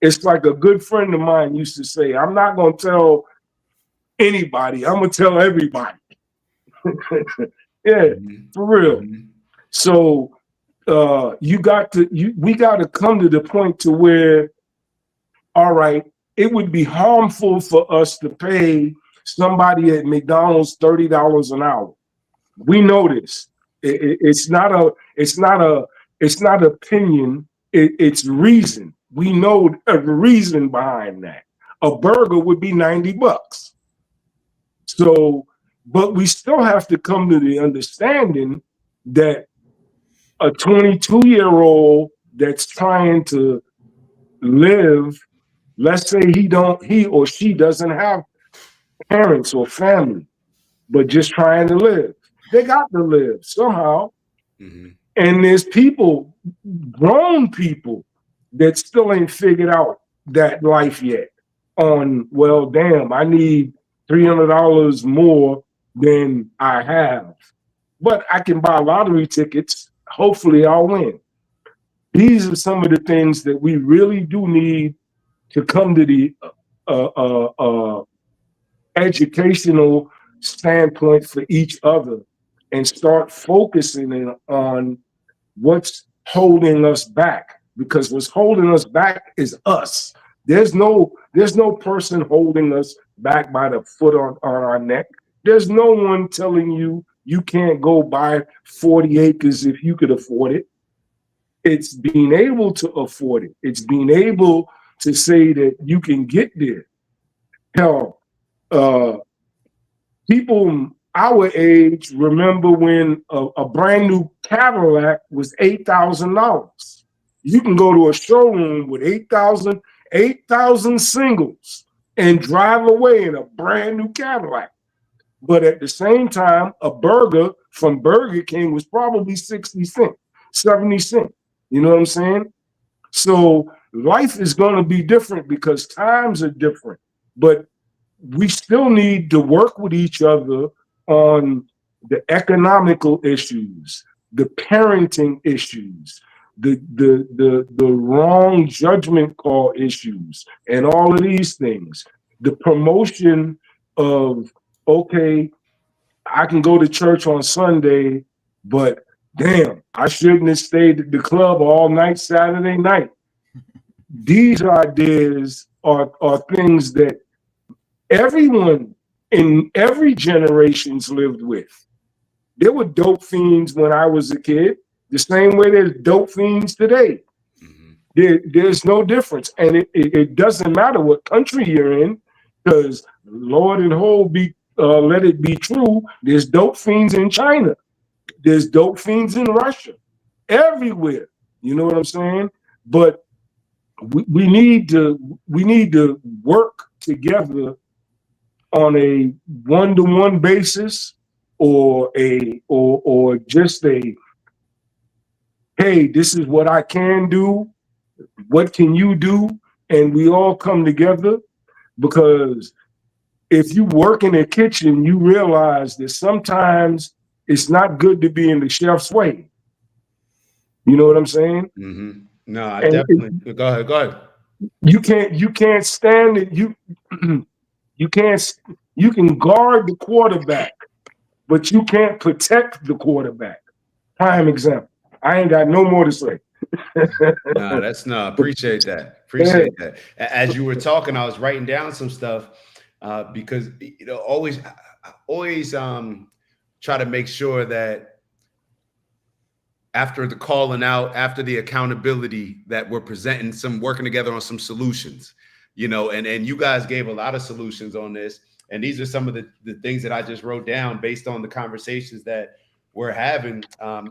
It's like a good friend of mine used to say, I'm not going to tell anybody, I'm going to tell everybody. Yeah, for real. So we got to come to the point to where, all right, it would be harmful for us to pay somebody at McDonald's $30 an hour. We know this. It's not opinion. It's reason. We know a reason behind that. A burger would be $90. So, but we still have to come to the understanding that a 22-year-old that's trying to live, let's say he or she doesn't have parents or family, but just trying to live. They got to live somehow. And there's people, grown people, that still ain't figured out that life yet. Well, damn, I need $300 more than I have, but I can buy lottery tickets. Hopefully I'll win. These are some of the things that we really do need to come to the educational standpoint for each other and start focusing on what's holding us back, because what's holding us back is us. There's no person holding us back by the foot on our neck. There's no one telling you you can't go buy 40 acres if you could afford it. It's being able to afford it. It's being able to say that you can get there. Hell, people our age remember when a brand new Cadillac was $8,000. You can go to a showroom with $8,000 8,000 singles and drive away in a brand new Cadillac. But at the same time, a burger from Burger King was probably 60 cents, 70 cents. You know what I'm saying? So life is going to be different because times are different. But we still need to work with each other on the economical issues, the parenting issues, the wrong judgment call issues, and all of these things. The promotion of, okay, I can go to church on Sunday, but damn, I shouldn't have stayed at the club all night Saturday night. These ideas are things that everyone in every generation's lived with. There were dope fiends when I was a kid, the same way there's dope fiends today. There's no difference. And it doesn't matter what country you're in, because Lord and hold be let it be true, there's dope fiends in China. There's dope fiends in Russia. Everywhere. You know what I'm saying? But we need to work together on a one-to-one basis, or just a, hey, this is what I can do, what can you do, and we all come together. Because if you work in a kitchen, you realize that sometimes it's not good to be in the chef's way. You know what I'm saying? No, I definitely. Go ahead. You can't stand it. You can guard the quarterback, but you can't protect the quarterback. Prime example. I ain't got no more to say. Appreciate that. Appreciate that. As you were talking, I was writing down some stuff because always try to make sure that after the calling out, after the accountability, that we're presenting working together on some solutions, and you guys gave a lot of solutions on this. And these are some of the things that I just wrote down based on the conversations that we're having.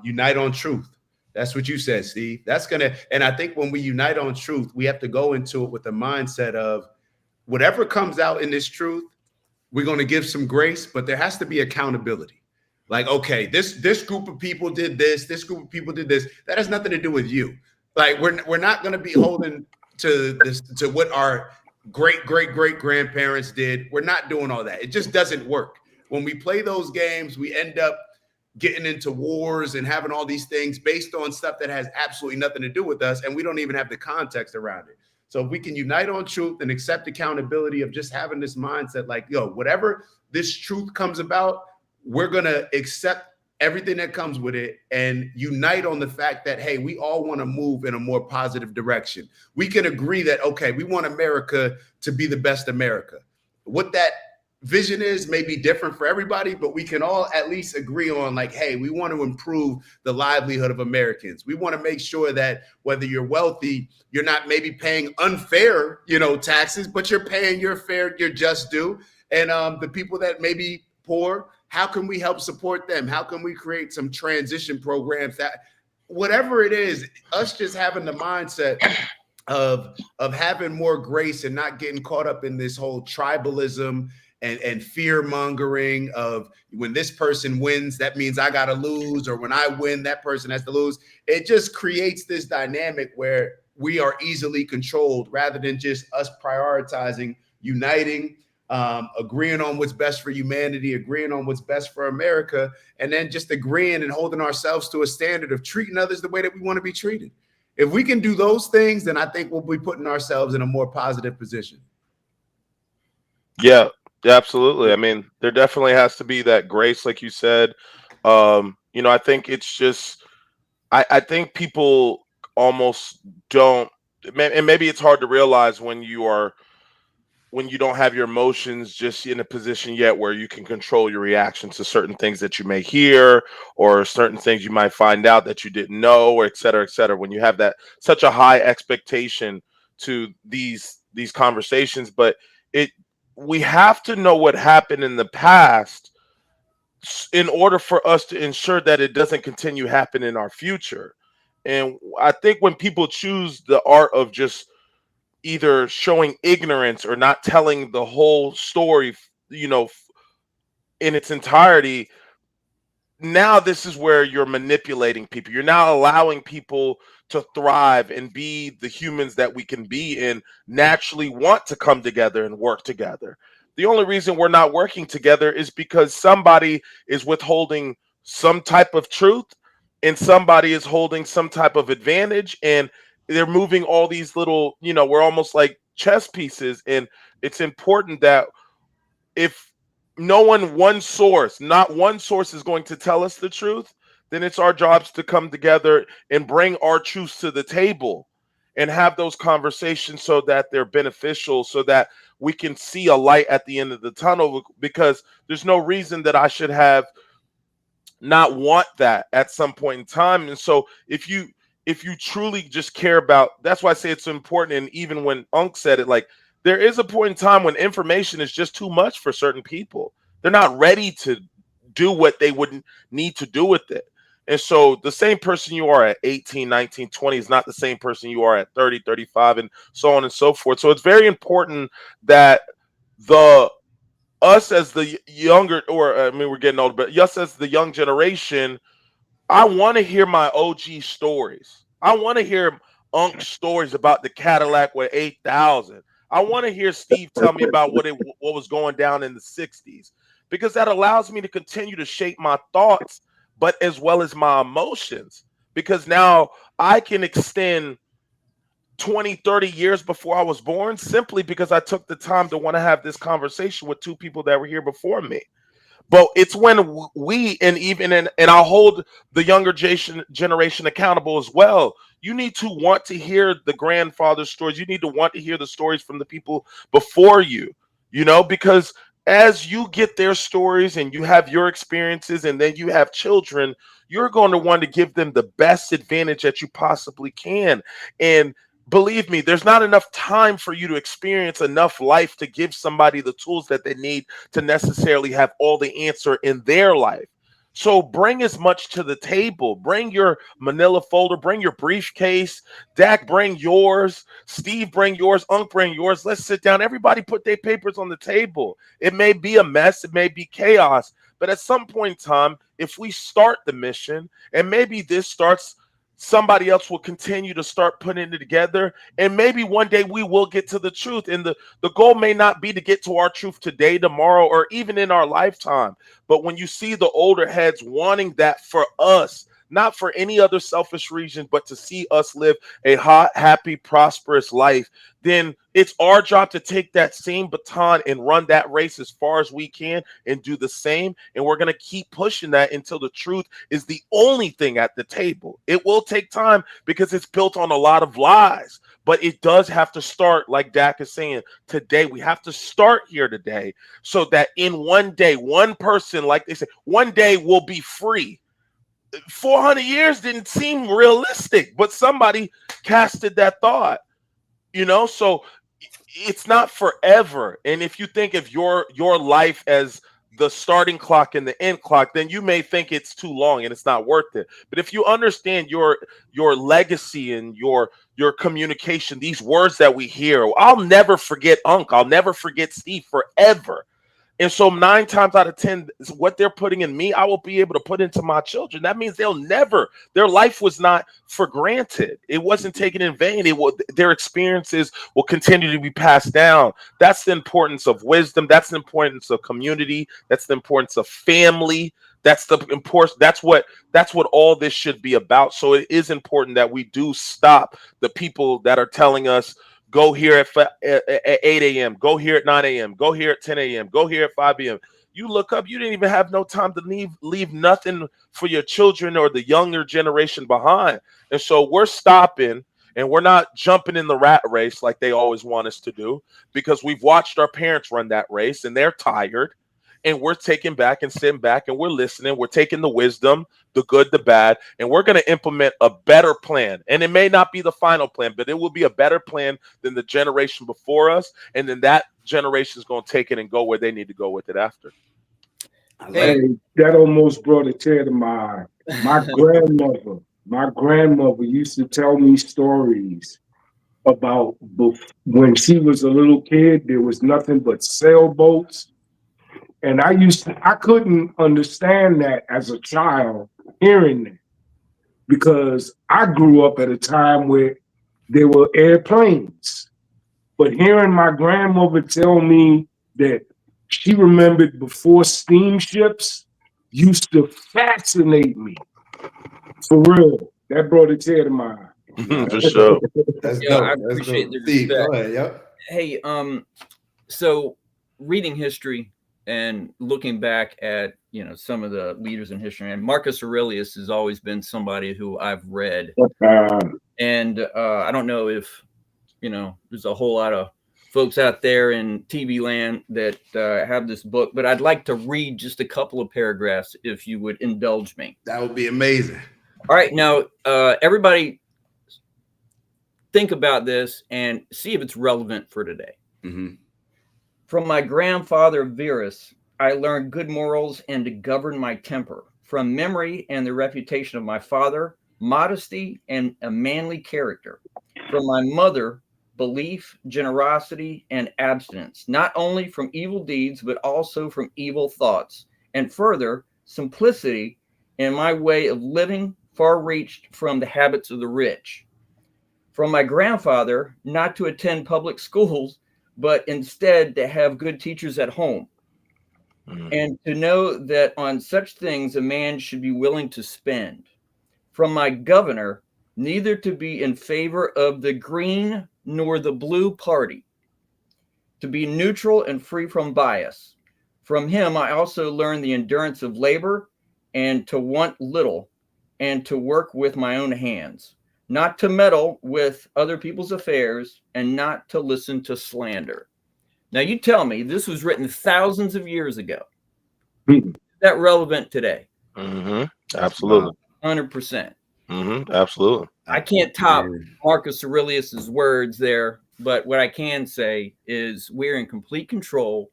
Unite on truth. That's what you said, Steve. And I think when we unite on truth, we have to go into it with the mindset of whatever comes out in this truth, we're going to give some grace, but there has to be accountability. Like, okay, this group of people did this group of people did this. That has nothing to do with you. Like, we're not going to be holding to this, to what our great grandparents did. We're not doing all that. It just doesn't work. When we play those games, we end up getting into wars and having all these things based on stuff that has absolutely nothing to do with us, and we don't even have the context around it. So if we can unite on truth and accept accountability of just having this mindset, like, whatever this truth comes about, we're going to accept everything that comes with it and unite on the fact that, hey, we all want to move in a more positive direction. We can agree that, okay, we want America to be the best America. What that vision is may be different for everybody, but we can all at least agree on, like, hey, we want to improve the livelihood of Americans. We want to make sure that whether you're wealthy, you're not maybe paying unfair, taxes, but you're paying your just due. And the people that may be poor, how can we help support them? How can we create some transition programs that, whatever it is, us just having the mindset of having more grace and not getting caught up in this whole tribalism and fear mongering of, when this person wins, that means I got to lose, or when I win, that person has to lose. It just creates this dynamic where we are easily controlled rather than just us prioritizing, uniting, agreeing on what's best for humanity, agreeing on what's best for America, and then just agreeing and holding ourselves to a standard of treating others the way that we want to be treated. If we can do those things, then I think we'll be putting ourselves in a more positive position. Yeah, absolutely. I mean, there definitely has to be that grace, like you said. I think it's just, I think people almost don't, and maybe it's hard to realize when you don't have your emotions just in a position yet where you can control your reaction to certain things that you may hear, or certain things you might find out that you didn't know, or et cetera, et cetera. When you have that such a high expectation to these conversations, but we have to know what happened in the past in order for us to ensure that it doesn't continue happening in our future. And I think when people choose the art of just either showing ignorance or not telling the whole story, in its entirety. Now this is where you're manipulating people. You're now allowing people to thrive and be the humans that we can be and naturally want to come together and work together. The only reason we're not working together is because somebody is withholding some type of truth and somebody is holding some type of advantage, and they're moving all these little, we're almost like chess pieces. And it's important that if not one source is going to tell us the truth, then it's our jobs to come together and bring our truths to the table and have those conversations so that they're beneficial, so that we can see a light at the end of the tunnel. Because there's no reason that I should have not want that at some point in time. And so if you truly just care about, that's why I say it's important. And even when Unc said it, like, there is a point in time when information is just too much for certain people. They're not ready to do what they would need to do with it. And so the same person you are at 18, 19, 20 is not the same person you are at 30, 35, and so on and so forth. So it's very important that us as the younger, or I mean, we're getting older, but us as the young generation, I want to hear my OG stories. I want to hear Unc's stories about the Cadillac with 8,000. I want to hear Steve tell me about what was going down in the 60s, because that allows me to continue to shape my thoughts, but as well as my emotions, because now I can extend 20, 30 years before I was born simply because I took the time to want to have this conversation with two people that were here before me. But it's when we, and I'll hold the younger generation accountable as well. You need to want to hear the grandfather's stories. You need to want to hear the stories from the people before you, because as you get their stories and you have your experiences and then you have children, you're going to want to give them the best advantage that you possibly can. And believe me, there's not enough time for you to experience enough life to give somebody the tools that they need to necessarily have all the answer in their life. So bring as much to the table. Bring your manila folder, bring your briefcase. Dak, bring yours. Steve, bring yours. Unc, bring yours. Let's sit down. Everybody put their papers on the table. It may be a mess. It may be chaos. But at some point in time, if we start the mission, and maybe this starts, somebody else will continue to start putting it together, and maybe one day we will get to the truth. And the goal may not be to get to our truth today, tomorrow, or even in our lifetime. But when you see the older heads wanting that for us, not for any other selfish reason, but to see us live a hot, happy, prosperous life, then it's our job to take that same baton and run that race as far as we can and do the same. And we're going to keep pushing that until the truth is the only thing at the table. It will take time because it's built on a lot of lies, but it does have to start, like Dak is saying, today. We have to start here today, so that in one day, one person, like they say, one day will be free. 400 years didn't seem realistic, but somebody casted that thought, so it's not forever. And if you think of your life as the starting clock and the end clock, then you may think it's too long and it's not worth it. But if you understand your legacy and your communication, these words that we hear, I'll never forget Unc, I'll never forget Steve forever. And so 9 times out of 10, what they're putting in me, I will be able to put into my children. That means their life was not for granted. It wasn't taken in vain. Their experiences will continue to be passed down. That's the importance of wisdom. That's the importance of community. That's the importance of family. That's the importance. That's what all this should be about. So it is important that we do stop the people that are telling us, go here at 8 a.m., go here at 9 a.m., go here at 10 a.m., go here at 5 a.m. You look up, you didn't even have no time to leave nothing for your children or the younger generation behind. And so we're stopping, and we're not jumping in the rat race like they always want us to do, because we've watched our parents run that race and they're tired. And we're taking back and sitting back and we're listening. We're taking the wisdom, the good, the bad, and we're going to implement a better plan. And it may not be the final plan, but it will be a better plan than the generation before us. And then that generation is going to take it and go where they need to go with it after. Hey, that almost brought a tear to my eye. My grandmother used to tell me stories about when she was a little kid, there was nothing but sailboats. And I couldn't understand that as a child hearing that, because I grew up at a time where there were airplanes. But hearing my grandmother tell me that she remembered before steamships used to fascinate me. For real. That brought a tear to my eye. For sure. That's Yeah, I dope. That's appreciate dope. the Steve, respect. go ahead. Yep. Hey, so reading history and looking back at, you know, some of the leaders in history, and Marcus Aurelius has always been somebody who I've read. And I don't know if, you know, there's a whole lot of folks out there in TV land that have this book, but I'd like to read just a couple of paragraphs if you would indulge me. That would be amazing. All right, now everybody think about this and see if it's relevant for today. Mm-hmm. From my grandfather Verus, I learned good morals and to govern my temper. From memory and the reputation of my father, modesty and a manly character. From my mother, belief, generosity, and abstinence, not only from evil deeds, but also from evil thoughts. And further, simplicity in my way of living, far reached from the habits of the rich. From my grandfather, not to attend public schools, but instead to have good teachers at home. And to know that on such things a man should be willing to spend. From my governor, neither to be in favor of the green nor the blue party, to be neutral and free from bias. From him, I also learned the endurance of labor and to want little and to work with my own hands, not to meddle with other people's affairs and not to listen to slander. Now, you tell me, this was written thousands of years ago. Is that relevant today? Mm-hmm. Absolutely. 100%. Mm-hmm. Absolutely. I can't top Marcus Aurelius's words there, but what I can say is we're in complete control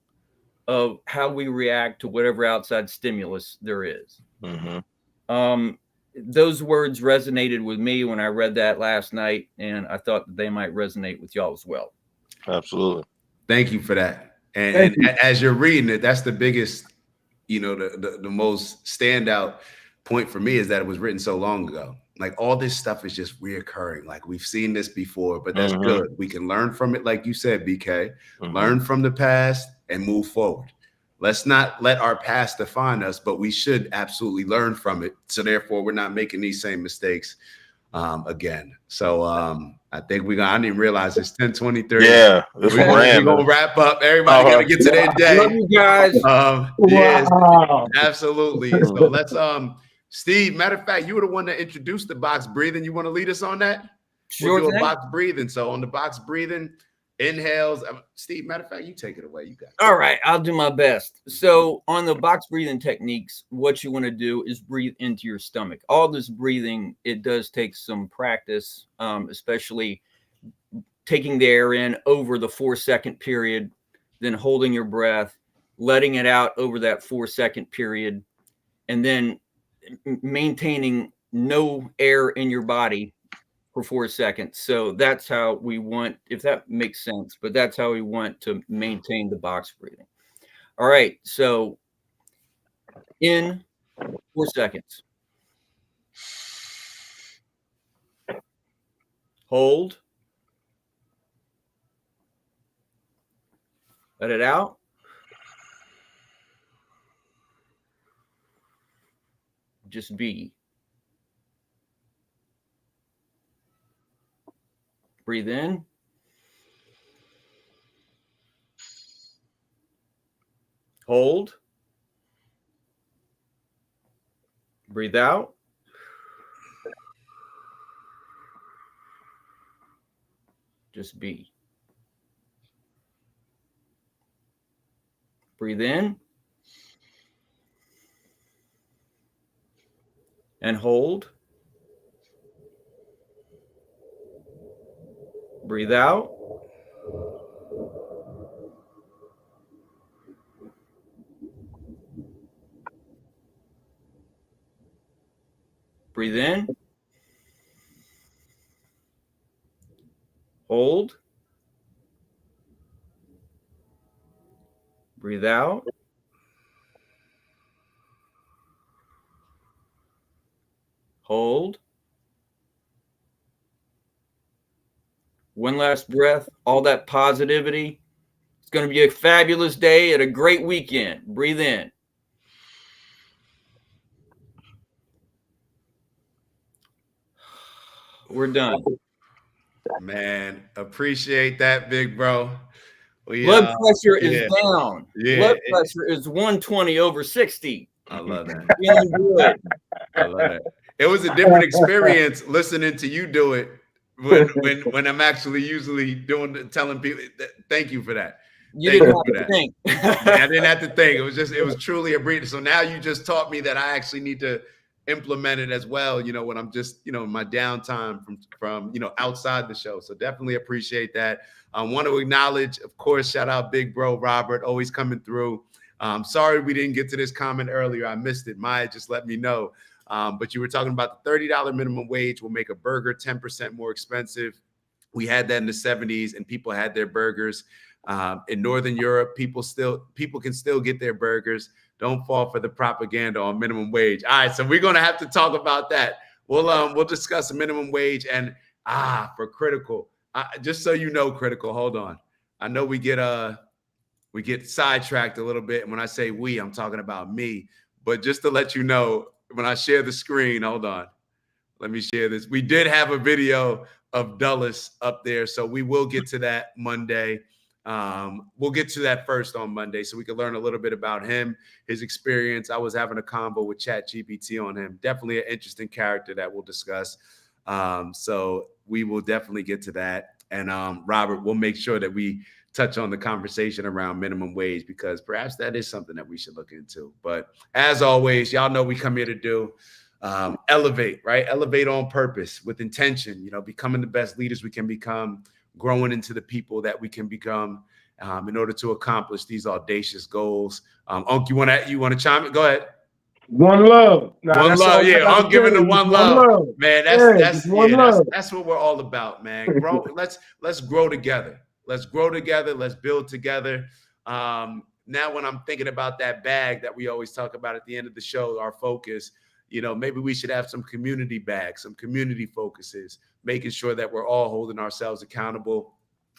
of how we react to whatever outside stimulus there is. Mm-hmm. Those words resonated with me when I read that last night, and I thought that they might resonate with y'all as well. Absolutely. Thank you for that. And as you're reading it, that's the biggest, you know, the most standout point for me is that it was written so long ago. Like all this stuff is just reoccurring. Like we've seen this before, but that's good. We can learn from it, like you said, BK. Learn from the past and move forward. Let's not let our past define us, but we should absolutely learn from it. So therefore, we're not making these same mistakes again. So I think I didn't realize it's 10:23. Yeah, we're gonna wrap up. Everybody got to get to their day. Love you guys. Yes, absolutely. So let's Steve, matter of fact, you were the one that introduced the box breathing. You want to lead us on that? Sure. We'll do a box breathing. So on the box breathing, inhales. Steve, matter of fact, you take it away. You got it. All right, I'll do my best. So on the box breathing techniques, what you want to do is breathe into your stomach. All this breathing, it does take some practice, especially taking the air in over the 4-second period, then holding your breath, letting it out over that 4-second period, and then maintaining no air in your body for 4 seconds. So that's how we want, if that makes sense, but that's how we want to maintain the box breathing. All right. So in 4 seconds. Hold. Let it out. Just be. Breathe in. Hold. Breathe out. Just be. Breathe in. And hold. Breathe out. Breathe in. Hold. Breathe out. Hold. One last breath. All that positivity. It's going to be a fabulous day and a great weekend. Breathe in. We're done. Man, appreciate that, big bro. Blood pressure is yeah. down. Yeah. Blood pressure is 120/60. I love that. Feeling good. I love that. It was a different experience listening to you do it when I'm actually usually telling people thank you for that. You didn't have to think. I didn't have to think. It was truly a breather. So now you just taught me that I actually need to implement it as well, when I'm just, my downtime from outside the show. So definitely appreciate that. I want to acknowledge, of course, shout out big bro Robert, always coming through. Sorry we didn't get to this comment earlier. I missed it. Maya just let me know. But you were talking about the $30 minimum wage will make a burger 10% more expensive. We had that in the 70s, and people had their burgers. In Northern Europe, people can still get their burgers. Don't fall for the propaganda on minimum wage. All right, so we're gonna have to talk about that. We'll discuss the minimum wage and for Critical. Just so you know, Critical, hold on. I know we get sidetracked a little bit, and when I say we, I'm talking about me. But just to let you know, when I share the screen, hold on. Let me share this. We did have a video of Dulles up there, so we will get to that Monday. We'll get to that first on Monday so we can learn a little bit about him, his experience. I was having a convo with ChatGPT on him. Definitely an interesting character that we'll discuss. So we will definitely get to that. And Robert, we'll make sure that we touch on the conversation around minimum wage, because perhaps that is something that we should look into. But as always, y'all know we come here to do elevate, right? Elevate on purpose with intention, becoming the best leaders we can become, growing into the people that we can become in order to accomplish these audacious goals. Unc, you want to chime in? Go ahead. One love. One love. Yeah, I'm giving the one love. Man, that's what we're all about, man. Let's grow together. Let's grow together. Let's build together. Now, when I'm thinking about that bag that we always talk about at the end of the show, our focus, maybe we should have some community bags, some community focuses, making sure that we're all holding ourselves accountable,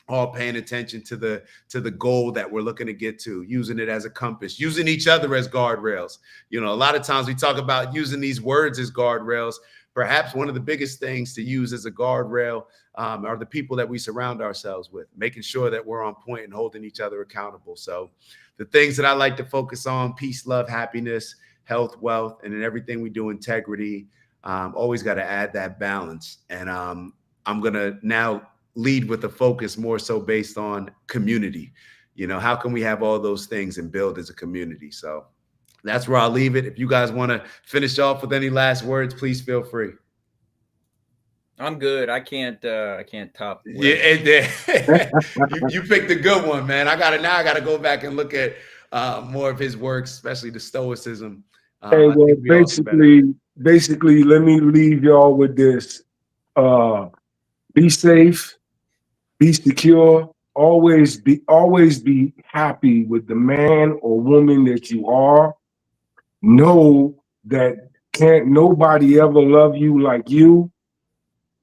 all paying attention to the goal that we're looking to get to, using it as a compass, using each other as guardrails. A lot of times we talk about using these words as guardrails. Perhaps one of the biggest things to use as a guardrail are the people that we surround ourselves with, making sure that we're on point and holding each other accountable. So the things that I like to focus on: peace, love, happiness, health, wealth, and in everything we do, integrity. Always got to add that balance. And I'm going to now lead with a focus more so based on community. How can we have all those things and build as a community? So that's where I'll leave it. If you guys want to finish off with any last words, please feel free. I'm good. I can't top. Yeah, you picked a good one, man. I gotta go back and look at more of his works, especially the Stoicism. Hey, well, basically, let me leave y'all with this. Be safe, be secure, always be happy with the man or woman that you are. Know that can't nobody ever love you like you,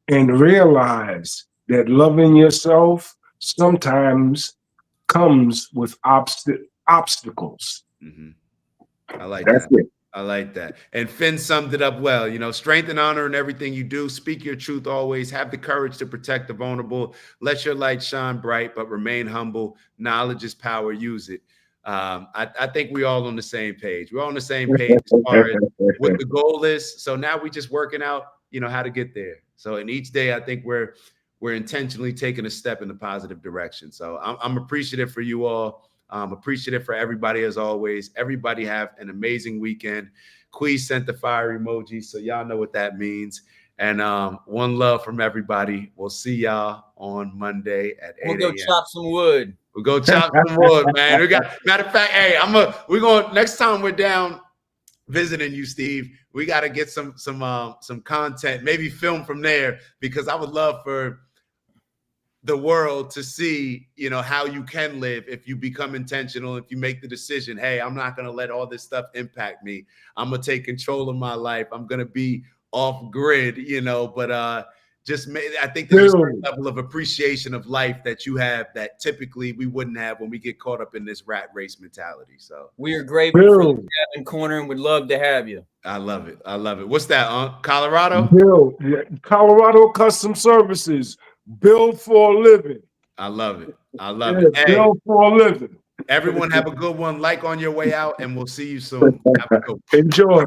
and realize that loving yourself sometimes comes with obstacles. Mm-hmm. I like that. I like that. And Finn summed it up well. Strength and honor in everything you do. Speak your truth always. Have the courage to protect the vulnerable. Let your light shine bright, but remain humble. Knowledge is power. Use it. I think we're all on the same page. We're on the same page as far as what the goal is. So now we're just working out, how to get there. So in each day, I think we're intentionally taking a step in the positive direction. So I'm appreciative for you all. Appreciative for everybody as always. Everybody have an amazing weekend. Quee sent the fire emoji, so y'all know what that means. And one love from everybody. We'll see y'all on Monday at 8 a.m. We'll go chop some wood. We'll go chop some wood, man. Matter of fact, hey, we're going next time we're down visiting you, Steve. We got to get some content, maybe film from there, because I would love for the world to see, you know, how you can live if you become intentional, if you make the decision, hey, I'm not going to let all this stuff impact me. I'm going to take control of my life. I'm going to be off grid, you know, but I think there's a certain level of appreciation of life that you have that typically we wouldn't have when we get caught up in this rat race mentality. So we are grateful for the Gavin Corner and would love to have you. I love it. I love it. What's that, Colorado? Bill, Colorado Custom Services, build for a living. I love it. I love it. Hey, build for a living. Everyone have a good one. Like on your way out, and we'll see you soon. Have a good one. Enjoy.